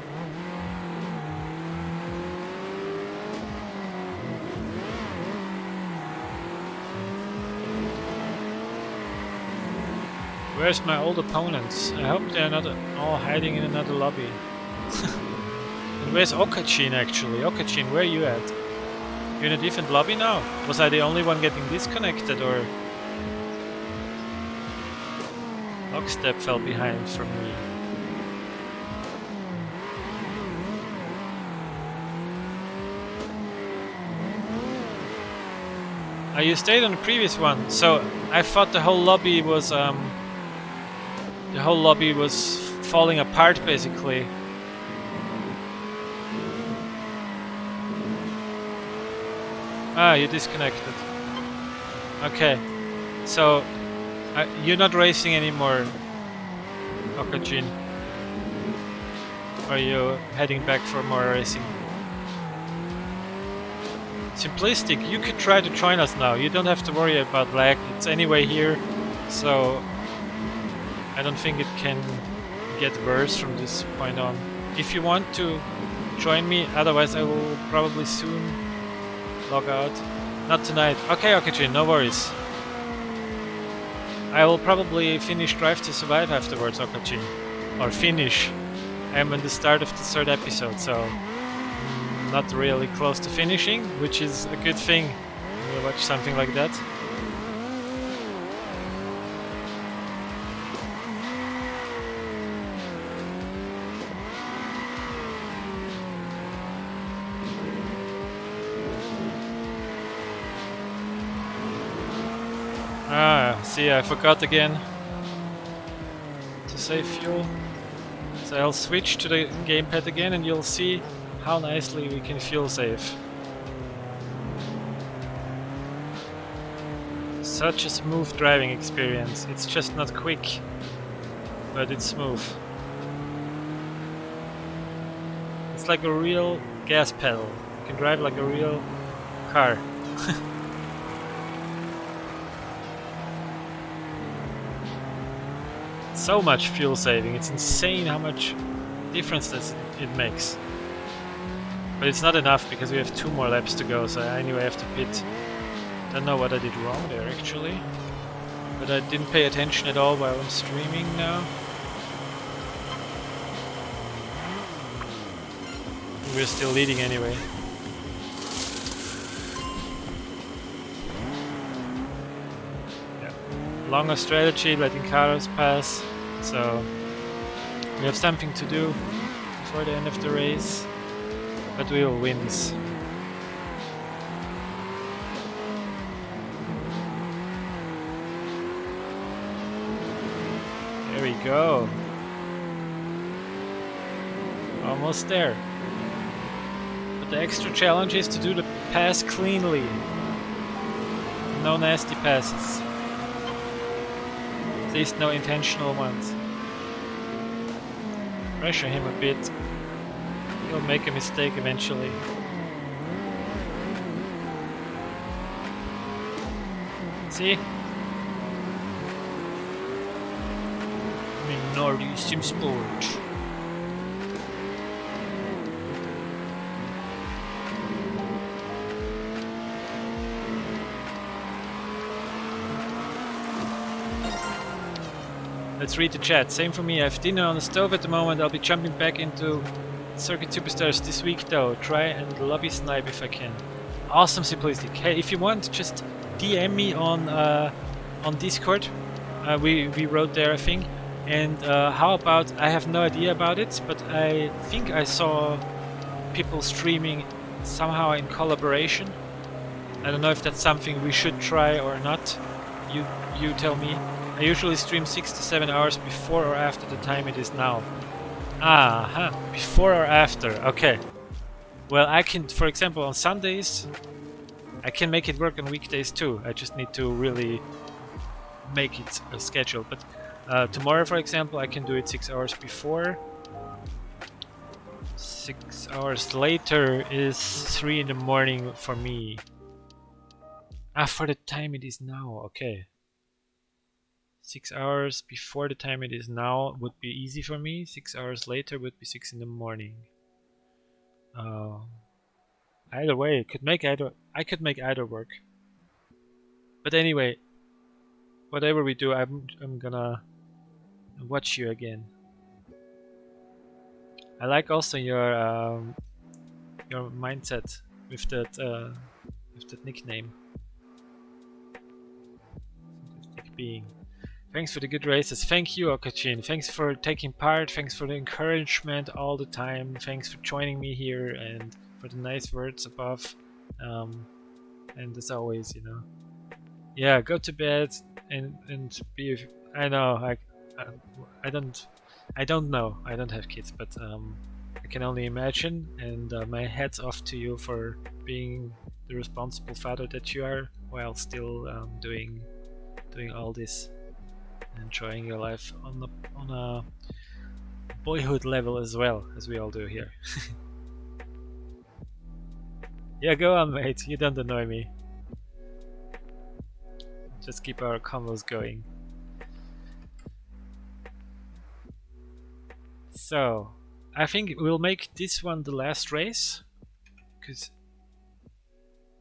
Where's my old opponents? I hope they're not all hiding in another lobby. And where's Okachin actually? Okachin, where are you at? You're in a different lobby now? Was I the only one getting disconnected, or... Lockstep fell behind from me. You stayed on the previous one, so I thought the whole lobby was falling apart basically. Ah, you disconnected. Okay, so you're not racing anymore, Okajin. Are you heading back for more racing? Simplistic, you could try to join us now. You don't have to worry about lag. It's anyway here, so I don't think it can get worse from this point on. If you want to join me, otherwise I will probably soon log out. Not tonight. Okay, Okajin, no worries. I will probably finish Drive to Survive afterwards, Okajin. Or finish. I'm in the start of the 3rd episode, so not really close to finishing, which is a good thing when you watch something like that. Ah, see, I forgot again to save fuel. So I'll switch to the gamepad again and you'll see how nicely we can fuel save. Such a smooth driving experience. It's just not quick, but it's smooth. It's like a real gas pedal. You can drive like a real car. So much fuel saving. It's insane how much difference it makes. But it's not enough because we have 2 more laps to go, so I anyway have to pit. Don't know what I did wrong there actually. But I didn't pay attention at all while I'm streaming now. We're still leading anyway. Yeah. Longer strategy, letting cars pass. So we have something to do before the end of the race. But we will win. There we go. Almost there. But the extra challenge is to do the pass cleanly. No nasty passes. At least no intentional ones. Pressure him a bit. He'll make a mistake eventually. See? Minardi Sim Sport. Let's read the chat. Same for me. I have dinner on the stove at the moment. I'll be jumping back into Circuit Superstars this week though. Try and lobby snipe if I can. Awesome, Simplistic. Hey, if you want, just DM me on Discord. We wrote there, I think. And how about, I have no idea about it, but I think I saw people streaming somehow in collaboration. I don't know if that's something we should try or not. You tell me. I usually stream 6 to 7 hours before or after the time it is now. Aha, before or after, okay. Well, I can, for example, on Sundays, I can make it work on weekdays too. I just need to really make it a schedule. But tomorrow, for example, I can do it 6 hours before. 6 hours later is 3 in the morning for me. Ah, for the time it is now, okay. 6 hours before the time it is now would be easy for me. 6 hours later would be 6 in the morning. Either way, I could make either work. But anyway, whatever we do, I'm gonna watch you again. I like also your mindset with that nickname. Fantastic being. Thanks for the good races. Thank you, Okachin. Thanks for taking part. Thanks for the encouragement all the time. Thanks for joining me here and for the nice words above. And as always, yeah, go to bed and be. I know. I don't know. I don't have kids, but I can only imagine. And my hat's off to you for being the responsible father that you are, while still doing all this. Enjoying your life on a boyhood level as well, as we all do here. Yeah, go on, mate. You don't annoy me. Just keep our combos going. So, I think we'll make this one the last race, because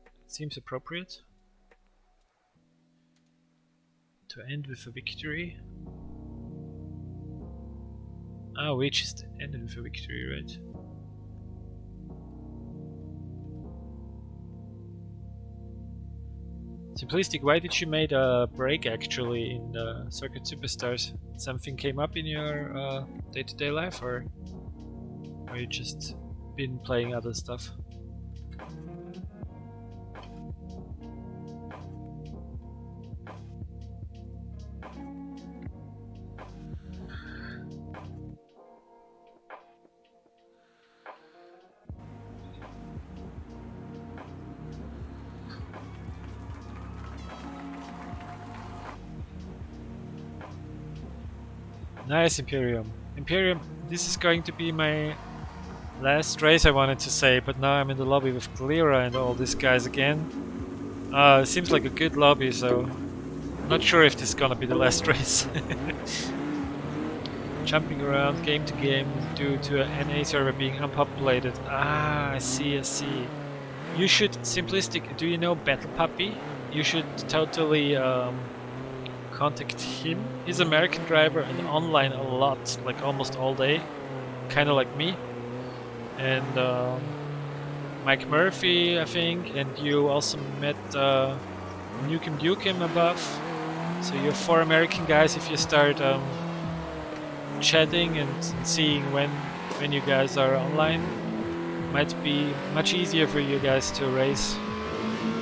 it seems appropriate to end with a victory. Oh, we just ended with a victory, right? Simplistic, why did you make a break actually in the Circuit Superstars? Something came up in your day-to-day life, or you just been playing other stuff? Nice, Imperium. Imperium, this is going to be my last race, I wanted to say, but now I'm in the lobby with Cleara and all these guys again. It seems like a good lobby, so not sure if this is gonna be the last race. Jumping around game to game due to an NA server being unpopulated. Ah, I see. You should, Simplistic, do you know Battle Puppy? You should totally contact him. He's an American driver and online a lot, like almost all day, kind of like me. And Mike Murphy, I think, and you also met Nukem Dukem above. So you're 4 American guys. If you start chatting and seeing when you guys are online, might be much easier for you guys to race.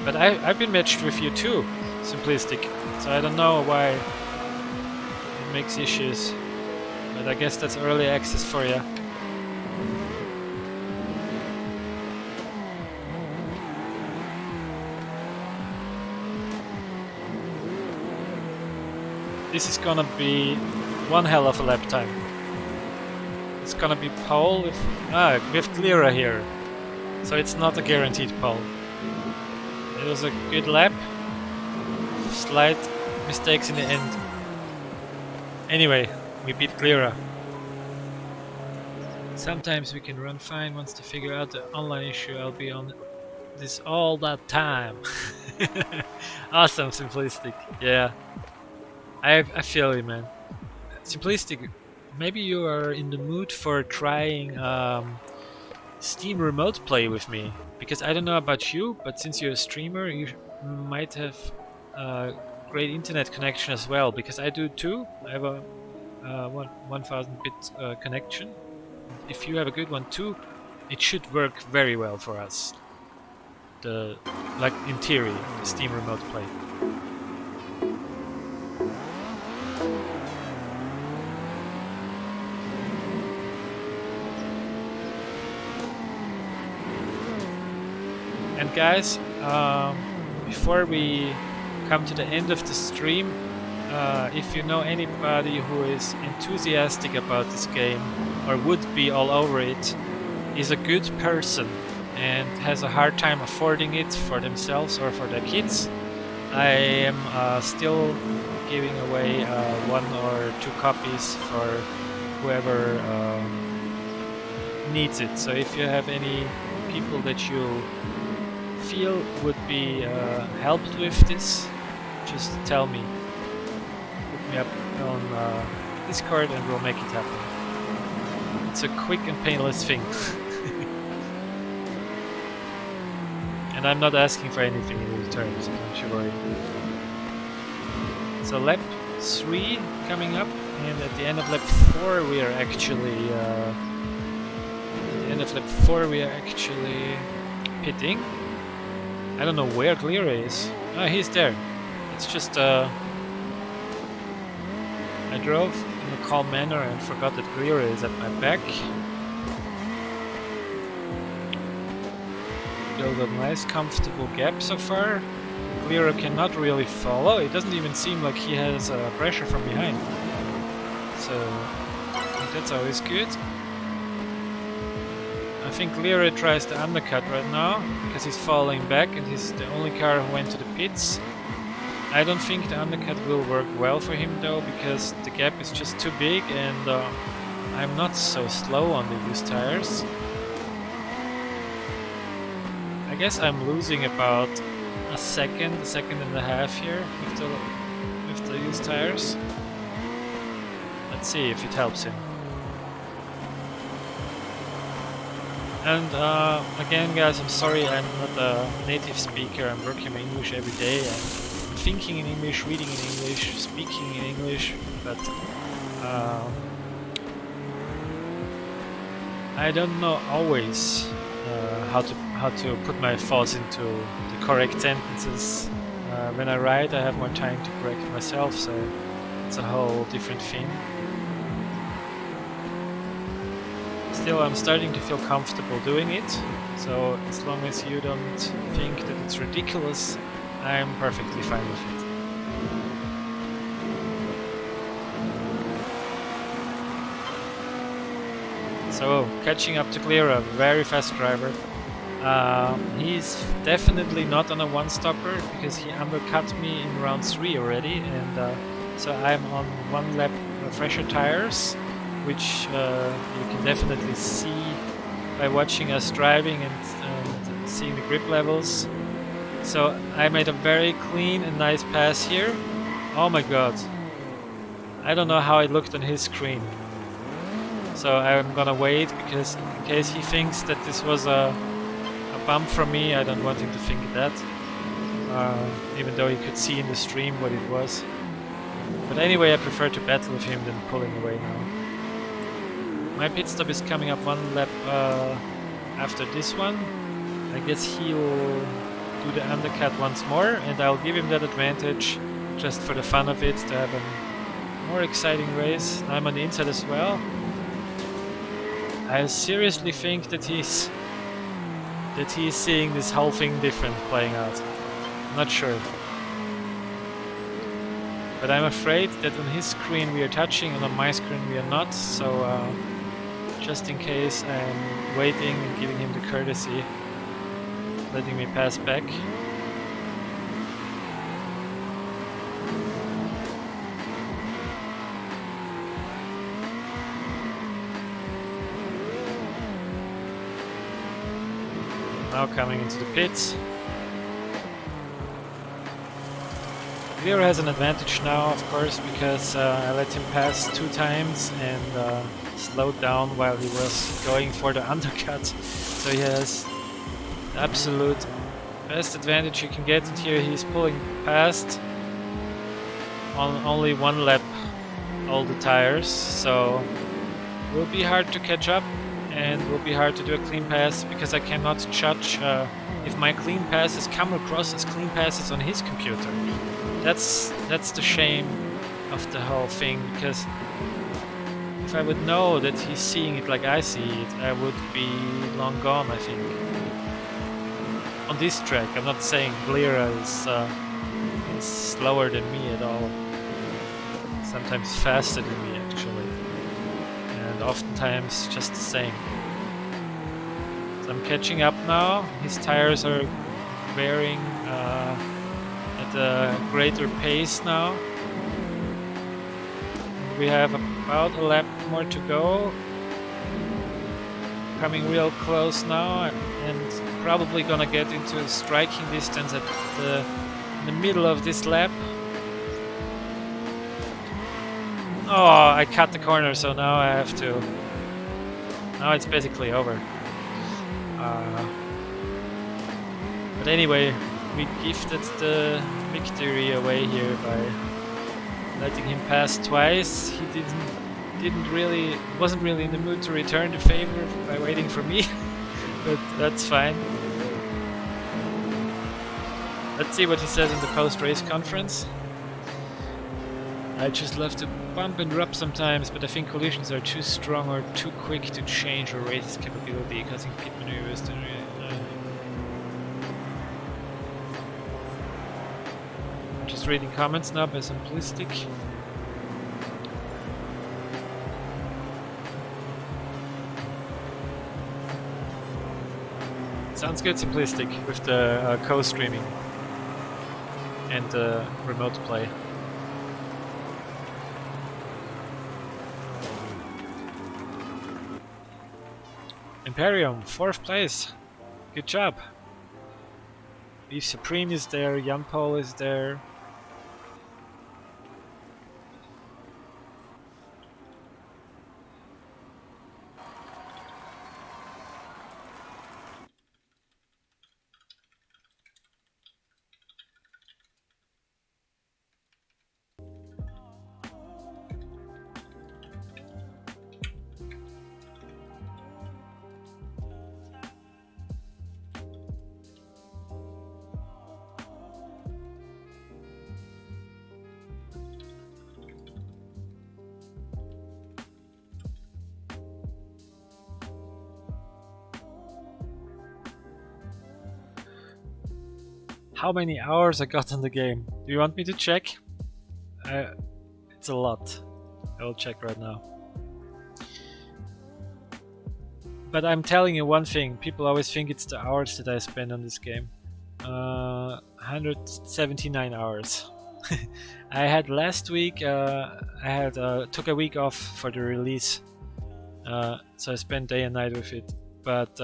But I've been matched with you too, Simplistic. So I don't know why it makes issues, but I guess that's early access for you. This is gonna be one hell of a lap time. It's gonna be pole with Cleara here, so it's not a guaranteed pole. It was a good lap. Slight mistakes in the end. Anyway, we beat Cleara. Sometimes we can run fine. Once to figure out the online issue, I'll be on this all that time. Awesome, Simplistic. Yeah, I feel you, man. Simplistic, maybe you are in the mood for trying Steam Remote Play with me, because I don't know about you, but since you're a streamer, you might have great internet connection as well, because I do too. I have a 1000 bit connection. If you have a good one too, it should work very well for us. Like in theory, the Steam Remote Play. And guys, before we come to the end of the stream, if you know anybody who is enthusiastic about this game or would be all over it, is a good person and has a hard time affording it for themselves or for their kids, I am still giving away 1 or 2 copies for whoever needs it. So if you have any people that you feel would be helped with this, just tell me. Look me up on Discord and we'll make it happen. It's a quick and painless thing. And I'm not asking for anything in return, so don't you worry. So lap 3 coming up, and at the end of lap 4 we are actually pitting. I don't know where Glira is. Oh, he's there. It's just I drove in a calm manner and forgot that Glira is at my back. Build a nice comfortable gap so far. Glira cannot really follow. It doesn't even seem like he has pressure from behind. So that's always good. I think Glira tries to undercut right now because he's falling back and he's the only car who went to the pits. I don't think the undercut will work well for him though, because the gap is just too big and I'm not so slow on the used tires. I guess I'm losing about a second and a half here with the used tires. Let's see if it helps him. And again guys, I'm sorry I'm not a native speaker. I'm working my English every day. I'm thinking in English, reading in English, speaking in English, but I don't know always how to put my thoughts into the correct sentences. When I write, I have more time to correct myself, so it's a whole different thing. Still, I'm starting to feel comfortable doing it, so as long as you don't think that it's ridiculous, I'm perfectly fine with it. So, catching up to Glira, very fast driver. He's definitely not on a one-stopper because he undercut me in round 3 already, and so I'm on 1 lap fresher tires, which you can definitely see by watching us driving and seeing the grip levels. So I made a very clean and nice pass here. Oh my god. I don't know how it looked on his screen. So I'm gonna wait, because in case he thinks that this was a bump from me, I don't want him to think that. Even though he could see in the stream what it was. But anyway, I prefer to battle with him than pulling away now. My pit stop is coming up 1 lap after this one. I guess he'll do the undercut once more, and I'll give him that advantage just for the fun of it, to have a more exciting race. I'm on the inside as well. I seriously think that he's seeing this whole thing different playing out. I'm not sure. But I'm afraid that on his screen we are touching and on my screen we are not, so just in case I'm waiting and giving him the courtesy, letting me pass back. Now coming into the pits. Glira has an advantage now, of course, because I let him pass 2 times and slowed down while he was going for the undercut. So he has the absolute best advantage you can get. And here he's pulling past on only 1 lap all the tires, so it will be hard to catch up. And it will be hard to do a clean pass, because I cannot judge if my clean passes come across as clean passes on his computer. That's the shame of the whole thing, because if I would know that he's seeing it like I see it, I would be long gone, I think. On this track, I'm not saying Glira is slower than me at all. Sometimes faster than me, actually. And oftentimes just the same. So I'm catching up now. His tires are wearing at a greater pace now. We have about a lap more to go. Coming real close now, and probably gonna get into striking distance at in the middle of this lap. Oh, I cut the corner, so now I have to. Now it's basically over. But anyway, we gifted the victory away here by letting him pass twice. He wasn't really in the mood to return the favor by waiting for me, but that's fine. Let's see what he says in the post-race conference. I just love to bump and rub sometimes, but I think collisions are too strong or too quick to change our race's capability, causing pit maneuvers to... Just reading comments now by Simplistic. Sounds good, Simplistic, with the co-streaming and remote play. Imperium, 4th place. Good job. Beef Supreme is there, Yampol is there. How many hours I got on the game? Do you want me to check? It's a lot. I will check right now. But I'm telling you one thing, people always think it's the hours that I spend on this game. 179 hours. I had last week, took a week off for the release. So I spent day and night with it. But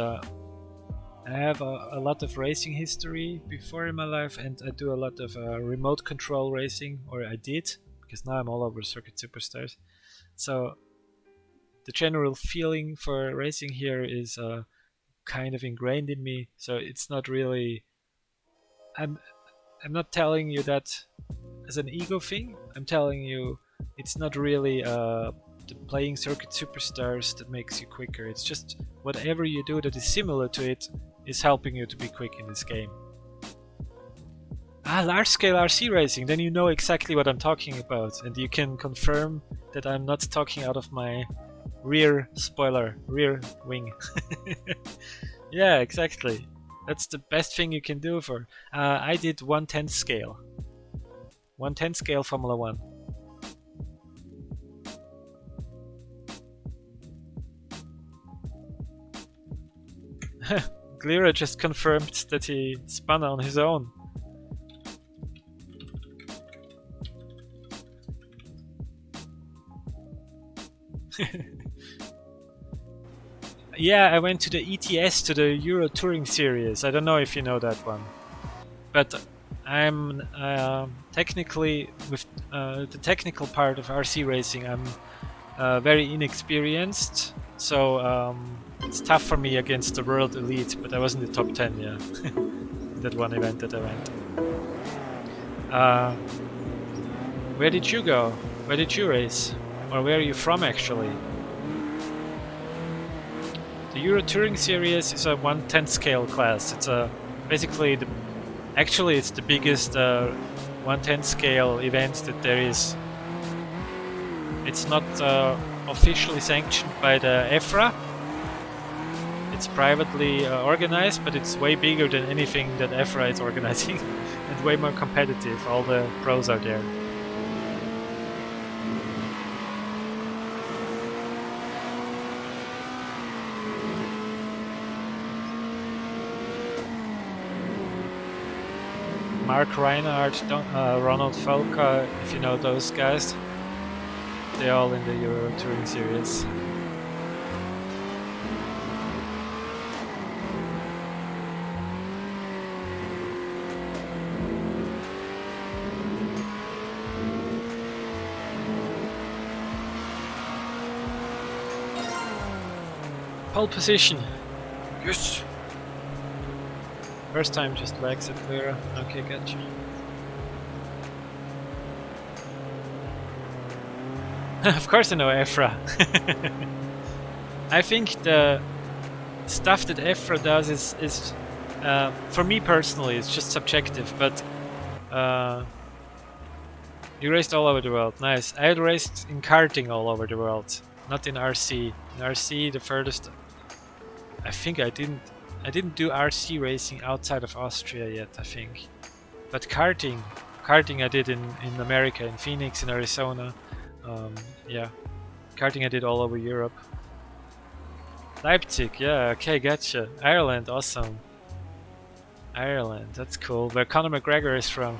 I have a lot of racing history before in my life, and I do a lot of remote control racing, or I did, because now I'm all over Circuit Superstars. So the general feeling for racing here is kind of ingrained in me. So it's not really. I'm not telling you that as an ego thing. I'm telling you it's not really the playing Circuit Superstars that makes you quicker. It's just whatever you do that is similar to it is helping you to be quick in this game. Large scale RC racing, then you know exactly what I'm talking about, and you can confirm that I'm not talking out of my rear wing. Yeah, exactly. That's the best thing you can do for. I did 1/10 scale. 1/10 scale Formula 1. Glira just confirmed that he spun on his own. Yeah, I went to the ETS, to the Euro Touring Series. I don't know if you know that one. But I'm technically, with the technical part of RC racing, I'm very inexperienced. So it's tough for me against the world elite, but I was in the top 10, yeah. That one event that I went. Where did you go? Where did you race? Or where are you from, actually? The Euro Touring Series is a 1/10 scale class. It's basically it's the biggest 1/10 scale event that there is. It's not officially sanctioned by the EFRA. It's privately organized, but it's way bigger than anything that EFRA is organizing and way more competitive. All the pros are there. Mark Reinhardt, Ronald Falca, if you know those guys. They're all in the Euro Touring Series. Pole position. Yes. First time just to exit Clara. Okay, gotcha. Of course I know Efra. I think the stuff that Efra does is for me personally, it's just subjective, but you raced all over the world. Nice. I had raced in karting all over the world, not in RC. In RC, the furthest. I think I didn't do RC racing outside of Austria yet. I think, but karting I did in America, in Phoenix, in Arizona. Yeah, karting I did all over Europe. Leipzig, yeah, okay, gotcha. Ireland, awesome. Ireland, that's cool. Where Conor McGregor is from.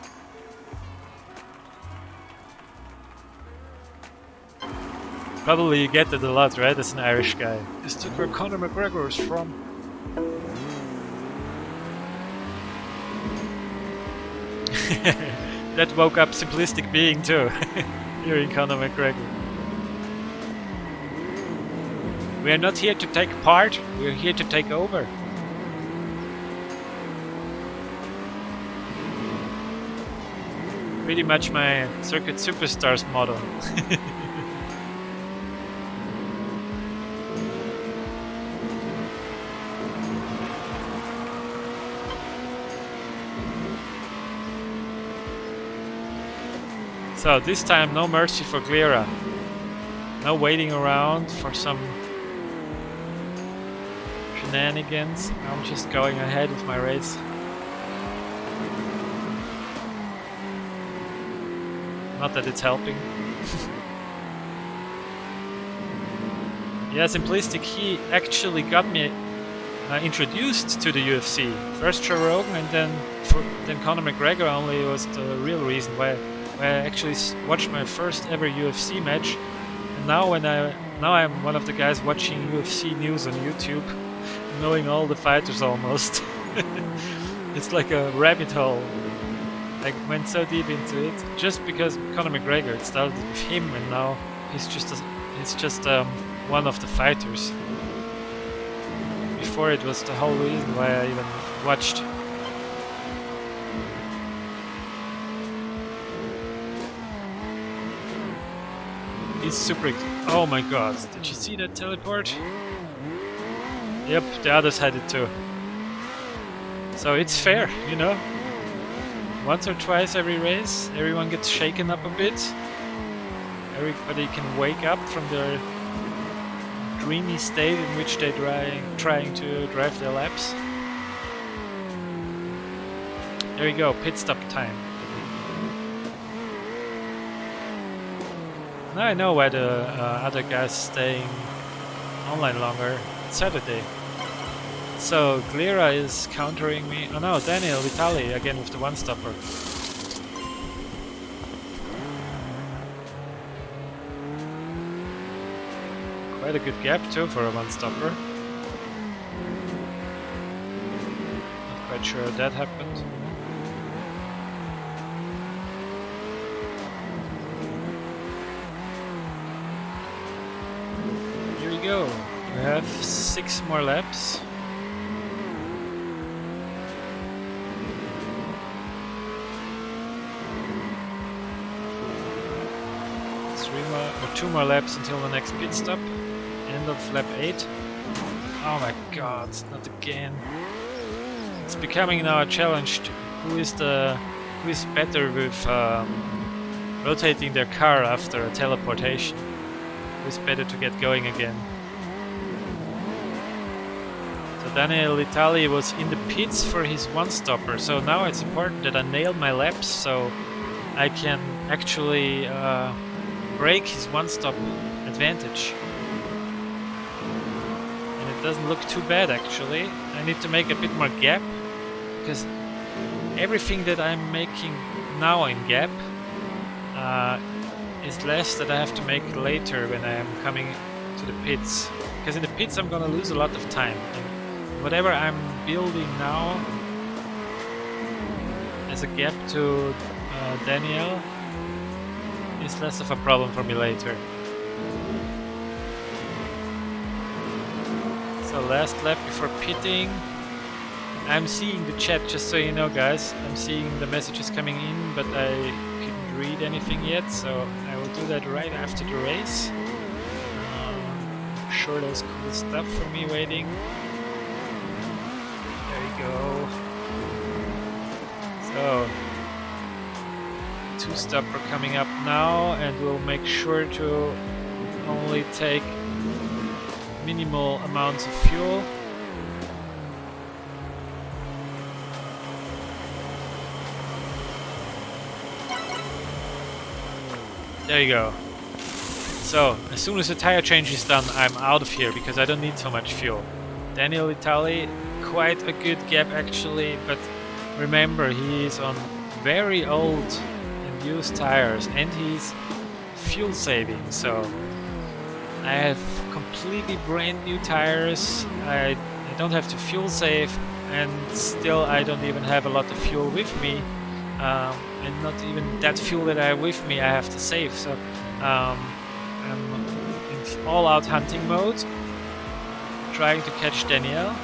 Probably you get that a lot, right, as an Irish guy. Is that where Conor McGregor is from? That woke up Simplistic Being too, hearing Conor McGregor. We are not here to take part, we are here to take over. Pretty much my Circuit Superstars motto. So this time no mercy for Glera. No waiting around for some shenanigans. I'm just going ahead with my race. Not that it's helping. Yeah, Simplistic, he actually got me introduced to the UFC. First Joe Rogan and then Conor McGregor only was the real reason why I actually watched my first ever UFC match. And now I'm one of the guys watching UFC news on YouTube, knowing all the fighters almost. It's like a rabbit hole. I went so deep into it just because Conor McGregor. It started with him, and now he's just one of the fighters. Before it was the whole reason why I even watched. He's super. Oh my god! Did you see that teleport? Yep, the others had it too. So it's fair, you know. Once or twice every race, everyone gets shaken up a bit. Everybody can wake up from their dreamy state in which they're trying to drive their laps. There you go, pit stop time. Now I know why the other guy's staying online longer. It's Saturday. So Glera is countering me. Oh no, Daniel Vitali again with the one-stopper. Quite a good gap too for a one-stopper. Not quite sure how that happened. Here we go. We have 6 more laps. 2 more laps until the next pit stop. End of lap 8. Oh my god, not again. It's becoming now a challenge to who is better with rotating their car after a teleportation. Who is better to get going again. So Daniel Vitali was in the pits for his one-stopper, so now it's important that I nail my laps so I can actually break his one-stop advantage. And it doesn't look too bad actually. I need to make a bit more gap because everything that I'm making now in gap is less that I have to make later when I am coming to the pits. Because in the pits I'm gonna lose a lot of time. And whatever I'm building now as a gap to Daniel is less of a problem for me later. So last lap before pitting. I'm seeing the chat, just so you know guys. I'm seeing the messages coming in, but I couldn't read anything yet, so I will do that right after the race. I'm sure there's cool stuff for me waiting. There we go. So, two-stopper coming up now, and we'll make sure to only take minimal amounts of fuel. There you go. So, as soon as the tire change is done, I'm out of here because I don't need so much fuel. Daniel Vitali, quite a good gap actually, but remember he is on very old and used tires and he's fuel saving, so I have completely brand new tires, I don't have to fuel save, and still I don't even have a lot of fuel with me. And not even that fuel that I have with me I have to save, so I'm in all-out hunting mode, trying to catch Danielle.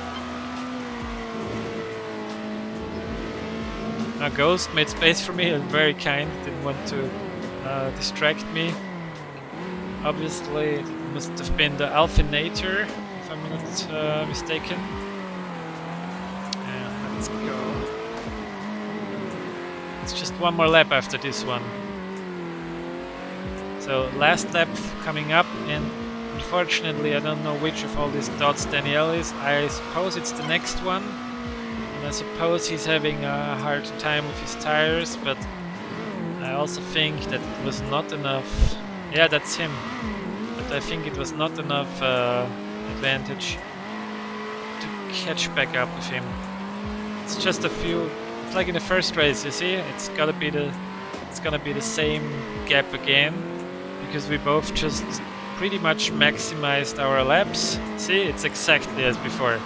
Now Ghost made space for me, very kind, didn't want to distract me. Obviously it must have been the Alphinator, if I'm not mistaken. And let's go. It's just one more lap after this one. So last lap coming up, and unfortunately I don't know which of all these dots Danielle is. I suppose it's the next one, and I suppose he's having a hard time with his tires, but I also think that it was not enough. Yeah, that's him, but I think it was not enough advantage to catch back up with him. It's just a few. It's like in the first race, you see, it's gonna be the same gap again, because we both just pretty much maximized our laps. See, it's exactly as before.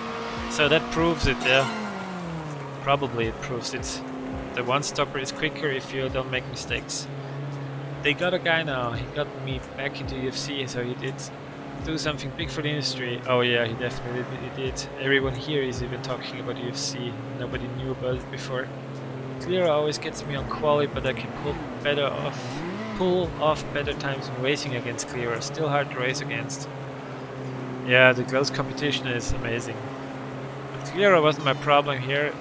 So that proves it, yeah. Probably it proves it. The one-stopper is quicker if you don't make mistakes. They got a guy now, he got me back into UFC, so he did do something big for the industry. Oh yeah, he definitely did. Everyone here is even talking about UFC. Nobody knew about it before. Clear always gets me on quali, but I can pull off better times in racing against Clear. Still hard to race against. Yeah, the close competition is amazing. But Clear wasn't my problem here.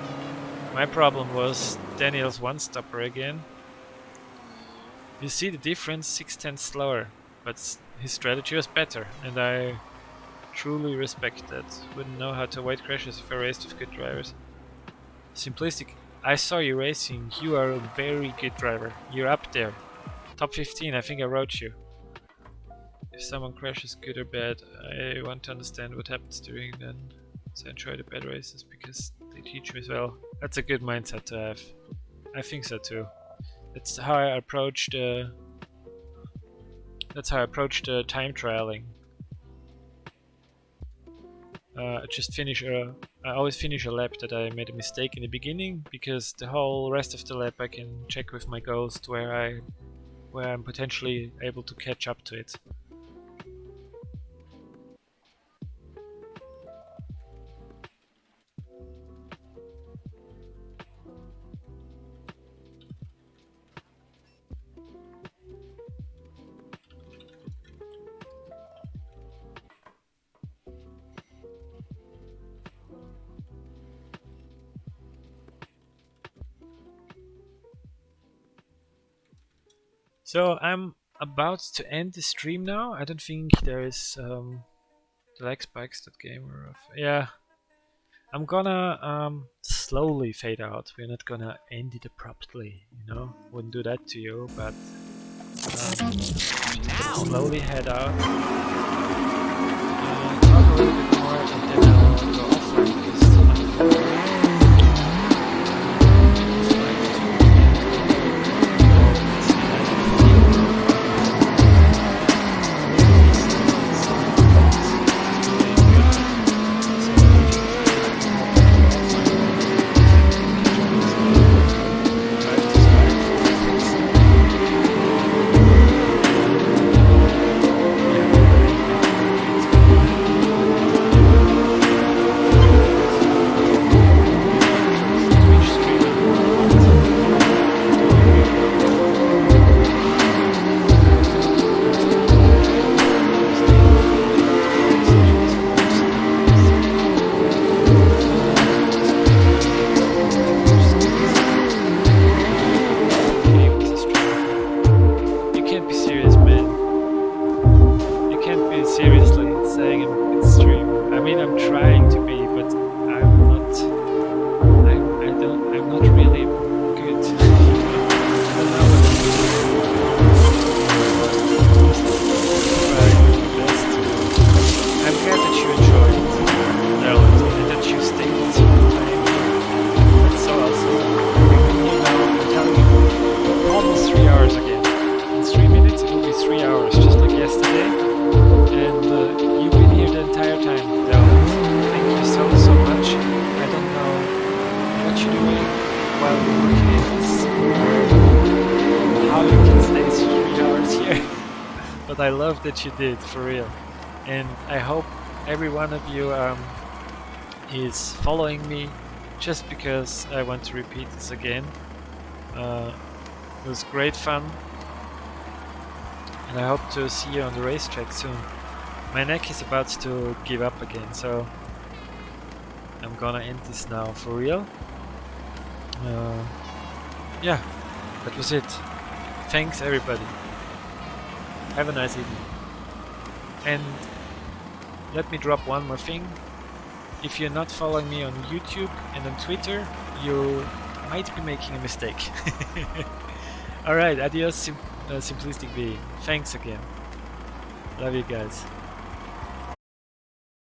My problem was Daniel's one-stopper again. You see the difference, 6/10 slower, but his strategy was better, and I truly respect that. Wouldn't know how to avoid crashes if I raced with good drivers. Simplistic, I saw you racing, you are a very good driver. You're up there. Top 15, I think I wrote you. If someone crashes, good or bad, I want to understand what happens during then. So enjoy the bad races because they teach me as well. That's a good mindset to have. I think so too. That's how I approach the time trialing. I always finish a lap that I made a mistake in the beginning, because the whole rest of the lap I can check with my Ghost where I'm potentially able to catch up to it. So I'm about to end the stream now. I don't think there is the lag spikes that game are off. Yeah, I'm gonna slowly fade out. We're not gonna end it abruptly, you know. Wouldn't do that to you, but just slowly head out. Talk a little bit more, and then I'll go offline because 3 hours, just like yesterday, and you've been here the entire time. So thank you so much. I don't know what you're doing while you're working in this, how you can stay 3 hours here, but I love that you did, for real. And I hope every one of you is following me, just because I want to repeat this again. It was great fun, and I hope to see you on the racetrack soon. My neck is about to give up again, so I'm gonna end this now for real. Yeah, that was it. Thanks everybody. Have a nice evening. And let me drop one more thing. If you're not following me on YouTube and on Twitter, you might be making a mistake. Alright, adios, simplistic being. Thanks again. Love you guys.